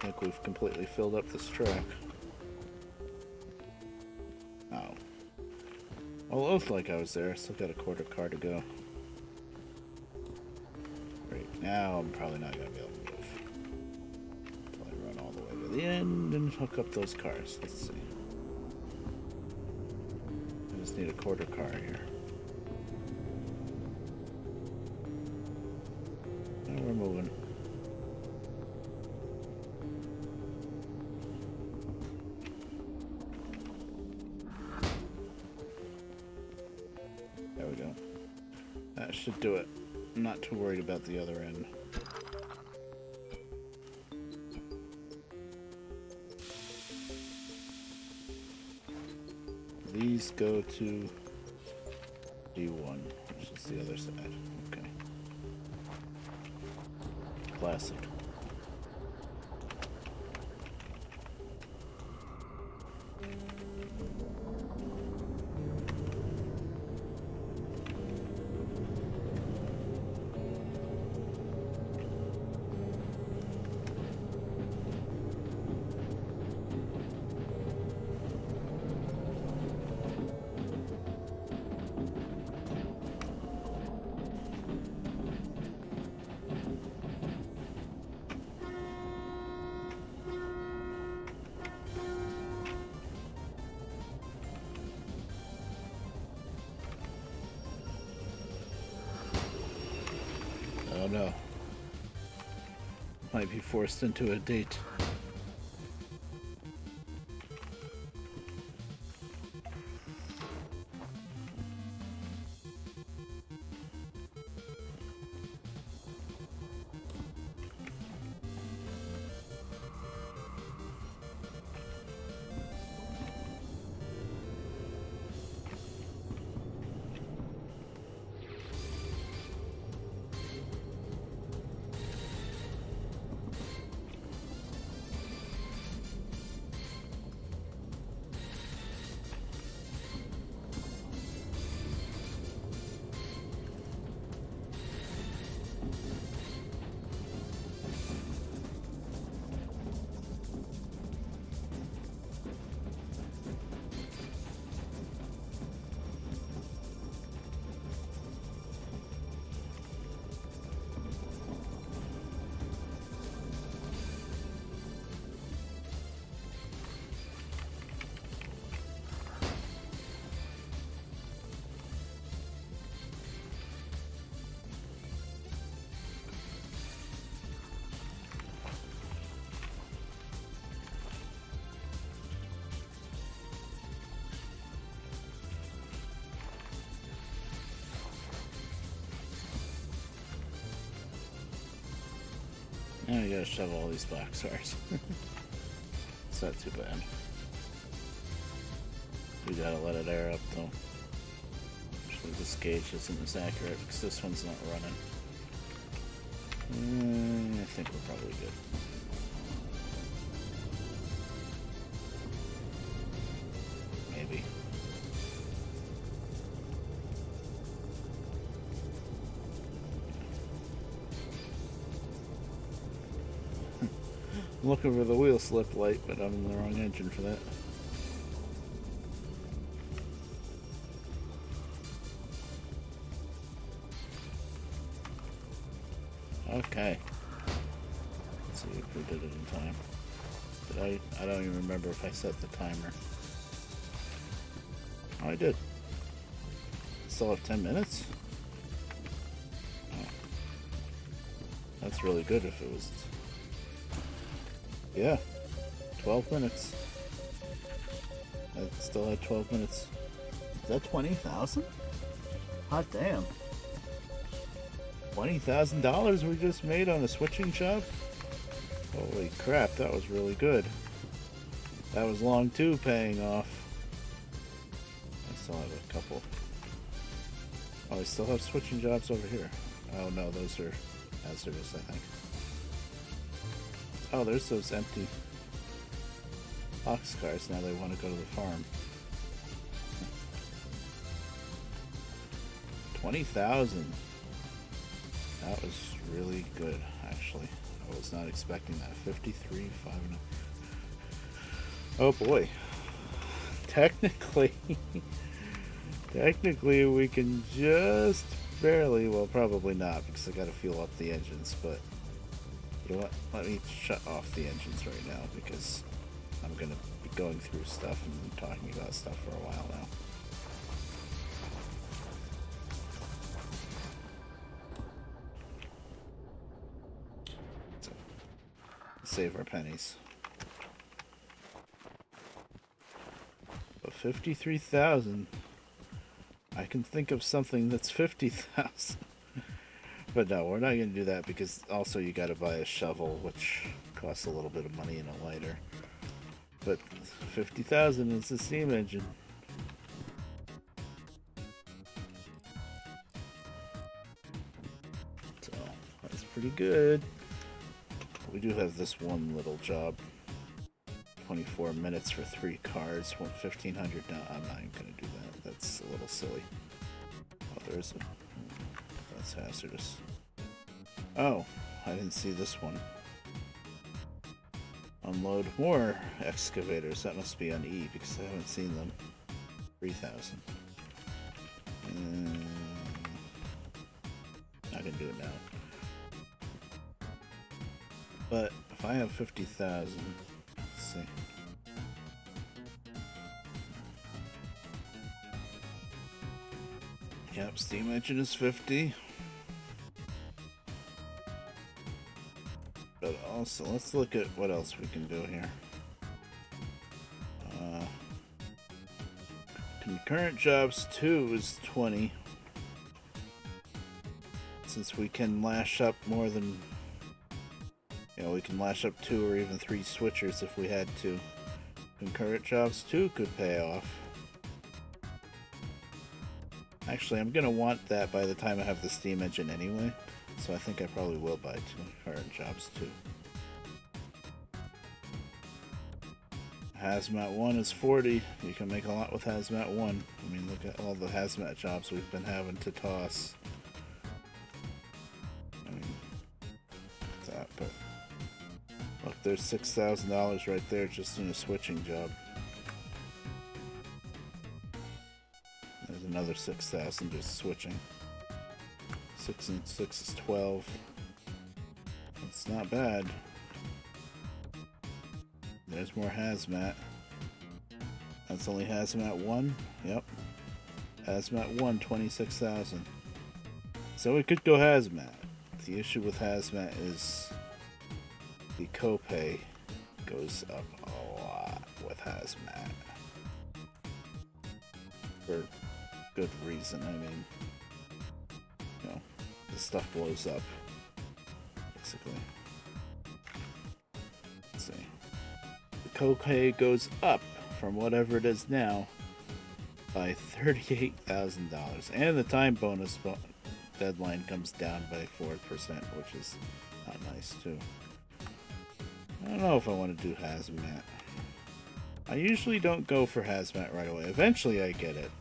I think we've completely filled up this track. Oh. Well, it looked like I was there. I still got a quarter car to go. Right now, I'm probably not going to be able to move. Until I run all the way to the end and hook up those cars. Let's see. I just need a quarter car here. And we're moving. should do it. I'm not too worried about the other end. These go to D1, which is the other side. Okay. Classic. Oh no. Might be forced into a date. Now you gotta shove all these boxcars. It's not too bad. We gotta let it air up though. Actually, this gauge isn't as accurate because this one's not running. I think we're probably good. Maybe. I'm looking for the wheel slip light, but I'm in the wrong engine for that. Okay. Let's see if we did it in time. Did I don't even remember if I set the timer. Oh, I did. Still have 10 minutes? Oh. That's really good if it was... Yeah. 12 minutes. I still had 12 minutes. Is that 20,000? Hot damn. $20,000 we just made on a switching job? Holy crap, that was really good. That was long too, paying off. I still have a couple. Oh, I still have switching jobs over here. Oh no, those are hazardous, I think. Oh, there's those empty boxcars. Now they want to go to the farm. 20,000. That was really good, actually. I was not expecting that. 53, 5. Oh boy. Technically, we can just barely. Well, probably not because I got to fuel up the engines. But you know what? Let me shut off the engines right now because I'm going to be going through stuff and talking about stuff for a while now. So, save our pennies. But 53,000. I can think of something that's 50,000. But no, we're not going to do that because also you got to buy a shovel, which costs a little bit of money and a lighter. But 50,000 is the steam engine. So that's pretty good. We do have this one little job. 24 minutes for 3 cars. 1,500. No, I'm not even going to do that. That's a little silly. Oh, there is a... That's hazardous. Oh, I didn't see this one. Unload more excavators. That must be on E because I haven't seen them. 3,000. I can do it now. But if I have 50,000, let's see. Yep, steam engine is 50. But also, let's look at what else we can do here. Concurrent jobs 2 is 20. Since we can lash up more than... You know, we can lash up 2 or even 3 switchers if we had to. Concurrent jobs 2 could pay off. Actually, I'm going to want that by the time I have the steam engine anyway. So I think I probably will buy 2 concurrent jobs too. Hazmat 1 is 40. You can make a lot with Hazmat 1. I mean, look at all the Hazmat jobs we've been having to toss. I mean, that, but... Look, there's $6,000 right there just in a switching job. There's another 6,000 just switching. 6 and 6 is 12. It's not bad. There's more hazmat. That's only hazmat 1? Yep. Hazmat 1, 26,000. So we could go hazmat. The issue with hazmat is the copay goes up a lot with hazmat. For good reason, I mean, you know, the stuff blows up, basically. Let's see. The copay goes up from whatever it is now by $38,000, and the time bonus deadline comes down by 4%, which is not nice too. I don't know if I want to do hazmat. I usually don't go for hazmat right away. Eventually I get it,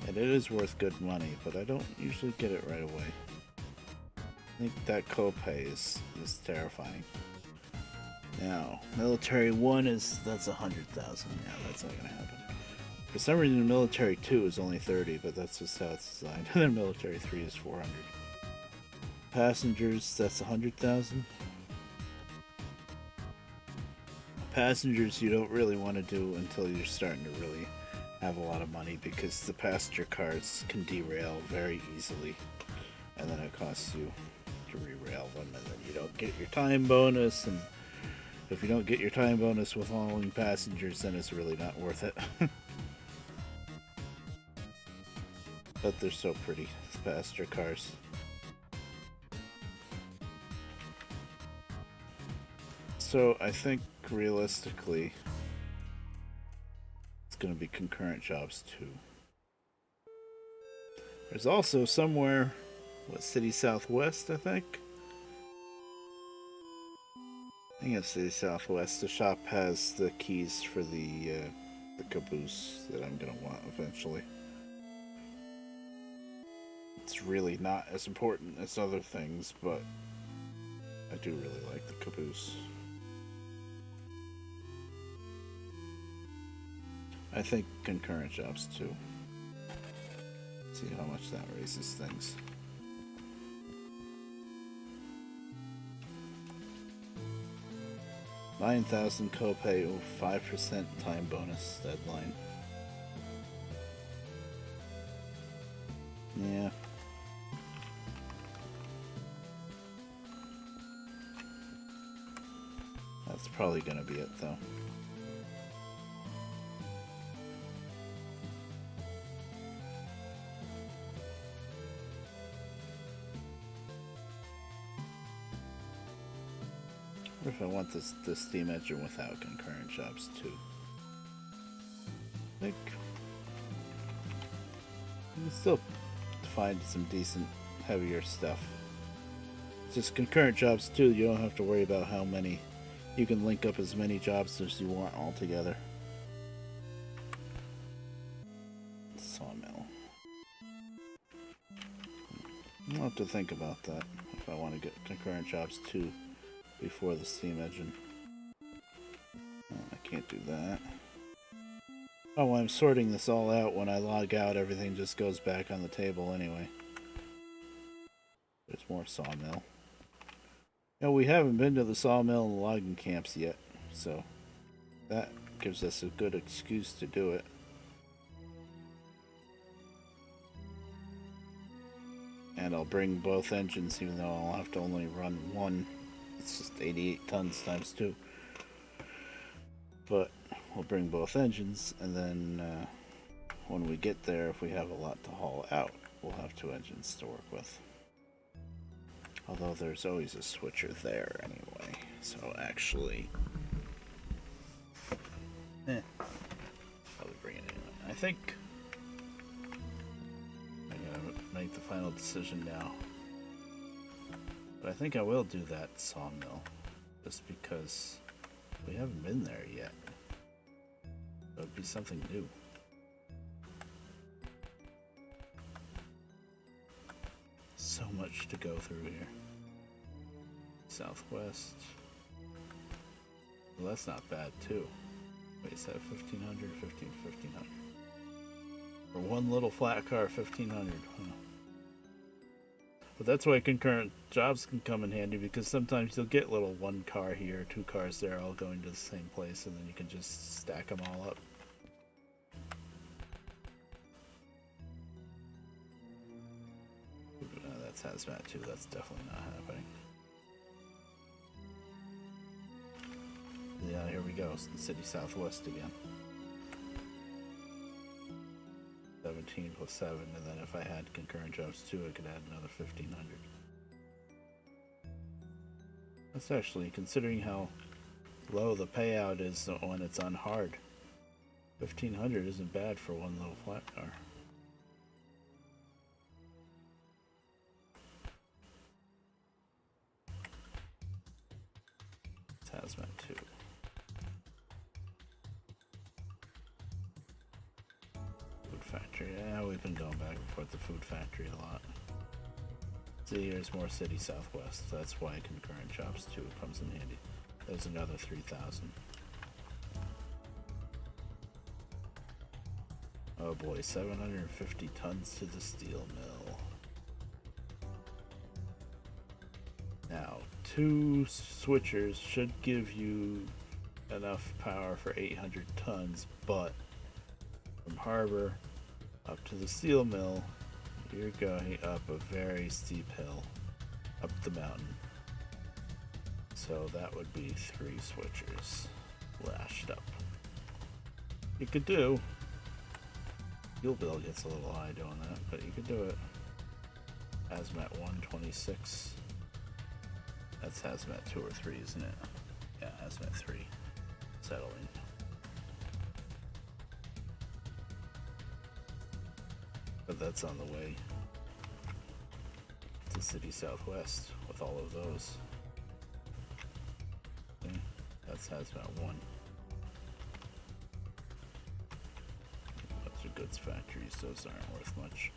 and it is worth good money, but I don't usually get it right away. I think that copay is terrifying. Now, military 1 that's 100,000. Yeah, that's not gonna happen. For some reason, military 2 is only 30, but that's just how it's designed. And then military 3 is 400. Passengers, that's 100,000. Passengers you don't really want to do until you're starting to really have a lot of money, because the passenger cars can derail very easily, and then it costs you to re-rail them, and then you don't get your time bonus, and if you don't get your time bonus with hauling passengers, then it's really not worth it. But they're so pretty, the passenger cars. So I think realistically it's going to be concurrent jobs too. There's also somewhere, what, City Southwest, I think? I think it's City Southwest. The shop has the keys for the caboose that I'm going to want eventually. It's really not as important as other things, but I do really like the caboose. I think concurrent jobs too. See how much that raises things. $9,000 copay, 5% time bonus deadline. Yeah. That's probably gonna be it though. want this steam engine without concurrent jobs too. I think you can still find some decent, heavier stuff. Just concurrent jobs too, you don't have to worry about how many. You can link up as many jobs as you want all together. Sawmill. I'll have to think about that if I want to get concurrent jobs too before the steam engine. I can't do that. Oh, well, I'm sorting this all out. When I log out, everything just goes back on the table anyway. There's more sawmill. No, we haven't been to the sawmill and the logging camps yet, so that gives us a good excuse to do it. And I'll bring both engines, even though I'll have to only run one. It's just 88 tons times 2. But we'll bring both engines, and then when we get there, if we have a lot to haul out, we'll have 2 engines to work with. Although there's always a switcher there anyway, so actually, I'll bring it in. I think I'm gonna make the final decision now, but I think I will do that sawmill, just because we haven't been there yet. It would be something new. So much to go through here. Southwest. Well, that's not bad too. Wait, is that 1500? 1500. For one little flat car, 1500. Huh. But that's why concurrent jobs can come in handy, because sometimes you'll get little 1 car here, 2 cars there, all going to the same place, and then you can just stack them all up. That's hazmat too, that's definitely not happening. Yeah, here we go, it's the city southwest again. 17 plus 7, and then if I had concurrent jobs too, I could add another 1500. That's actually, considering how low the payout is when it's on hard, 1500 isn't bad for one little flat car. Hazmat too. Food factory. Yeah, we've been going back and forth to food factory a lot. See, here's more city southwest. That's why concurrent jobs too comes in handy. There's another 3,000. Oh boy, 750 tons to the steel mill. Now, 2 switchers should give you enough power for 800 tons, but from harbor up to the steel mill, you're going up a very steep hill up the mountain. So that would be 3 switchers lashed up. You could do. Fuel bill gets a little high doing that, but you could do it. Hazmat 126. That's hazmat 2 or 3, isn't it? Yeah, hazmat 3. Settling. But that's on the way to city southwest with all of those. Okay, that's hazmat 1. Those are goods factories, those aren't worth much.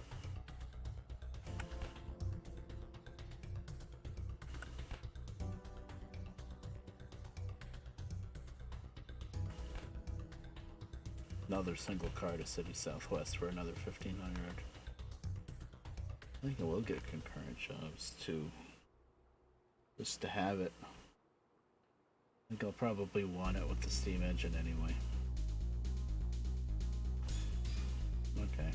Another single car to city southwest for another 1500. I think I will get concurrent jobs too, just to have it. I think I'll probably want it with the steam engine anyway. Okay,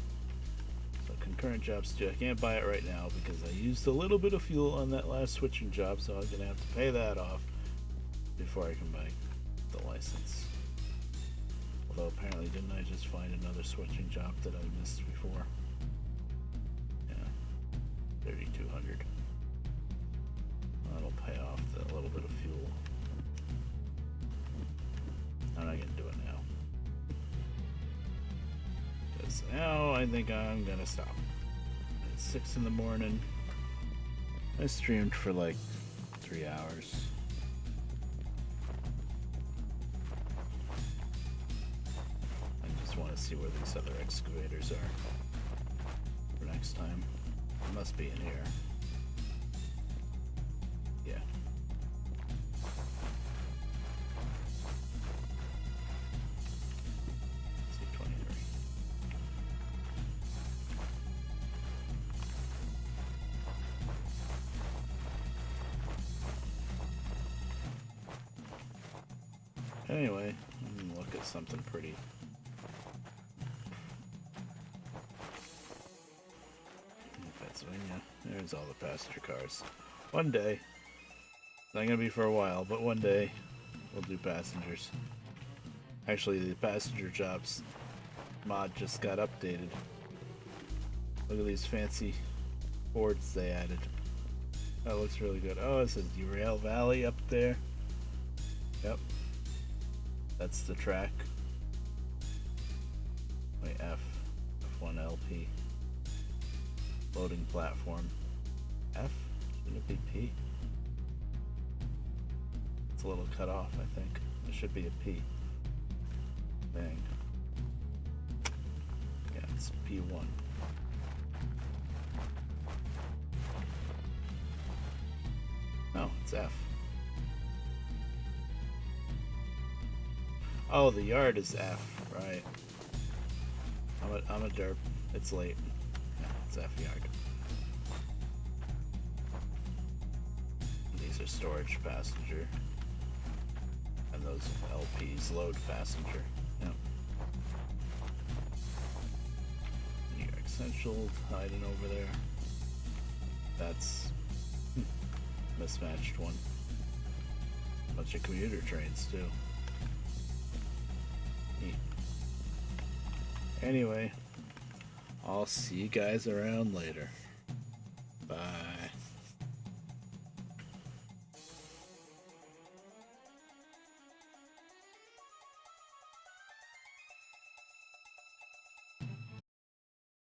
so concurrent jobs too. I can't buy it right now because I used a little bit of fuel on that last switching job, so I'm gonna have to pay that off before I can buy the license. Although apparently, didn't I just find another switching job that I missed before? Yeah, 3,200. That'll pay off that little bit of fuel. So now I think I'm gonna stop. It's 6 in the morning. I streamed for like 3 hours. I just want to see where these other excavators are for next time. It must be in here. Yeah. C23. Anyway, I'm gonna look at something pretty. Pennsylvania. There's all the passenger cars. One day, not gonna be for a while, but one day we'll do passengers. Actually, the passenger jobs mod just got updated. Look at these fancy boards they added. That looks really good. Oh, it says Derail Valley up there. Yep. That's the track. Wait, F1LP. Loading platform. F? Shouldn't it be P? It's a little cut off, I think. It should be a P. Dang. Yeah, it's P1. No, it's F. Oh, the yard is F, right. I'm a derp. It's late. Yeah, it's F yard. These are storage passenger. And those LPs load passenger. Yep. New York Central hiding over there. That's mismatched one. Bunch of commuter trains too. Neat. Anyway, I'll see you guys around later. Bye.